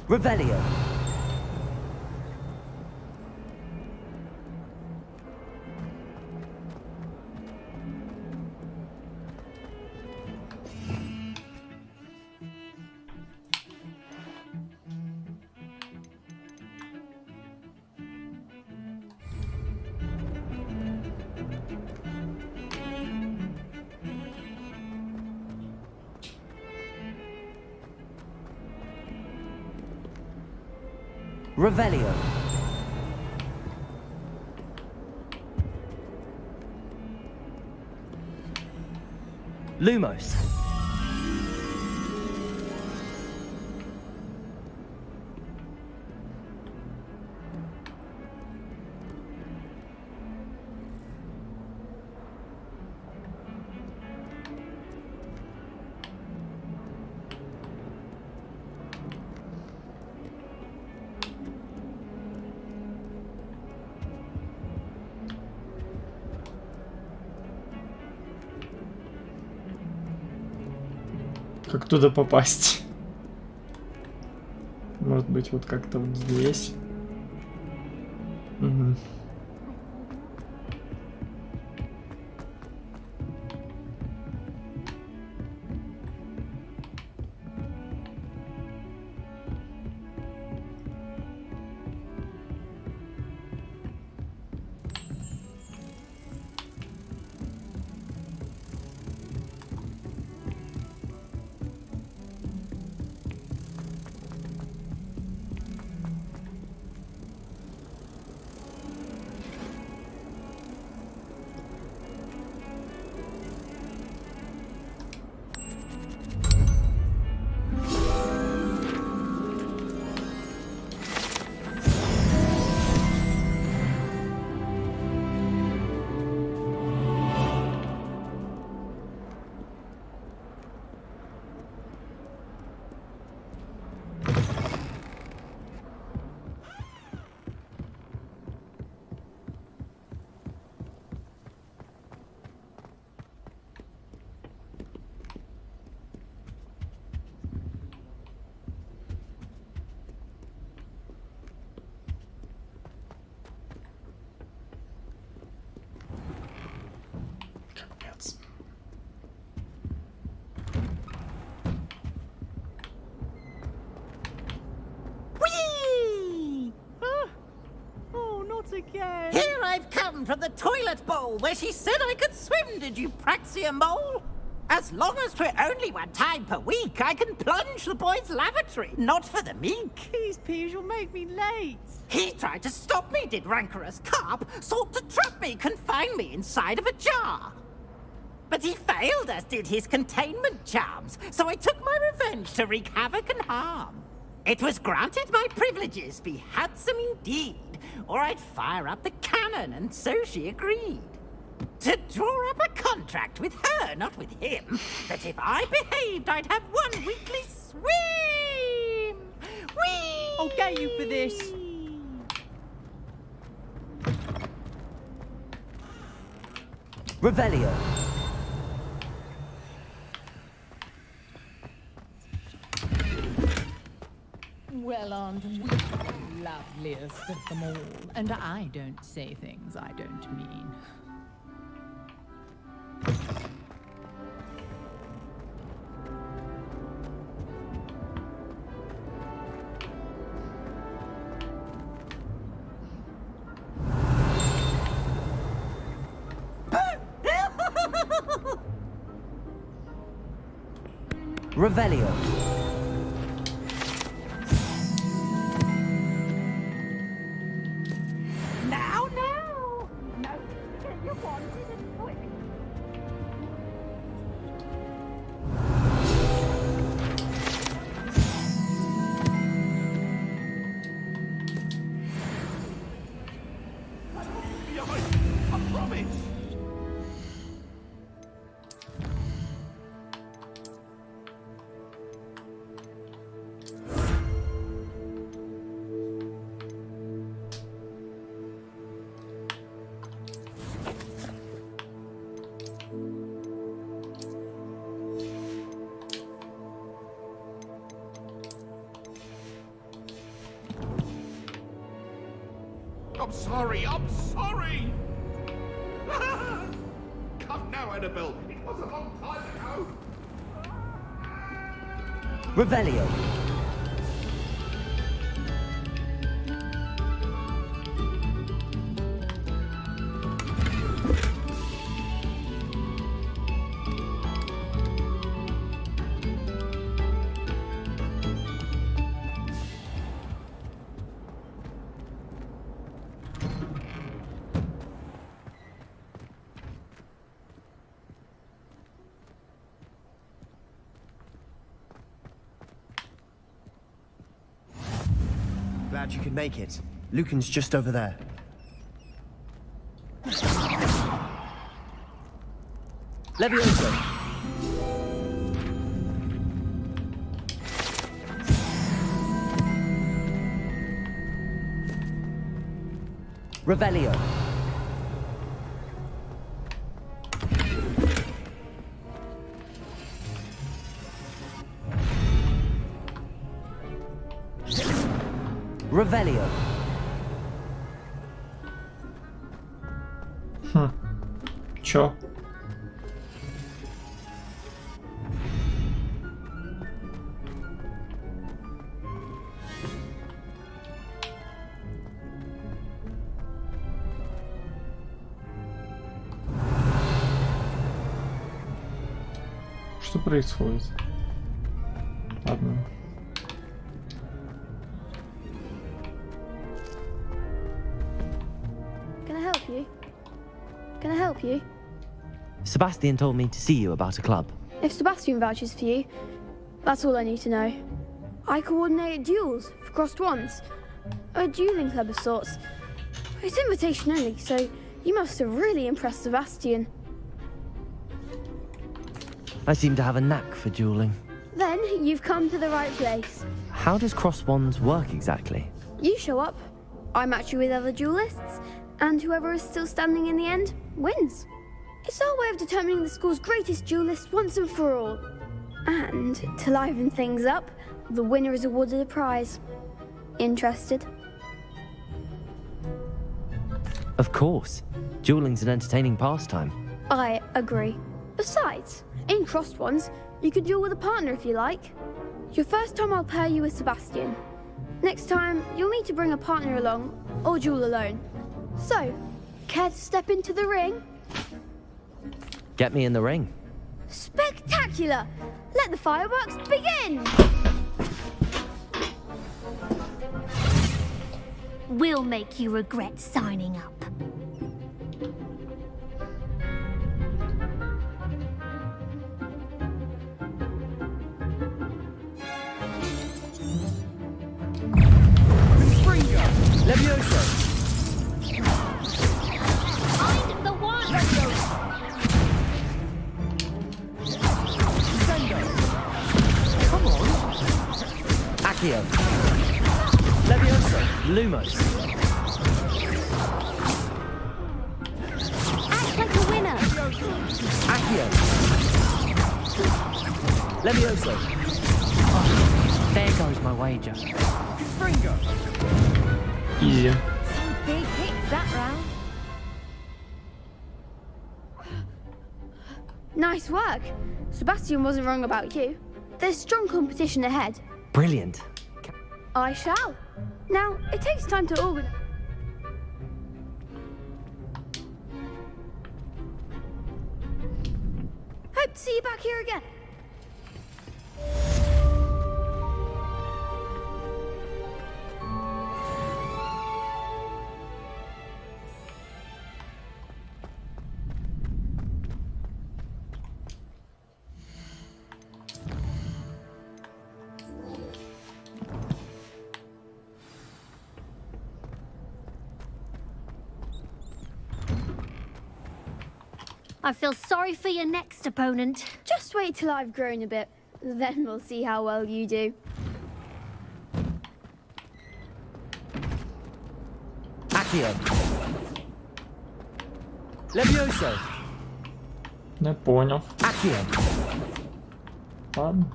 Revelio. Revelio. Lumos. Как туда попасть? Может быть, вот как-то вот здесь. Угу. Again. Here I've come from the toilet bowl where she said I could swim, did you praxia mole? As long as 'twere only one time per week, I can plunge the boy's lavatory, not for the meek. These peas will make me late. He tried to stop me, did rancorous carp, sought to trap me, confine me inside of a jar. But he failed, as did his containment charms, so I took my revenge to wreak havoc and harm. It was granted my privileges be handsome indeed, or I'd fire up the cannon, and so she agreed. To draw up a contract with her, not with him, that if I behaved, I'd have one weekly swim! Whee! I'll get you for this. Revelio. Well, aren't we the loveliest of them all? And I don't say things I don't mean. Revelio. I'm sorry, I'm sorry! Come now, Annabelle. It was a long time ago. Revelio. Glad you could make it. Lucan's just over there. Levioso. Revelio. Revelio. Чё? Что происходит? Ладно. Can I help you? Can I help you? Sebastian told me to see you about a club. If Sebastian vouches for you, that's all I need to know. I coordinate duels for crossed ones. A dueling club of sorts. It's invitation only, so you must have really impressed Sebastian. I seem to have a knack for dueling. Then you've come to the right place. How does cross wands work exactly? You show up, I match you with other duelists, and whoever is still standing in the end wins. It's our way of determining the school's greatest duelist once and for all. And to liven things up, the winner is awarded a prize. Interested? Of course. Dueling's an entertaining pastime. I agree. Besides, in crossed ones, you could duel with a partner if you like. Your first time I'll pair you with Sebastian. Next time, you'll need to bring a partner along, or duel alone. So, care to step into the ring? Get me in the ring. Spectacular! Let the fireworks begin! We'll make you regret signing up. Levioso! Find the one! Come on! Accio! Levioso! Lumos! Act like a winner! Accio! Levioso! Oh, there goes my wager. Easy. Some big hits that round. Nice work. Sebastian wasn't wrong about you. There's strong competition ahead. Brilliant. I shall. Now, it takes time to organize. Hope to see you back here again. I feel sorry for your next opponent. Just wait till I've grown a bit. Then we'll see how well you do. Accio! Levioso! Не понял. Accio! Ладно.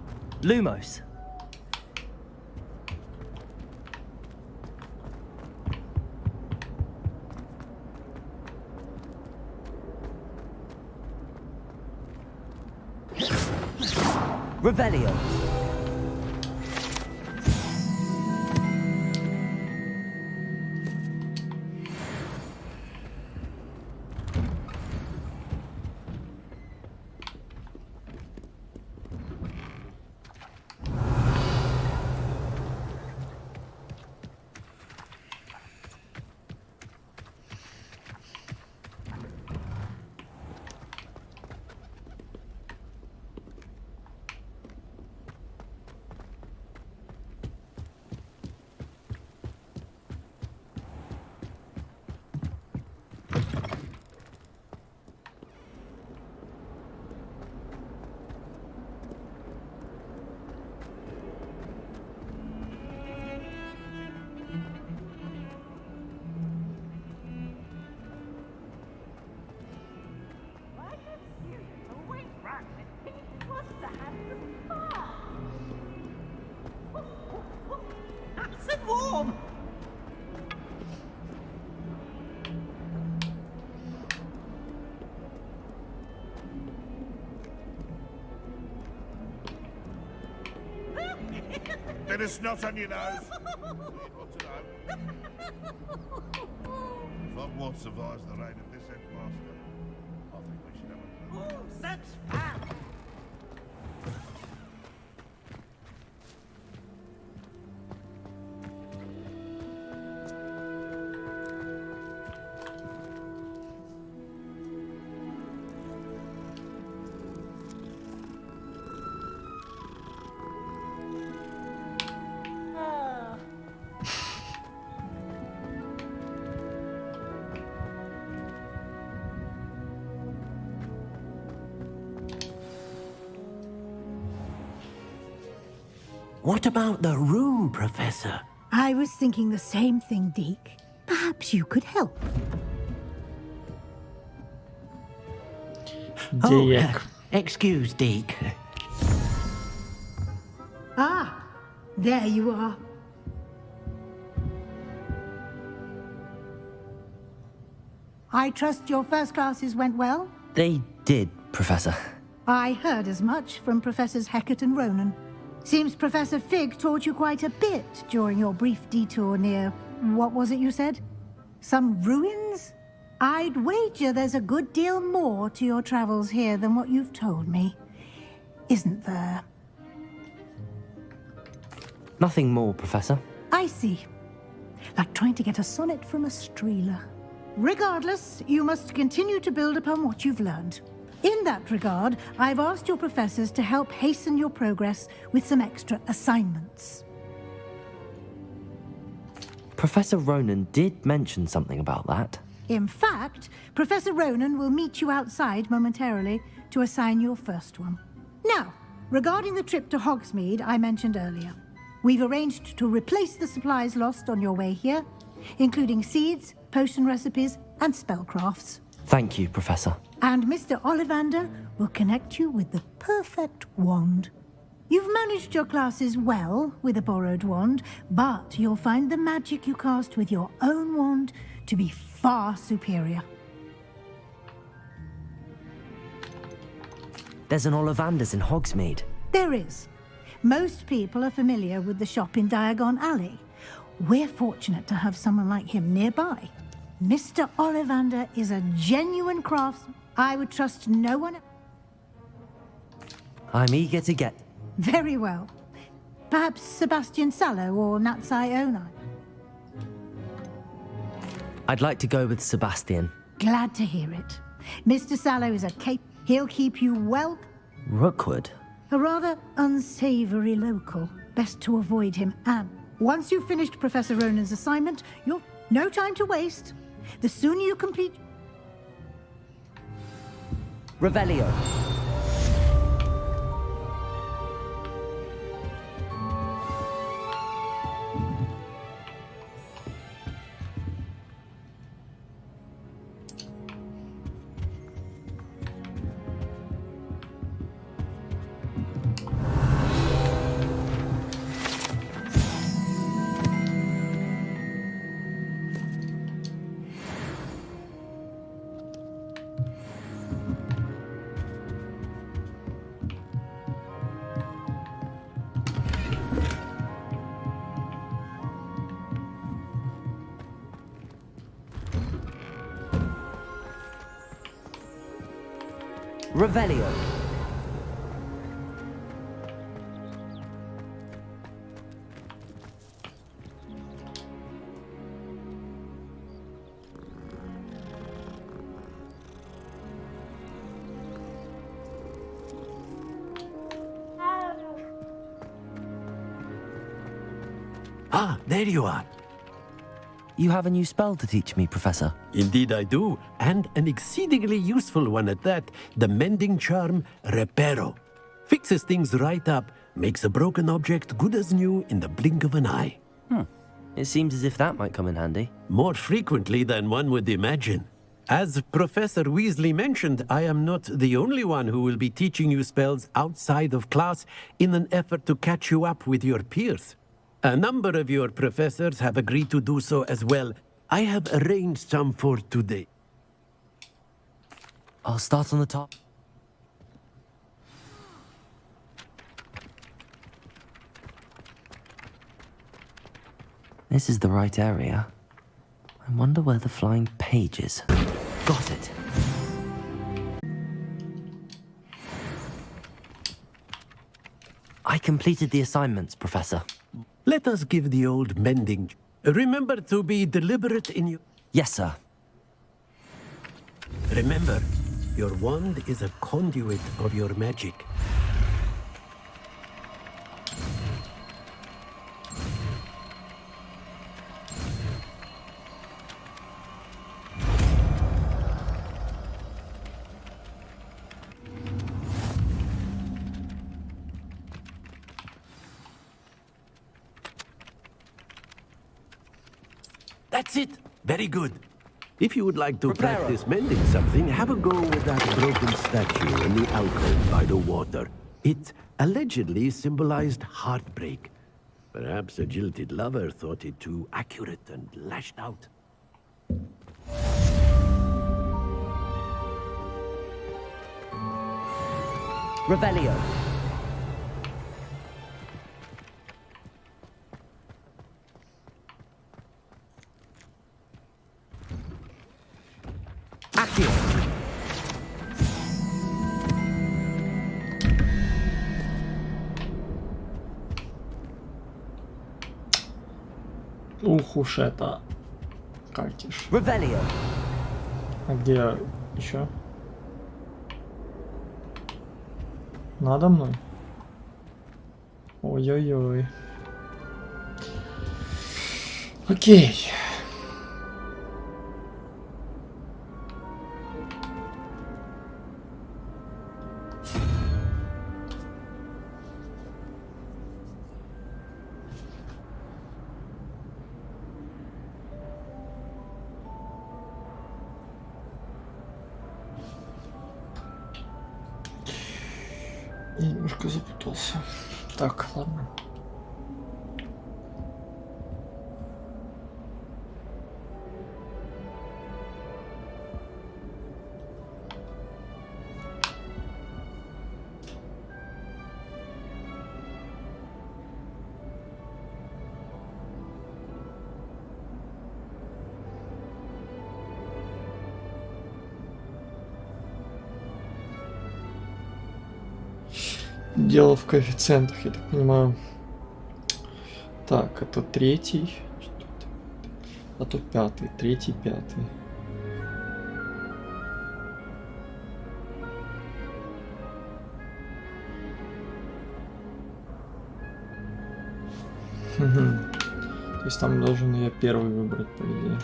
Lumos! Revelio! a snot on your nose? You'd want to know. If Hogwarts survives the reign of this headmaster, I think we should have a... Oh, such fun! What about the room, Professor? I was thinking the same thing, Deke. Perhaps you could help. Excuse, Deke. Ah, there you are. I trust your first classes went well? They did, Professor. I heard as much from Professors Hecat and Ronan. Seems Professor Fig taught you quite a bit during your brief detour near... what was it you said? Some ruins? I'd wager there's a good deal more to your travels here than what you've told me. Isn't there? Nothing more, Professor. I see. Like trying to get a sonnet from a streeler. Regardless, you must continue to build upon what you've learned. In that regard, I've asked your professors to help hasten your progress with some extra assignments. Professor Ronan did mention something about that. In fact, Professor Ronan will meet you outside momentarily to assign your first one. Now, regarding the trip to Hogsmeade I mentioned earlier, we've arranged to replace the supplies lost on your way here, including seeds, potion recipes, and spellcrafts. Thank you, Professor. And Mr. Ollivander will connect you with the perfect wand. You've managed your classes well with a borrowed wand, but you'll find the magic you cast with your own wand to be far superior. There's an Ollivander's in Hogsmeade. There is. Most people are familiar with the shop in Diagon Alley. We're fortunate to have someone like him nearby. Mr. Ollivander is a genuine craftsman. I would trust no one. I'm eager to get... Very well. Perhaps Sebastian Sallow or Natsai Onai. I'd like to go with Sebastian. Glad to hear it. Mr. Sallow is a cape. He'll keep you well. Rookwood? A rather unsavory local. Best to avoid him. And once you've finished Professor Ronan's assignment, you'll... no time to waste. The sooner you complete... Revelio. Revelio. Ah, there you are. You have a new spell to teach me, Professor. Indeed I do, and an exceedingly useful one at that, the mending charm Reparo. Fixes things right up, makes a broken object good as new in the blink of an eye. It seems as if that might come in handy. More frequently than one would imagine. As Professor Weasley mentioned, I am not the only one who will be teaching you spells outside of class in an effort to catch you up with your peers. A number of your professors have agreed to do so as well. I have arranged some for today. I'll start on the top. This is the right area. I wonder where the flying page is. Got it. I completed the assignments, Professor. Let us give the old mending. Remember to be deliberate in your... Yes, sir. Remember, your wand is a conduit of your magic. That's it. Very good. If you would like to practice mending something, have a go with that broken statue in the alcove by the water. It allegedly symbolized heartbreak. Perhaps a jilted lover thought it too accurate and lashed out. Revelio. Accio. Ух уж это катишь. Revelio. А где еще? Надо мной? Ой-ой-ой. Окей. Я немножко запутался. Так, ладно. Дело в коэффициентах, я так понимаю. Так, это третий, а то пятый, третий, пятый. То есть там должен я первый выбрать, по идее.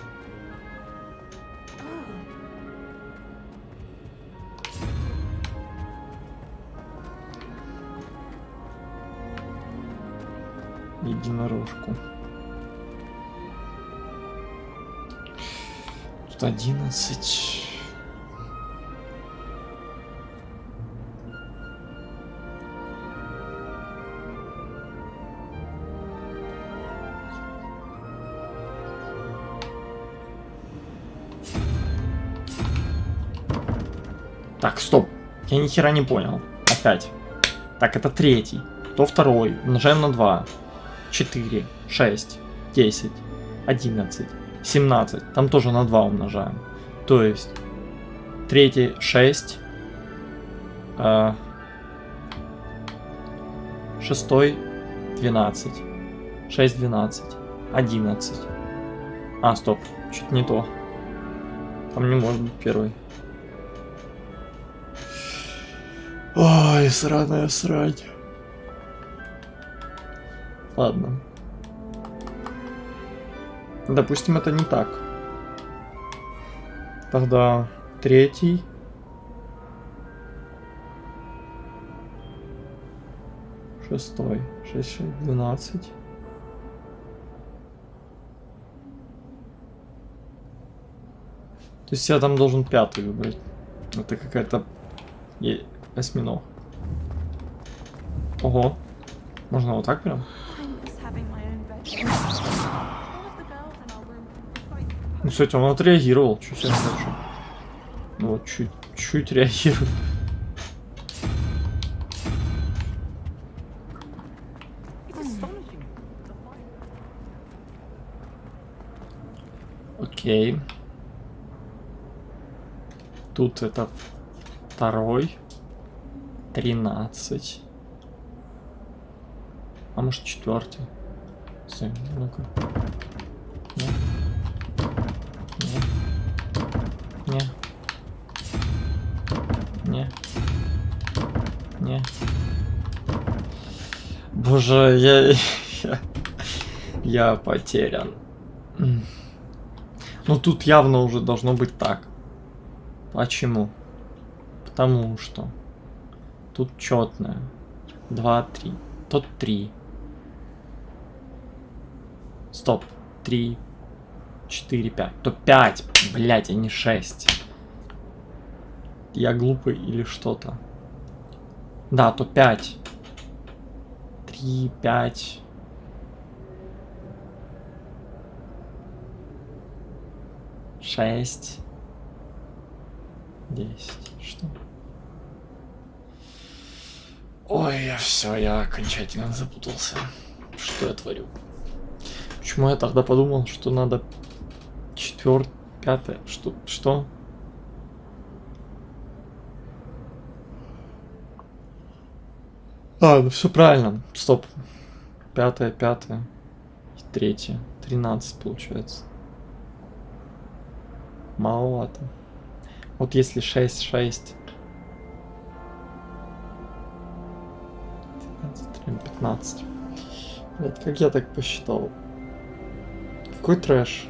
Единорожку. Тут 11. Так, стоп. Я ни хера не понял. Опять. Так, это третий. То второй. Умножаем на 2. 4, 6, 10, 11, 17. Там тоже на 2 умножаем. То есть, третий 6, шестой 12, 6, 12, 11. А, стоп, чуть не то. Там не может быть первый. Ой, сраная срань. Ладно. Допустим, это не так. Тогда третий. Шестой. 6, 6, 12. То есть я там должен пятый выбрать. Это какая-то осьминог. Ого. Можно вот так прям? Ну, кстати, он отреагировал. Чуть хорошо. Ну, вот чуть реагирует. Окей. Тут это 2-й. 13. А может 4-й? Стой, ну-ка. Нет. Нет. Не. Не. Боже, я потерян. Ну тут явно уже должно быть так. Почему? Потому что тут четное. 2, 3. Тут 3. Стоп. 3, 4, 5. То 5. Блять, а не 6. Я глупый или что-то? Да, то 5. 3, 5. Шесть. 10. Что? Ой, я окончательно запутался. Что я творю? Почему я тогда подумал, что надо 4, 5? Что? А, ну все правильно. Стоп. 5, 5 и 3. 13 получается. Маловато. Вот если 6, 6. 15. Блять, как я так посчитал? Какой трэш?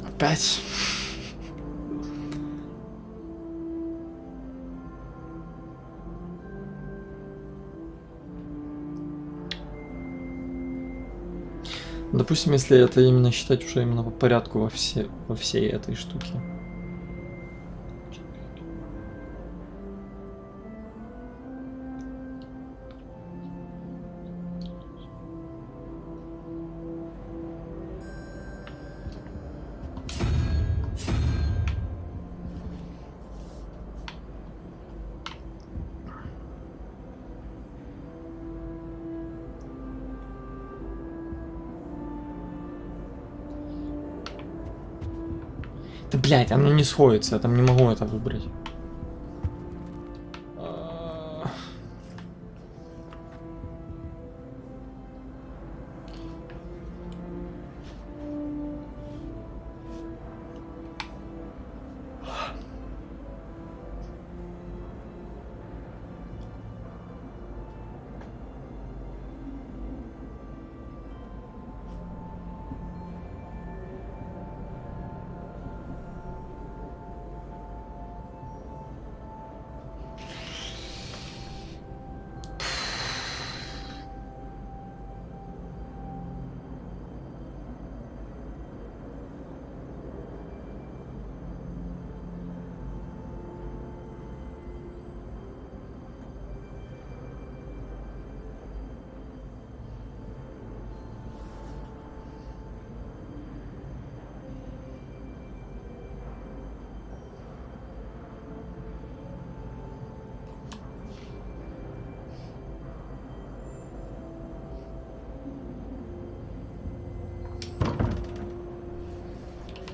Опять? Допустим, если это именно считать уже именно по порядку во всей этой штуке. Да, блядь, оно не сходится, я там не могу это выбрать.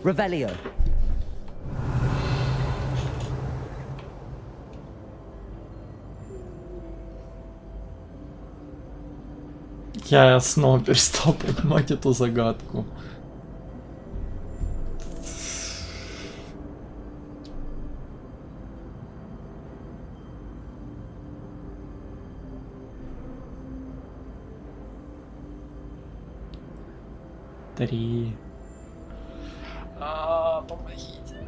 Revelio. Я снова перестал понимать эту загадку. Три. Помогите.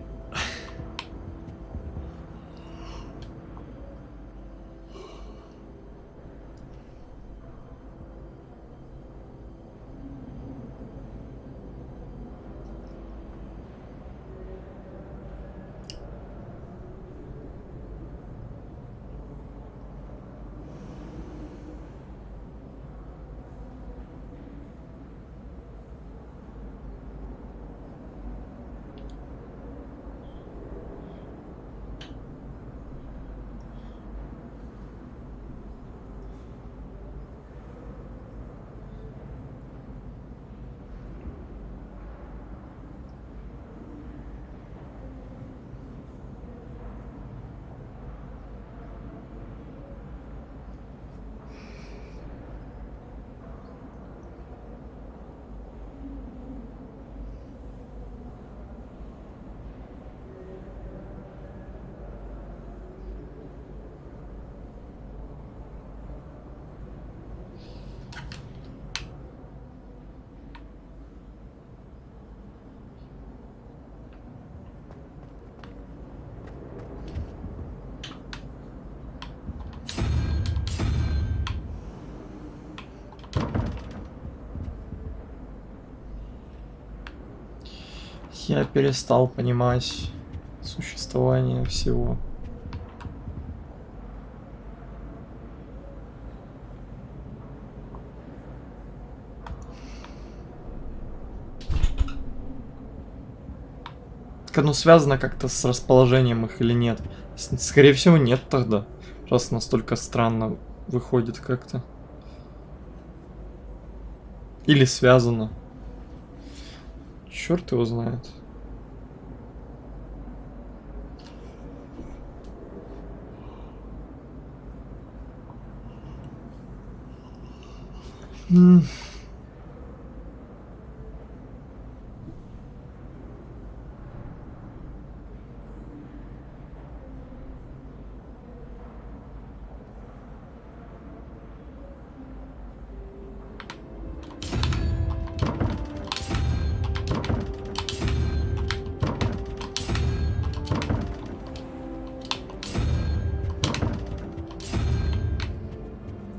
Я перестал понимать существование всего. Так оно связано как-то с расположением их или нет? Скорее всего, нет тогда. Раз настолько странно выходит как-то. Или связано. Черт его знает.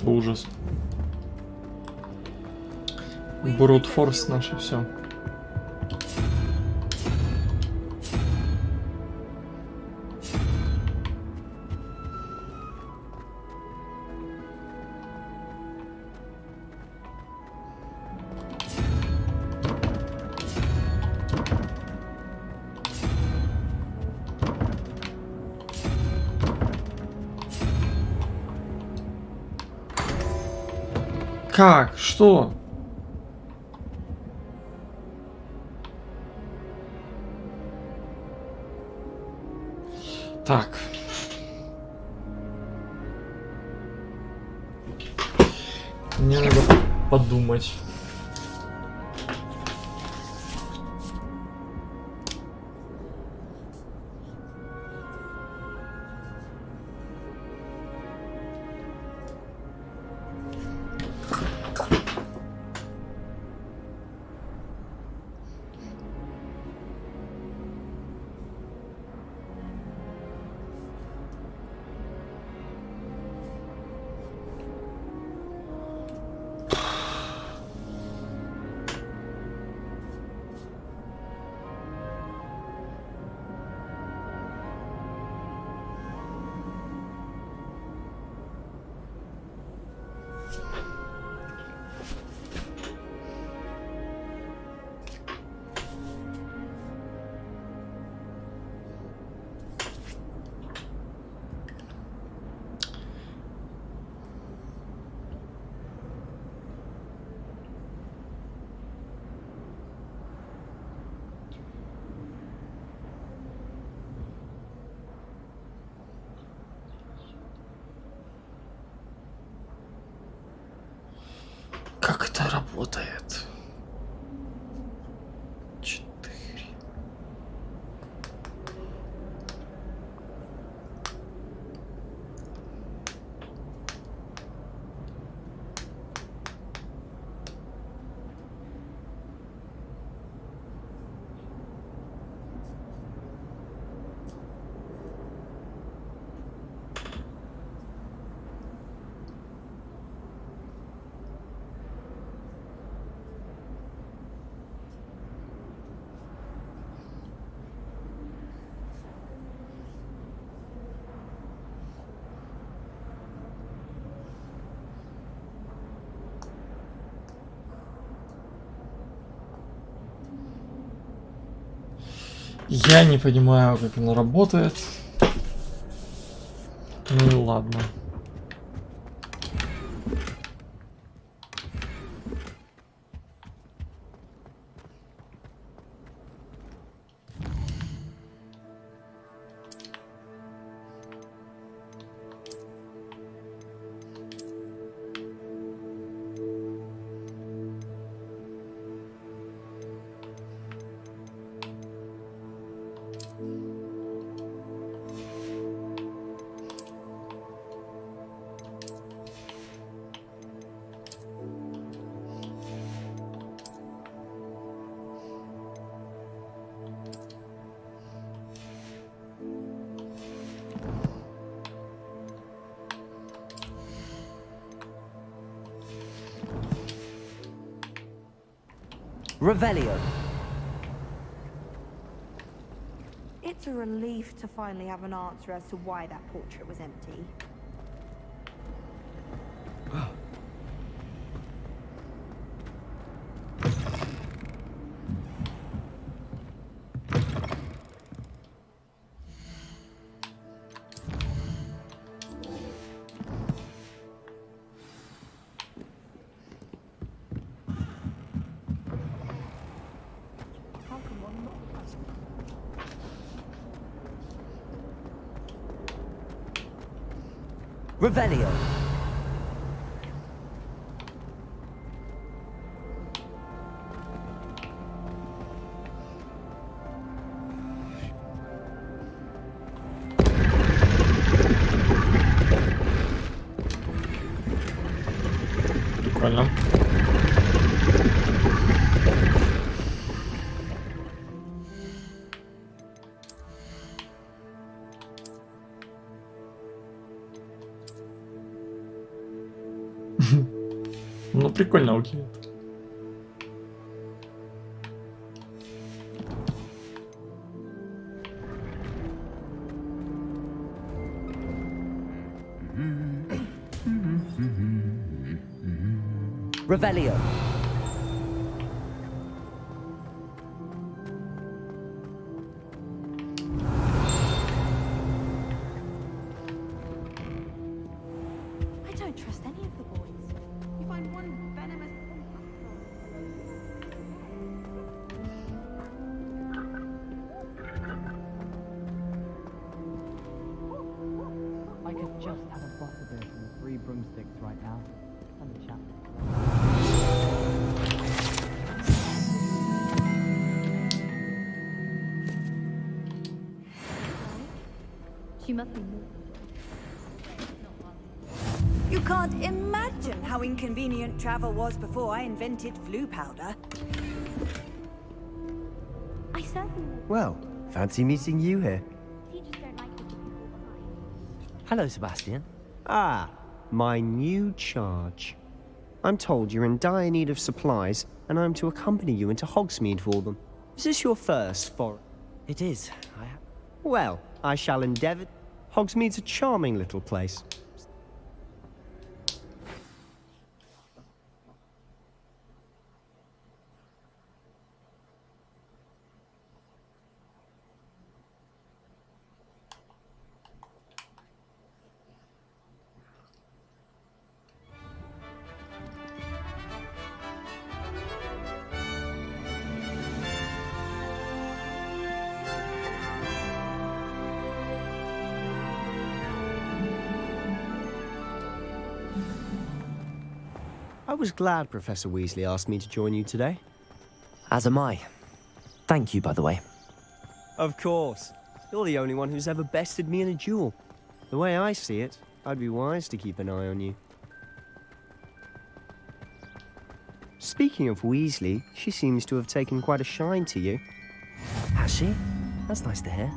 Ужас. Брутфорс наше все. Как? Что? Так. Мне надо подумать. Как это работает? 4. Я не понимаю, как оно работает. Ну и ладно. Revelio. a relief to finally have an answer as to why that portrait was empty. Revelio. Прикольно. Ну, прикольно, окей. Revelio. I don't trust any of the boys. You find one venomous... I could just have a butterbeer from the 3 broomsticks right now. And a chat. She must be more. You can't imagine how inconvenient travel was before I invented flu powder. I certainly Well, fancy meeting you here. teachers don't like it to be behind. Hello, Sebastian. Ah, my new charge. I'm told you're in dire need of supplies, and I'm to accompany you into Hogsmeade for them. Is this your first foray? It is. Well, I shall endeavour. Hogsmeade's a charming little place. I was glad Professor Weasley asked me to join you today. As am I. Thank you, by the way. Of course. You're the only one who's ever bested me in a duel. The way I see it, I'd be wise to keep an eye on you. Speaking of Weasley, she seems to have taken quite a shine to you. Has she? That's nice to hear.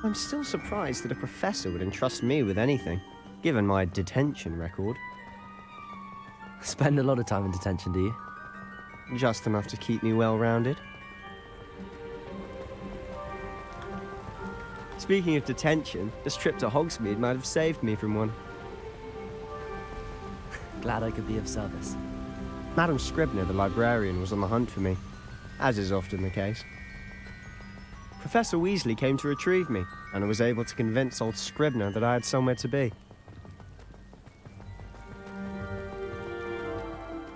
I'm still surprised that a professor would entrust me with anything, given my detention record. Spend a lot of time in detention, do you? Just enough to keep me well-rounded. Speaking of detention, this trip to Hogsmeade might have saved me from one. Glad I could be of service. Madam Scribner, the librarian, was on the hunt for me, as is often the case. Professor Weasley came to retrieve me, and I was able to convince old Scribner that I had somewhere to be.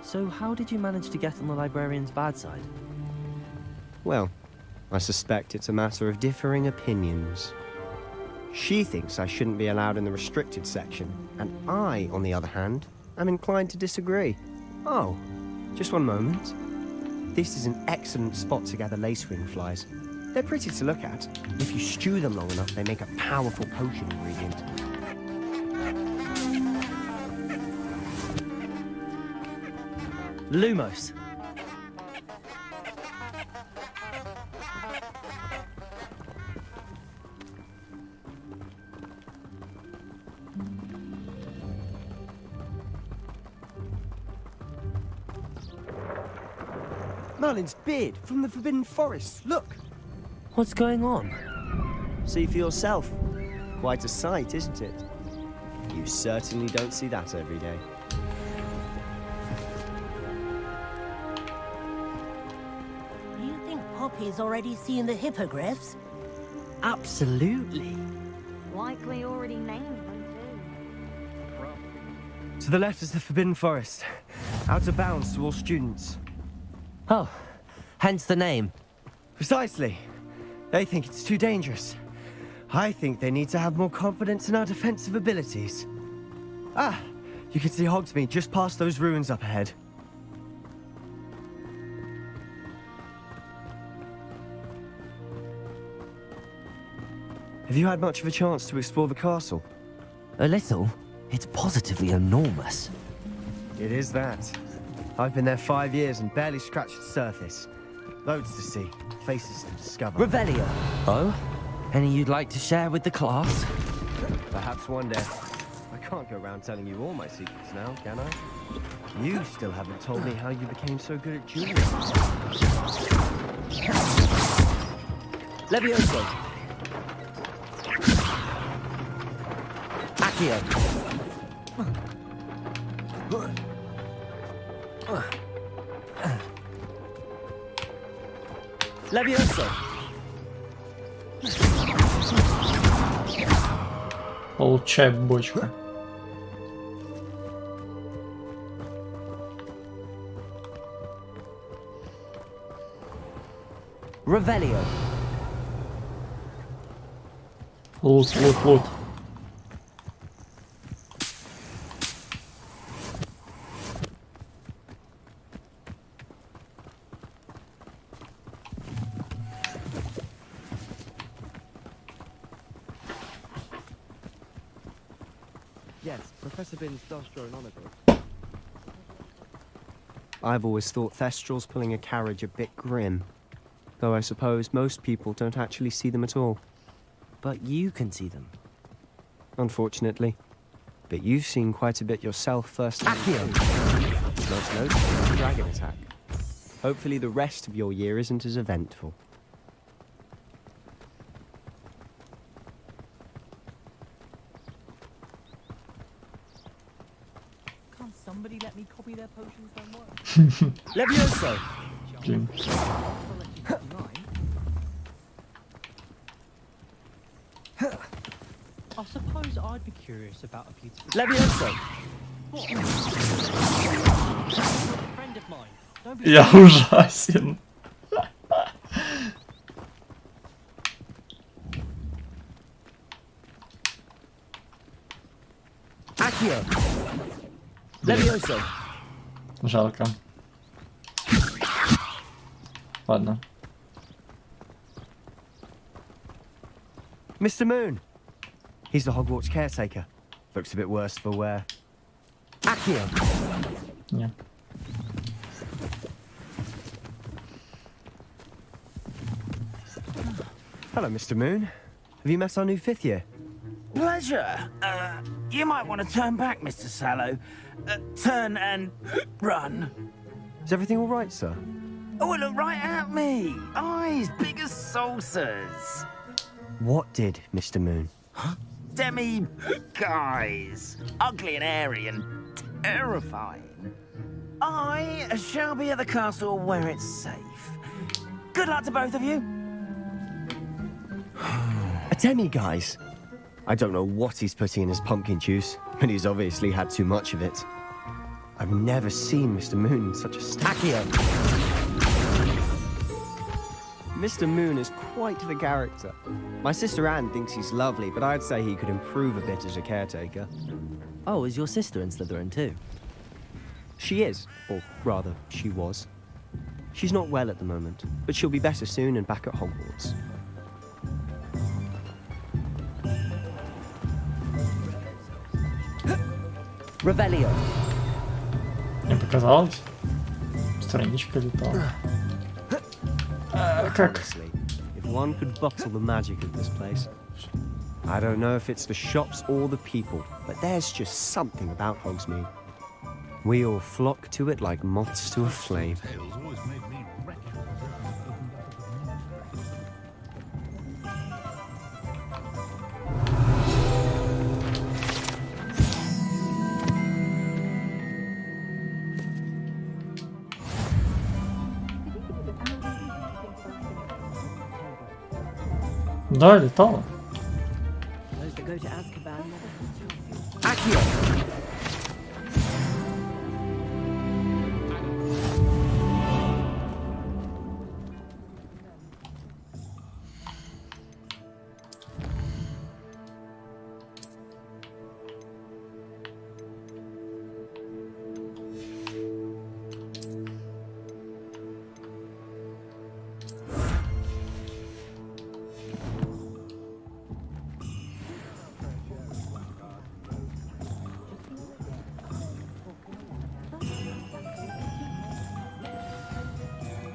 So how did you manage to get on the librarian's bad side? Well, I suspect it's a matter of differing opinions. She thinks I shouldn't be allowed in the restricted section, and I, on the other hand, am inclined to disagree. Oh, just one moment. This is an excellent spot to gather lacewing flies. They're pretty to look at. If you stew them long enough, they make a powerful potion ingredient. Lumos. Merlin's beard from the Forbidden Forest. Look. What's going on? See for yourself. Quite a sight, isn't it? You certainly don't see that every day. Do you think Poppy's already seen the hippogriffs? Absolutely. Likely already named them too. To the left is the Forbidden Forest. Out of bounds to all students. Oh, hence the name. Precisely. They think it's too dangerous. I think they need to have more confidence in our defensive abilities. Ah, you can see Hogsmeade just past those ruins up ahead. Have you had much of a chance to explore the castle? A little. It's positively enormous. It is that. I've been there 5 years and barely scratched the surface. Loads to see, faces to discover. Revelio. Oh? Any you'd like to share with the class? Perhaps one day. I can't go around telling you all my secrets now, can I? You still haven't told me how you became so good at jewelry. Levioso. Accio. Levioso. Получай бочку. Revelio. Лут, лут, лут. Yes, Professor Binns does draw an honor book. I've always thought Thestrals pulling a carriage a bit grim. Though I suppose most people don't actually see them at all. But you can see them. Unfortunately. But you've seen quite a bit yourself first. Accio! Most notably, the dragon attack. Hopefully the rest of your year isn't as eventful. Can't somebody let me copy their potions don't work? Levioso! Блин. I suppose I'd be curious about a beautiful... Levioso! What? Friend of mine. Don't be... Я ужасен. Accio! Levioso! Жалко. Ладно. Mr. Moon. He's the Hogwarts caretaker. Looks a bit worse for wear. Accio! Не. Hello, Mr. Moon. Have you met our new 5th year? Pleasure. You might want to turn back, Mr. Sallow. Turn and run. Is everything all right, sir? Oh, look right at me. Eyes big as saucers. What did, Mr. Moon? Demi guys. Ugly and airy and terrifying. I shall be at the castle where it's safe. Good luck to both of you. A demi-guise? I don't know what he's putting in his pumpkin juice, but he's obviously had too much of it. I've never seen Mr. Moon in such a Accio! Mr. Moon is quite the character. My sister Anne thinks he's lovely, but I'd say he could improve a bit as a caretaker. Oh, is your sister in Slytherin too? She is, or rather, she was. She's not well at the moment, but she'll be better soon and back at Hogwarts. Revelio. Мне показалось. Страничка летала. Как? If one could bottle the magic of this place. I don't know if it's the shops or the people, but there's just something about Hogsmeade. We all flock to it like moths to a flame. Да, летала. Those that go to Azkaban never. Accio!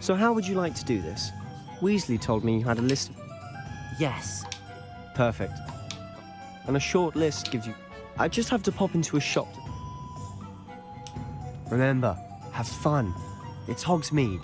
So how would you like to do this? Weasley told me you had a list of... Yes. Perfect. And a short list gives you... I just have to pop into a shop. Remember, have fun. It's Hogsmeade.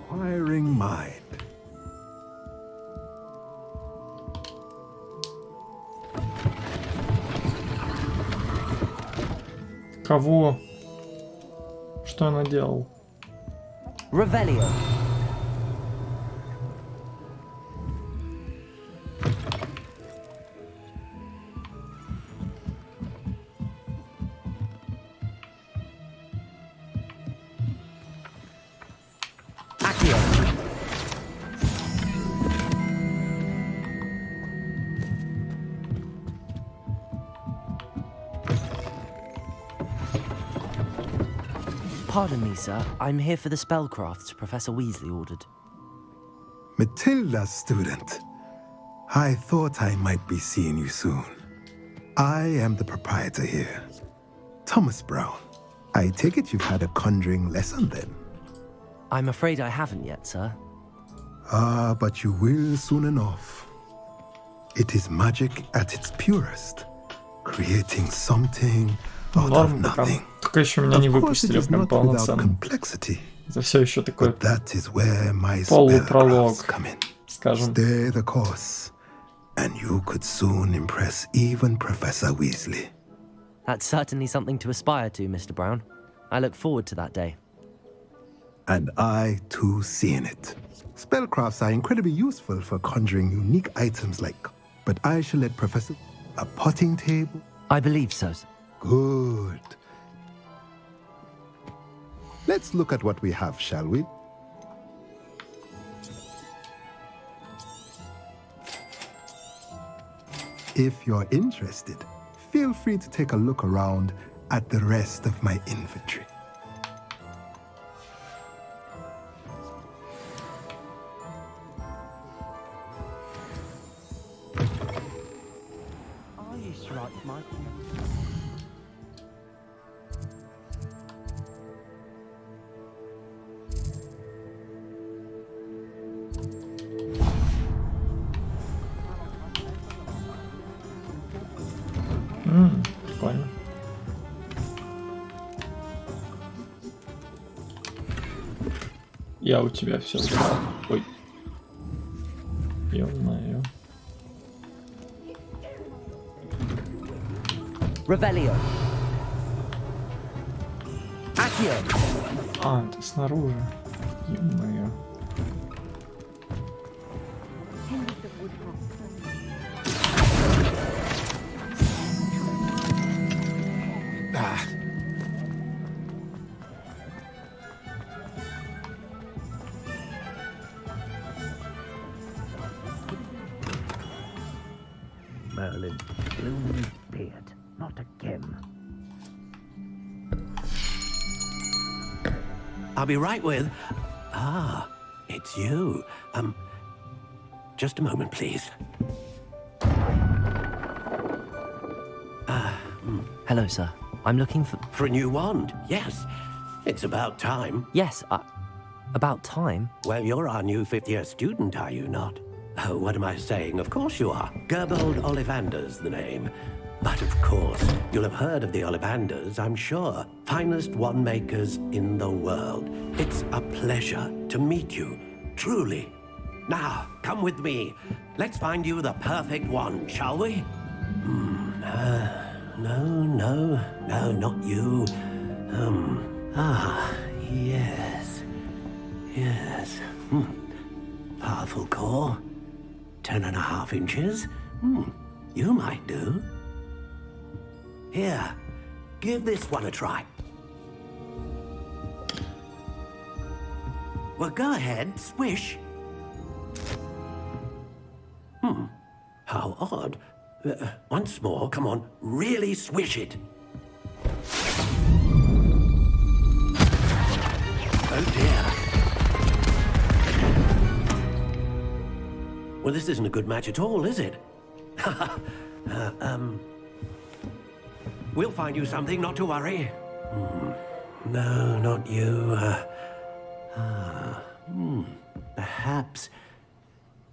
Inquiring mind. Кого? Что я наделал? Revelio. Pardon me, sir. I'm here for the spellcrafts Professor Weasley ordered. Matilda's student. I thought I might be seeing you soon. I am the proprietor here, Thomas Brown. I take it you've had a conjuring lesson then? I'm afraid I haven't yet, sir. Ah, but you will soon enough. It is magic at its purest, creating something out of nothing. Только еще меня не выпустили прям полноценно. Это все еще такой полупролог, скажем. Stay the course, and you could soon impress even Professor Weasley. That's certainly something to aspire to, Mr. Brown. I look forward to that day. And I, too, seeing it. Spellcrafts are incredibly useful for conjuring unique items like... But I shall let Professor... A potting table? I believe so, sir. Good. Let's look at what we have, shall we? If you're interested, feel free to take a look around at the rest of my inventory. I used to write my... Прикольно. Я у тебя все забрал. Ой. Ё-моё. Revelio. Accio. А, это снаружи. Ё-моё. Merlin, bloom his beard, not again. I'll be right with... Ah, it's you. Just a moment, please. Hello, sir. I'm looking for... For a new wand, yes. It's about time. Yes, about time? Well, you're our new fifth-year student, are you not? Oh, what am I saying? Of course you are. Gerbold Ollivander's the name. But of course, you'll have heard of the Ollivanders, I'm sure. Finest wand-makers in the world. It's a pleasure to meet you, truly. Now, come with me. Let's find you the perfect wand, shall we? No, not you. Yes. Yes. Powerful core. 10.5 inches. You might do. Here, give this one a try. Well, go ahead, swish. How odd. Once more, come on, really swish it. Oh dear. Well, this isn't a good match at all, is it? We'll find you something, not to worry. No, not you. Perhaps.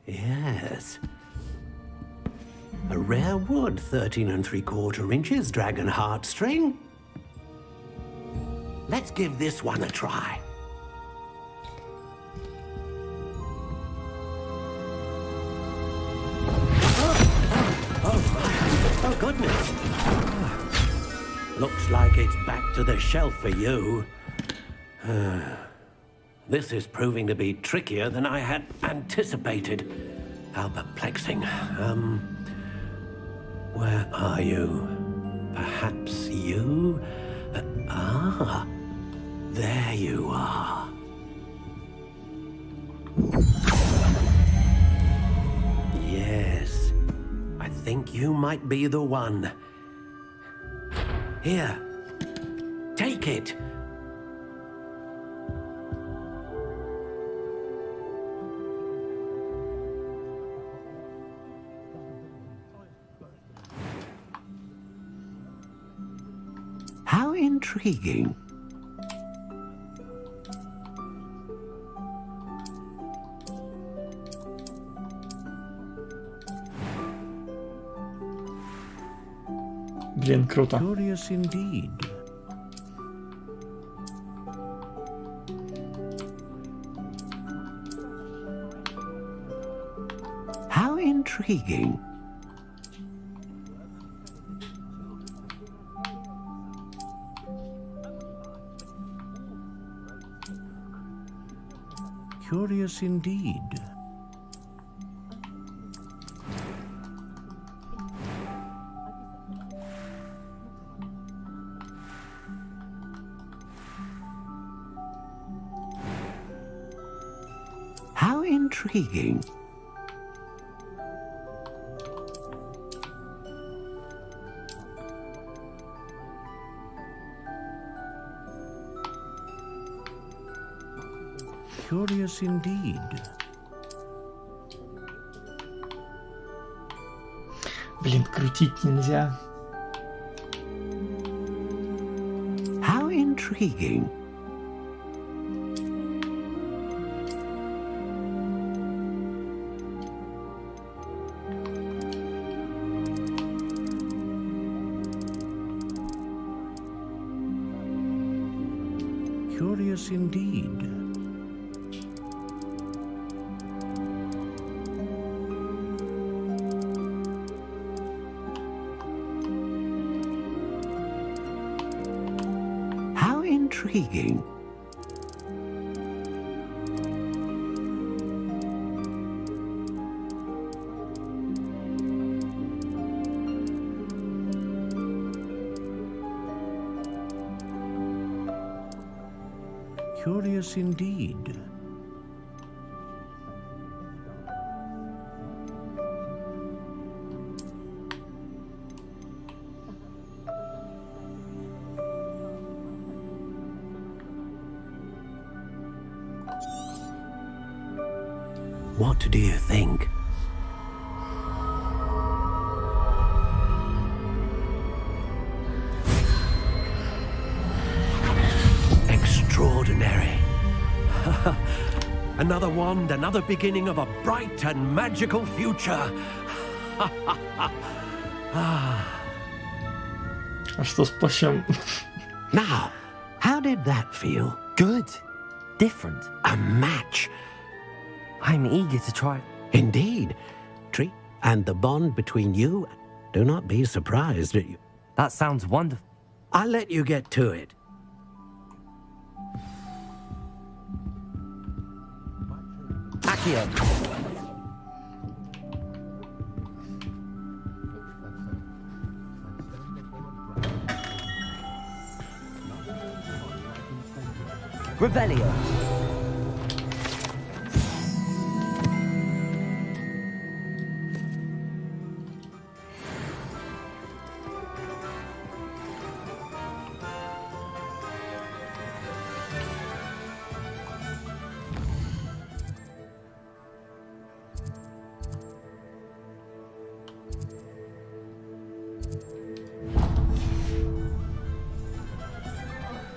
Yes. A rare wood, 13 3/4 inches, dragon heartstring. Let's give this one a try. Oh, goodness. Looks like it's back to the shelf for you. This is proving to be trickier than I had anticipated. How perplexing. Where are you? Perhaps you? There you are. Yes, I think you might be the one. Here, take it. How intriguing. Блин, круто. Curious indeed. How intriguing. Curious indeed. How intriguing. Curious indeed. Блин, крутить нельзя. How intriguing. Curious indeed. How intriguing. Curious indeed. What do you think? Extraordinary. Another wand, another beginning of a bright and magical future. А что с плащом? Now, how did that feel? Good. Different. A match. I'm eager to try. Indeed. Tree, and the bond between you, do not be surprised at you. That sounds wonderful. I'll let you get to it. Accio. Revelio.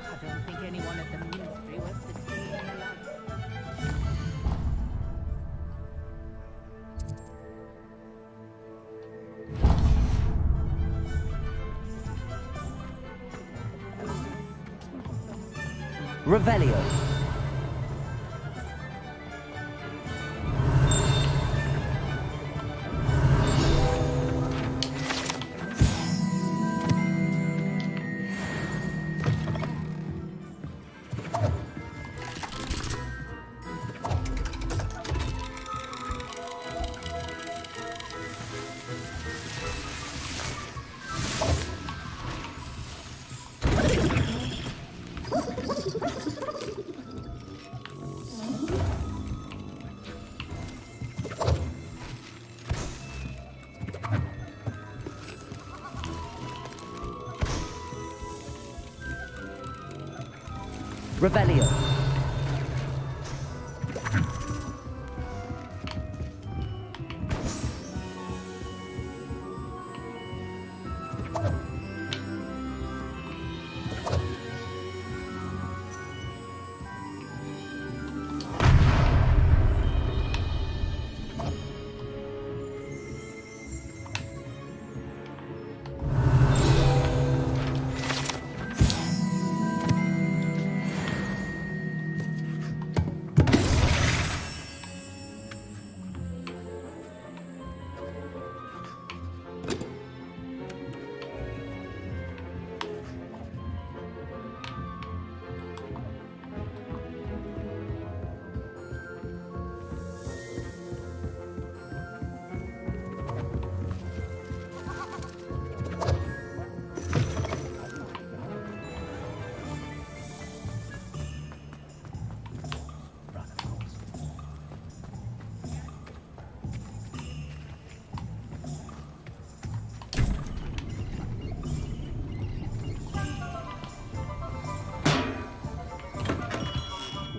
I don't think anyone at the ministry wants to see me alive. Revelio. Revelio.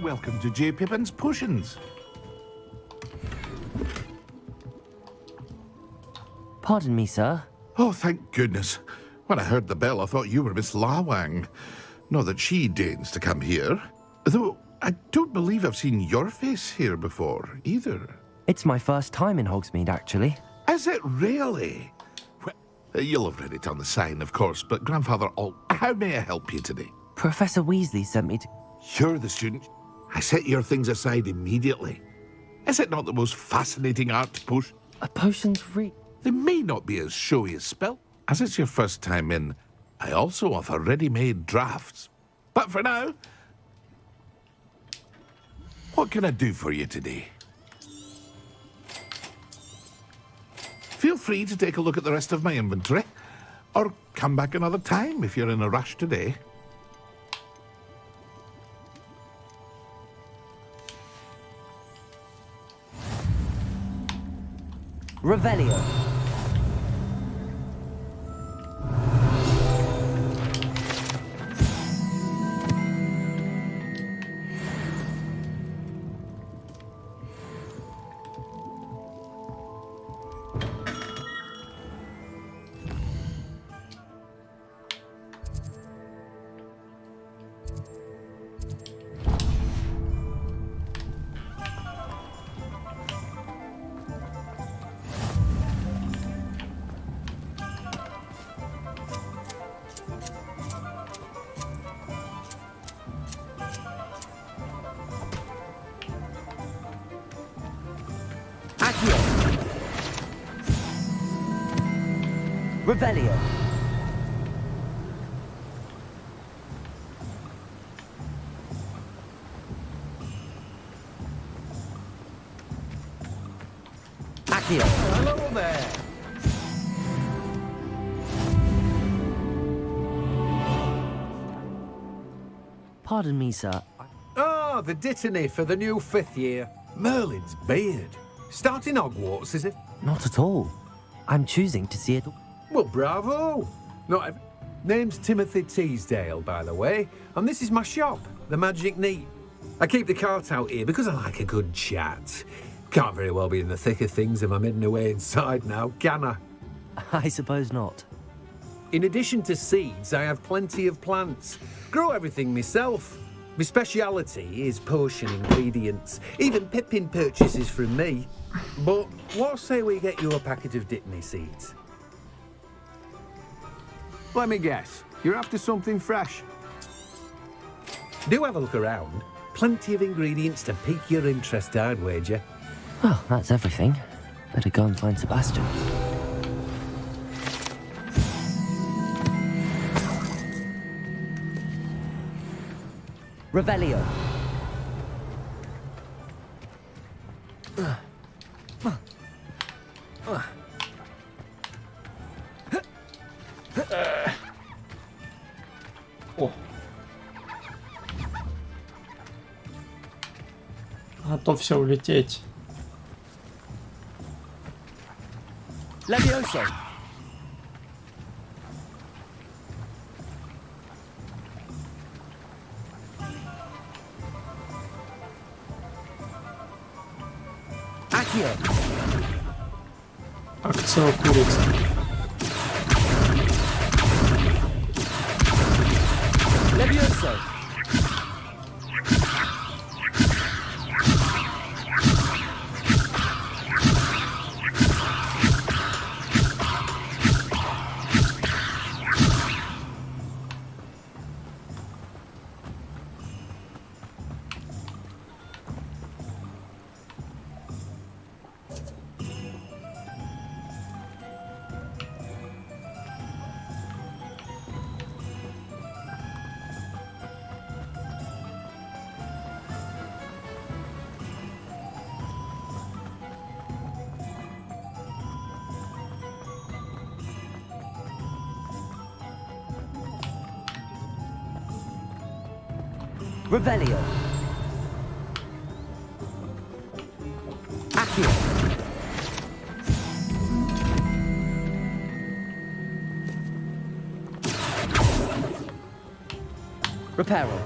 Welcome to J. Pippin's Potions. Pardon me, sir. Oh, thank goodness. When I heard the bell, I thought you were Miss Lawang. Not that she deigns to come here. Though, I don't believe I've seen your face here before, either. It's my first time in Hogsmeade, actually. Is it really? Well, you'll have read it on the sign, of course, but Grandfather Alt, how may I help you today? Professor Weasley sent me to... You're the student. I set your things aside immediately. Is it not the most fascinating art to push? A potion's They may not be as showy as spell. As it's your first time in, I also offer ready-made drafts. But for now, what can I do for you today? Feel free to take a look at the rest of my inventory, or come back another time if you're in a rush today. Revelio. Accio. Revelio. Accio. Hello there. Pardon me, sir. Ah, the dittany for the new 5th year. Merlin's beard. Starting Hogwarts, is it? Not at all. I'm choosing to see it. Well, bravo. Not ev- Name's Timothy Teasdale, by the way, and this is my shop, the Magic Neat. I keep the cart out here because I like a good chat. Can't very well be in the thick of things if I'm hidden away inside now, can I? I suppose not. In addition to seeds, I have plenty of plants. Grow everything myself. My speciality is potion ingredients. Even Pippin purchases from me. But what say we get you a packet of Dittany seeds? Let me guess. You're after something fresh. Do have a look around. Plenty of ingredients to pique your interest, I'd wager. Well, that's everything. Better go and find Sebastian. Revelio. О. А то все улететь. Levioso. Accio. Акция курица. Levioso. Revelio. Accio. Reparo.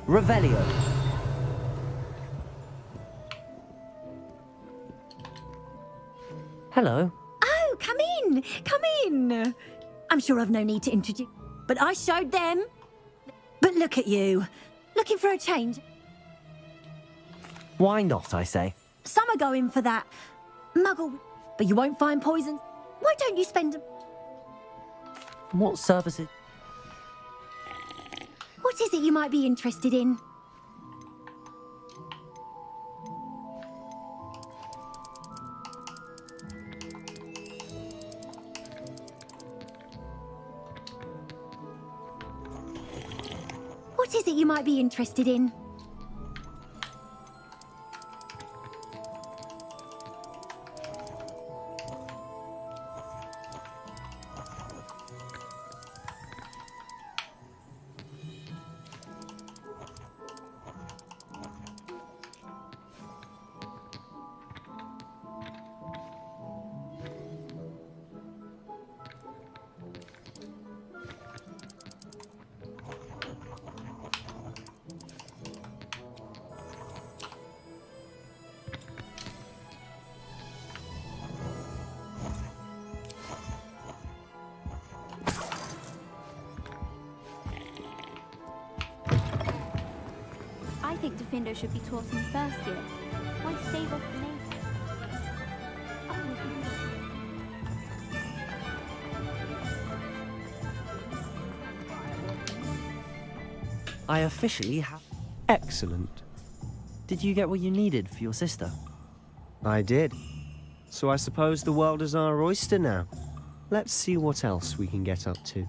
Revelio. Hello. Oh, come in. Come in. I'm sure I've no need to introduce, but I showed them. But look at you. Looking for a change. Why not, I say? Some are going for that muggle, but you won't find poison. Why don't you spend them? What services? What is it you might be interested in? What is it you might be interested in? I think Defendo should be taught in first year. Why stave off the name? I officially have... Excellent. Did you get what you needed for your sister? I did. So I suppose the world is our oyster now. Let's see what else we can get up to.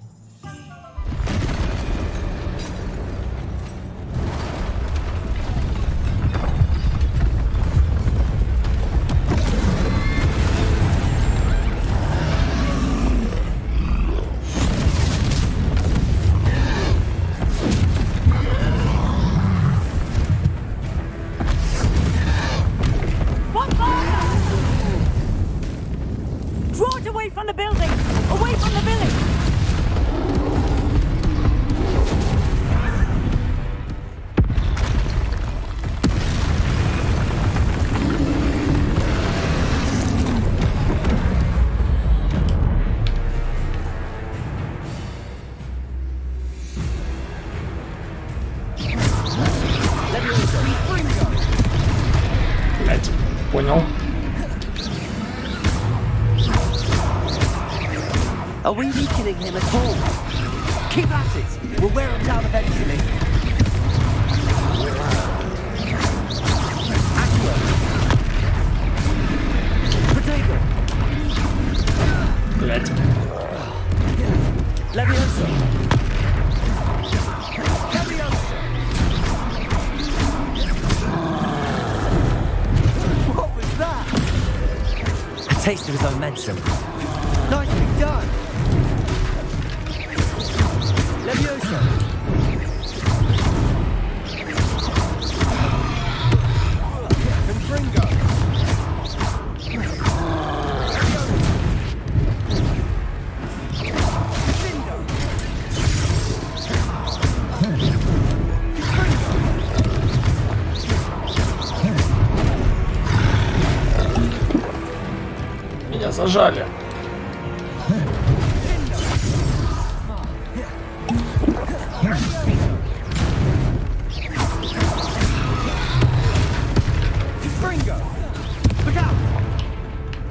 From the building! Away from the village! Блять, понял. Are we weakening him at all? Keep at it! We'll wear him down eventually. Accio! Potato! Блять. Leviosa! Leviosa! What was that? A taste of his own medicine. Nicely done! Leviosa! Confringo! Меня зажали.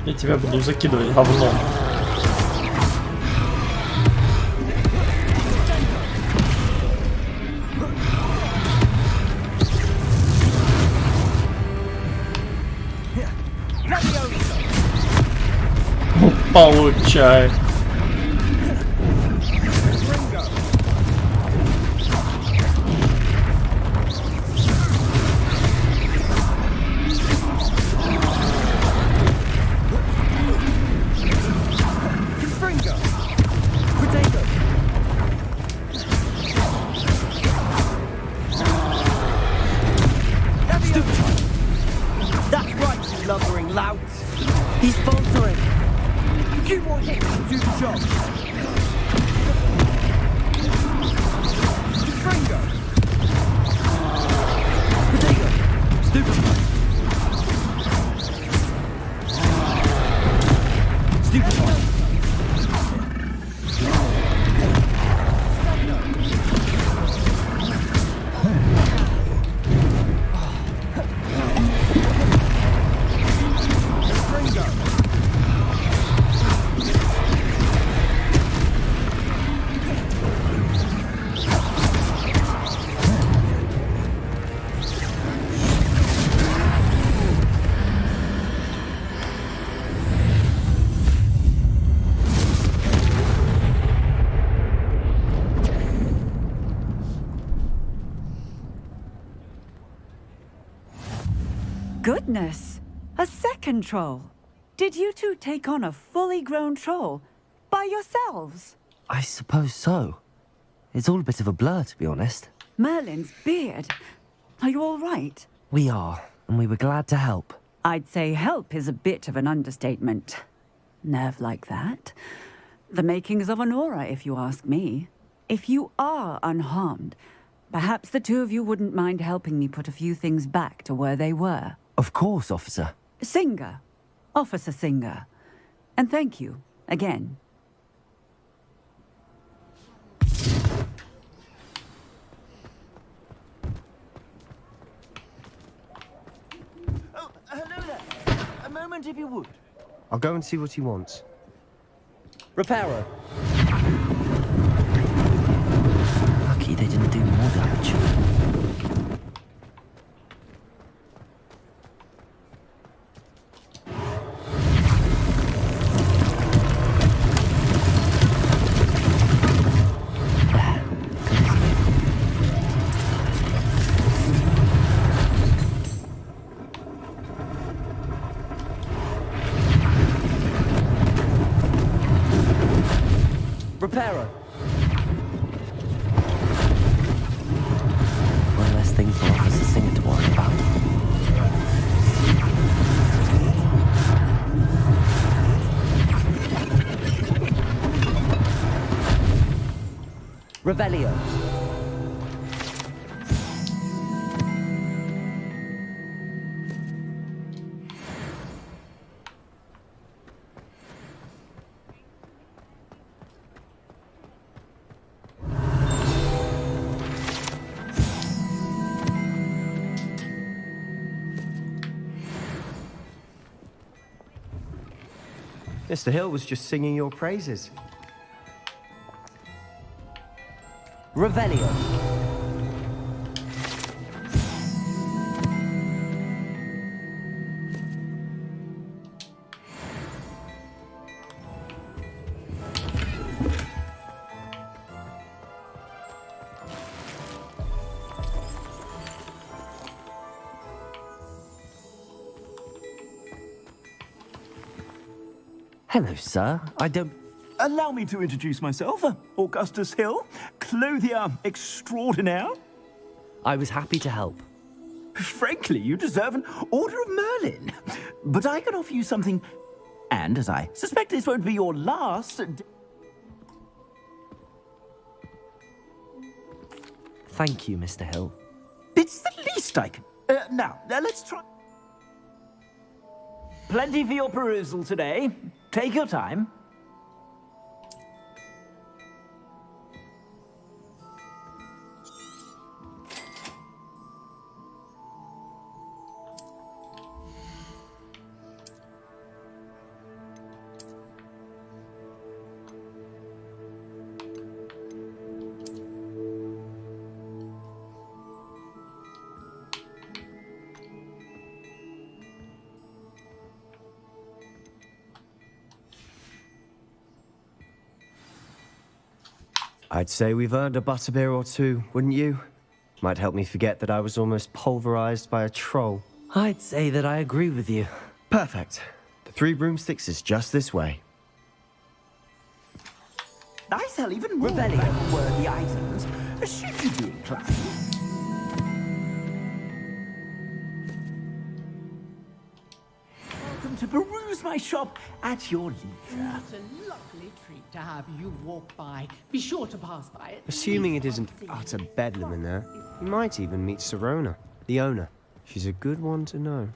Я тебя буду закидывать говном. Получай. That's right, you lumbering lout. He's faltering. A few more hits to do the job. Confringo. Potato. Stupid. Stupid. Goodness! A second troll! Did you two take on a fully grown troll by yourselves? I suppose so. It's all a bit of a blur, to be honest. Merlin's beard. Are you all right? We are, and we were glad to help. I'd say help is a bit of an understatement. Nerve like that. The makings of an aura, if you ask me. If you are unharmed, perhaps the two of you wouldn't mind helping me put a few things back to where they were. Of course, officer. Singer. Officer Singer. And thank you, again. Oh, hello there. A moment if you would. I'll go and see what he wants. Reparo. Lucky they didn't do more damage. Reparo. One less thing for Officer Singer to worry about. Revelio. Mr. Hill was just singing your praises. Revelio. Hello, sir. I don't... Allow me to introduce myself. Augustus Hill, clothier extraordinaire. I was happy to help. Frankly, you deserve an Order of Merlin. But I can offer you something, and as I suspect this won't be your last... Thank you, Mr. Hill. It's the least I can... now, let's try... Plenty for your perusal today. Take your time. I'd say we've earned a butterbeer or two, wouldn't you? Might help me forget that I was almost pulverized by a troll. I'd say that I agree with you. Perfect. The 3 broomsticks is just this way. I sell even more value-worthy items, should you be inclined. Welcome to peruse my shop at your leisure. It's a lovely treat to have you walk by. Be sure to pass by it. Assuming it isn't utter bedlam in there, you might even meet Sirona, the owner. She's a good one to know.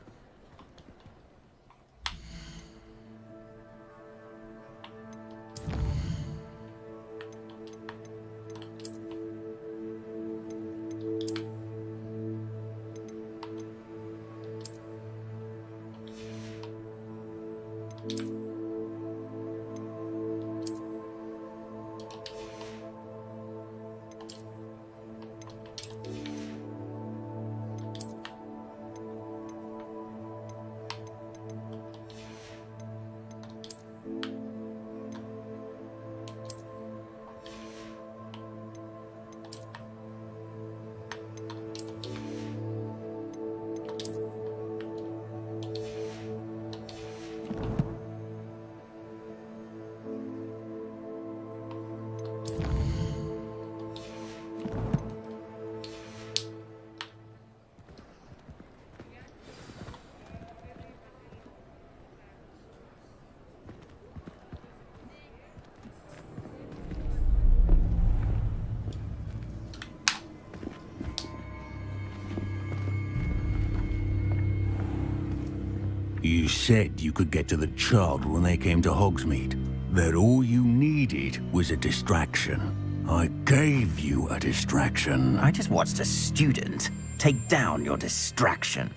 You said you could get to the child when they came to Hogsmeade. That all you needed was a distraction. I gave you a distraction. I just watched a student take down your distraction.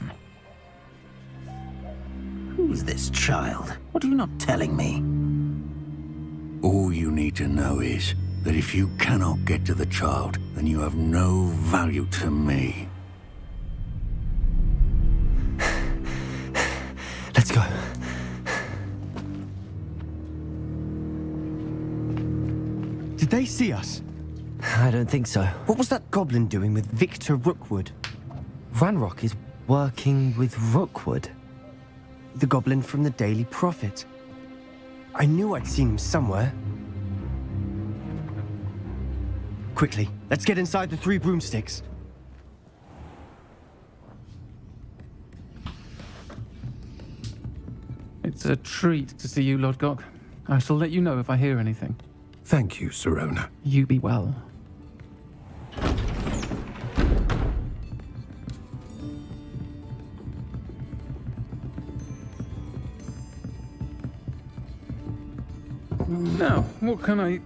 Who's this child? What are you not telling me? All you need to know is that if you cannot get to the child, then you have no value to me. Let's go. Did they see us? I don't think so. What was that goblin doing with Victor Rookwood? Ranrock is working with Rookwood. The goblin from the Daily Prophet. I knew I'd seen him somewhere. Quickly, let's get inside the 3 broomsticks. It's a treat to see you, Lodgok. I shall let you know if I hear anything. Thank you, Sirona. You be well. Now, what can I...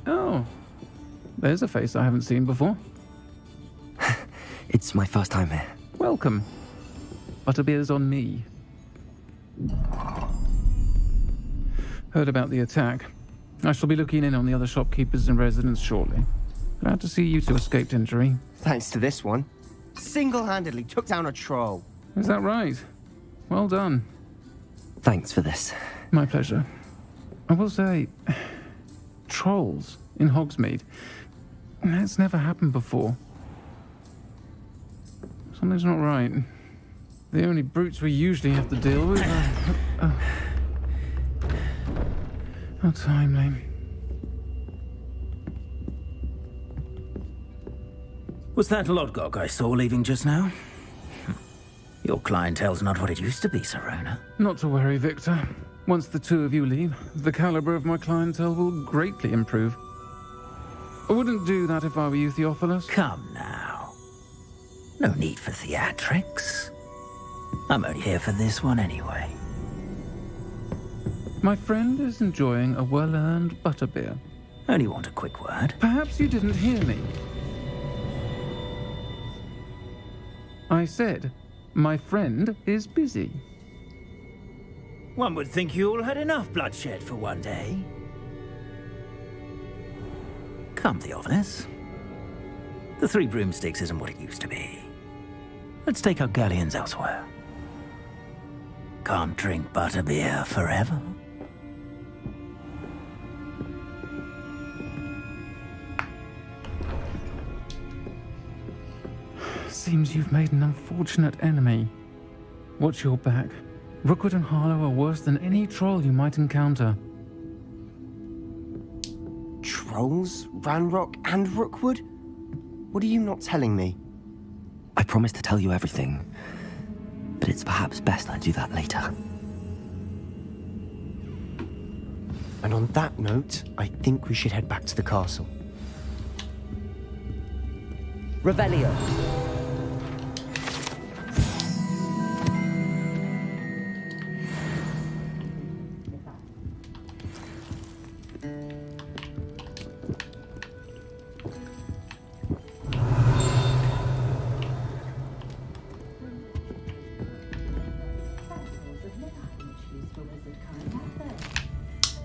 Oh, there's a face I haven't seen before. It's my first time here. Welcome. Butterbeer's on me. Heard about the attack. I shall be looking in on the other shopkeepers and residents shortly. Glad to see you two escaped injury. Thanks to this one. Single-handedly took down a troll. Is that right? Well done. Thanks for this. My pleasure. I will say, trolls in Hogsmeade. That's never happened before. Something's not right. The only brutes we usually have to deal with are... How timely. Was that Lodgok I saw leaving just now? Your clientele's not what it used to be, Sirona. Not to worry, Victor. Once the 2 of you leave, the caliber of my clientele will greatly improve. I wouldn't do that if I were you, Theophilus. Come now. No need for theatrics. I'm only here for this one anyway. My friend is enjoying a well-earned butterbeer. Only want a quick word. Perhaps you didn't hear me. I said, my friend is busy. One would think you all had enough bloodshed for one day. Come, Theophilus. The 3 broomsticks isn't what it used to be. Let's take our galleons elsewhere. Can't drink butterbeer forever. Seems you've made an unfortunate enemy. Watch your back. Rookwood and Harlow are worse than any troll you might encounter. Trolls? Ranrock and Rookwood? What are you not telling me? I promise to tell you everything, but it's perhaps best I do that later. And on that note, I think we should head back to the castle. Revelio.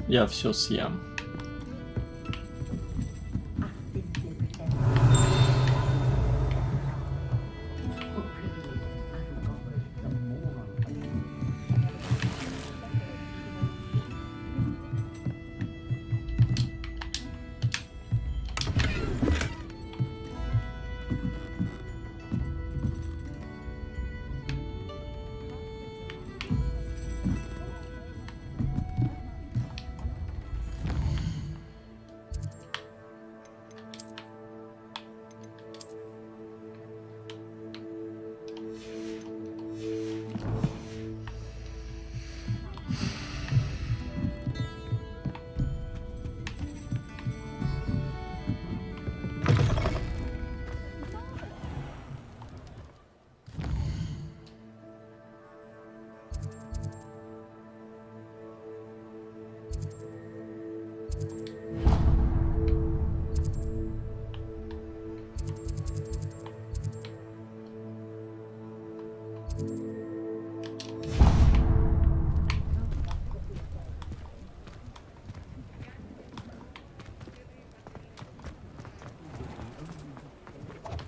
Я все съем.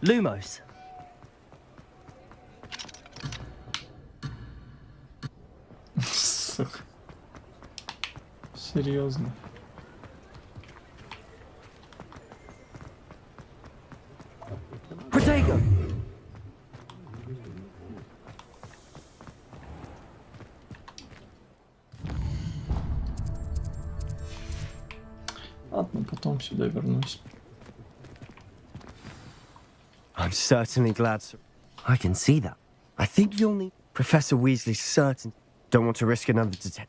Lumos. Сука. Серьезно. Protego! Ладно, потом сюда вернусь. I'm certainly glad, sir. I can see that. I think you'll need Professor Weasley's certain. Don't want to risk another detection.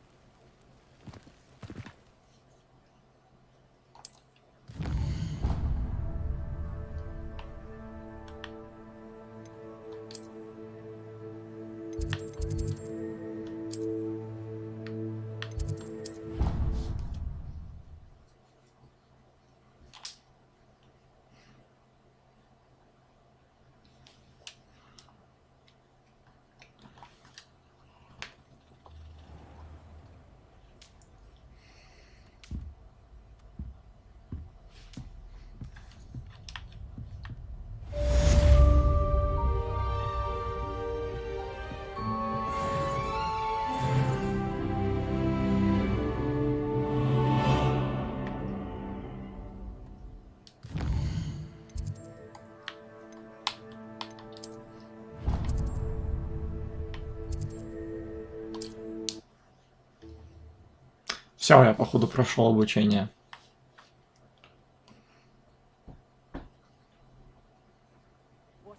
Все, я походу прошел обучение.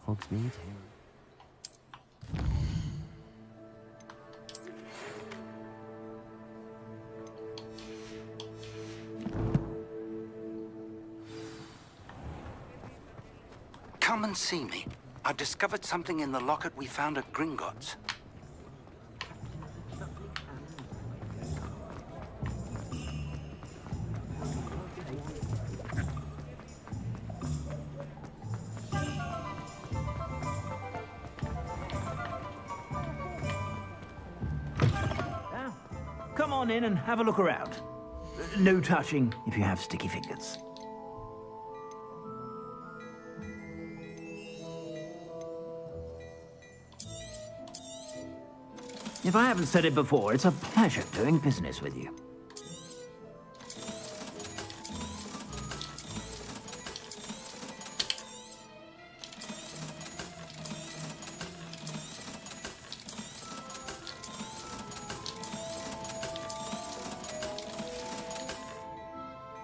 Hogsmeade. Come and see me. I've discovered something in the locket we found at Gringotts. Come on in and have a look around. No touching if you have sticky fingers. If I haven't said it before, it's a pleasure doing business with you.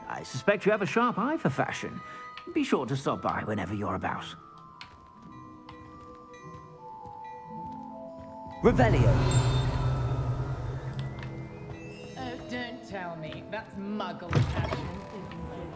I suspect you have a sharp eye for fashion. Be sure to stop by whenever you're about. Revelio. Oh, don't tell me. That's muggle fashion, isn't it?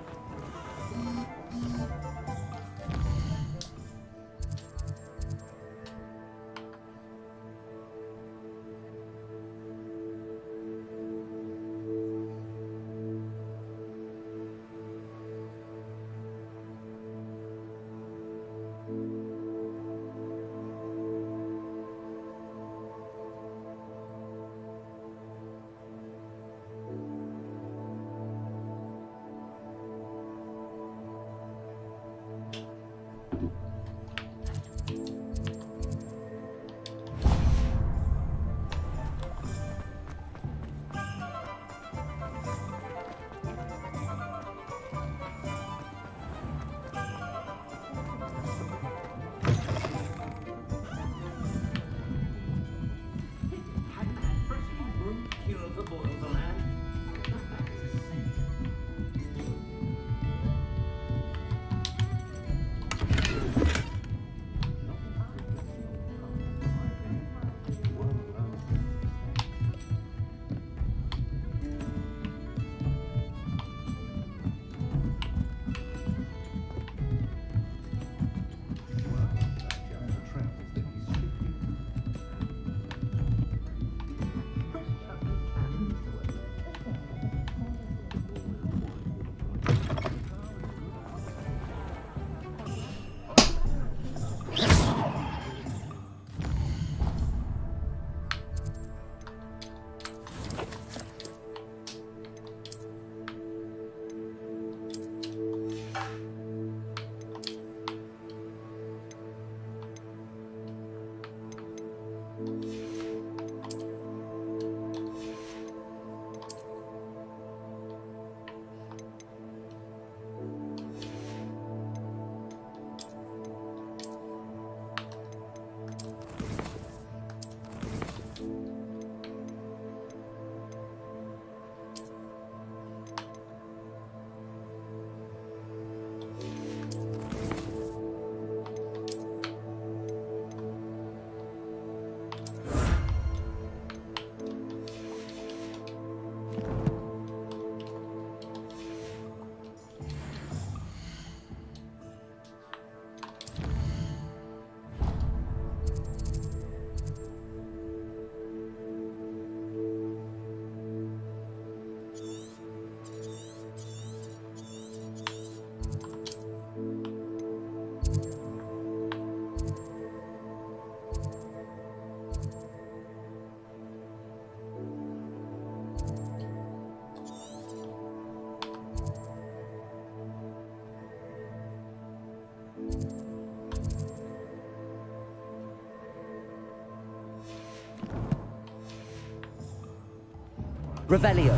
Revelio.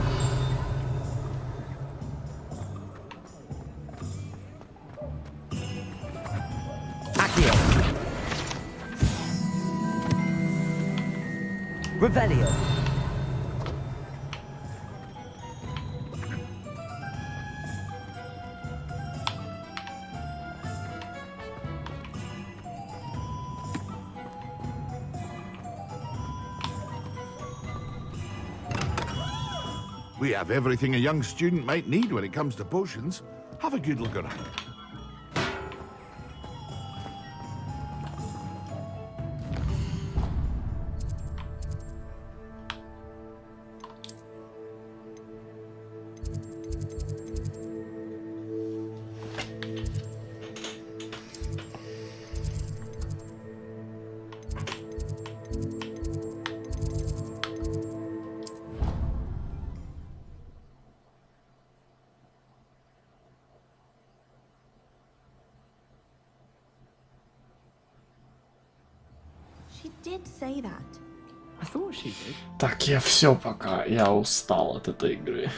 Accio. Revelio. We have everything a young student might need when it comes to potions. Have a good look around. She did say that. I thought she did. Так, я все пока. Я устал от этой игры.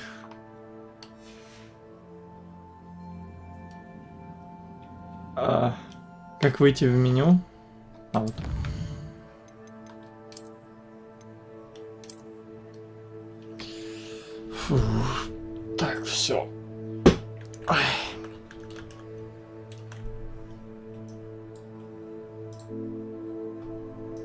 Как выйти в меню? А вот. Фу. Так, все. Ай.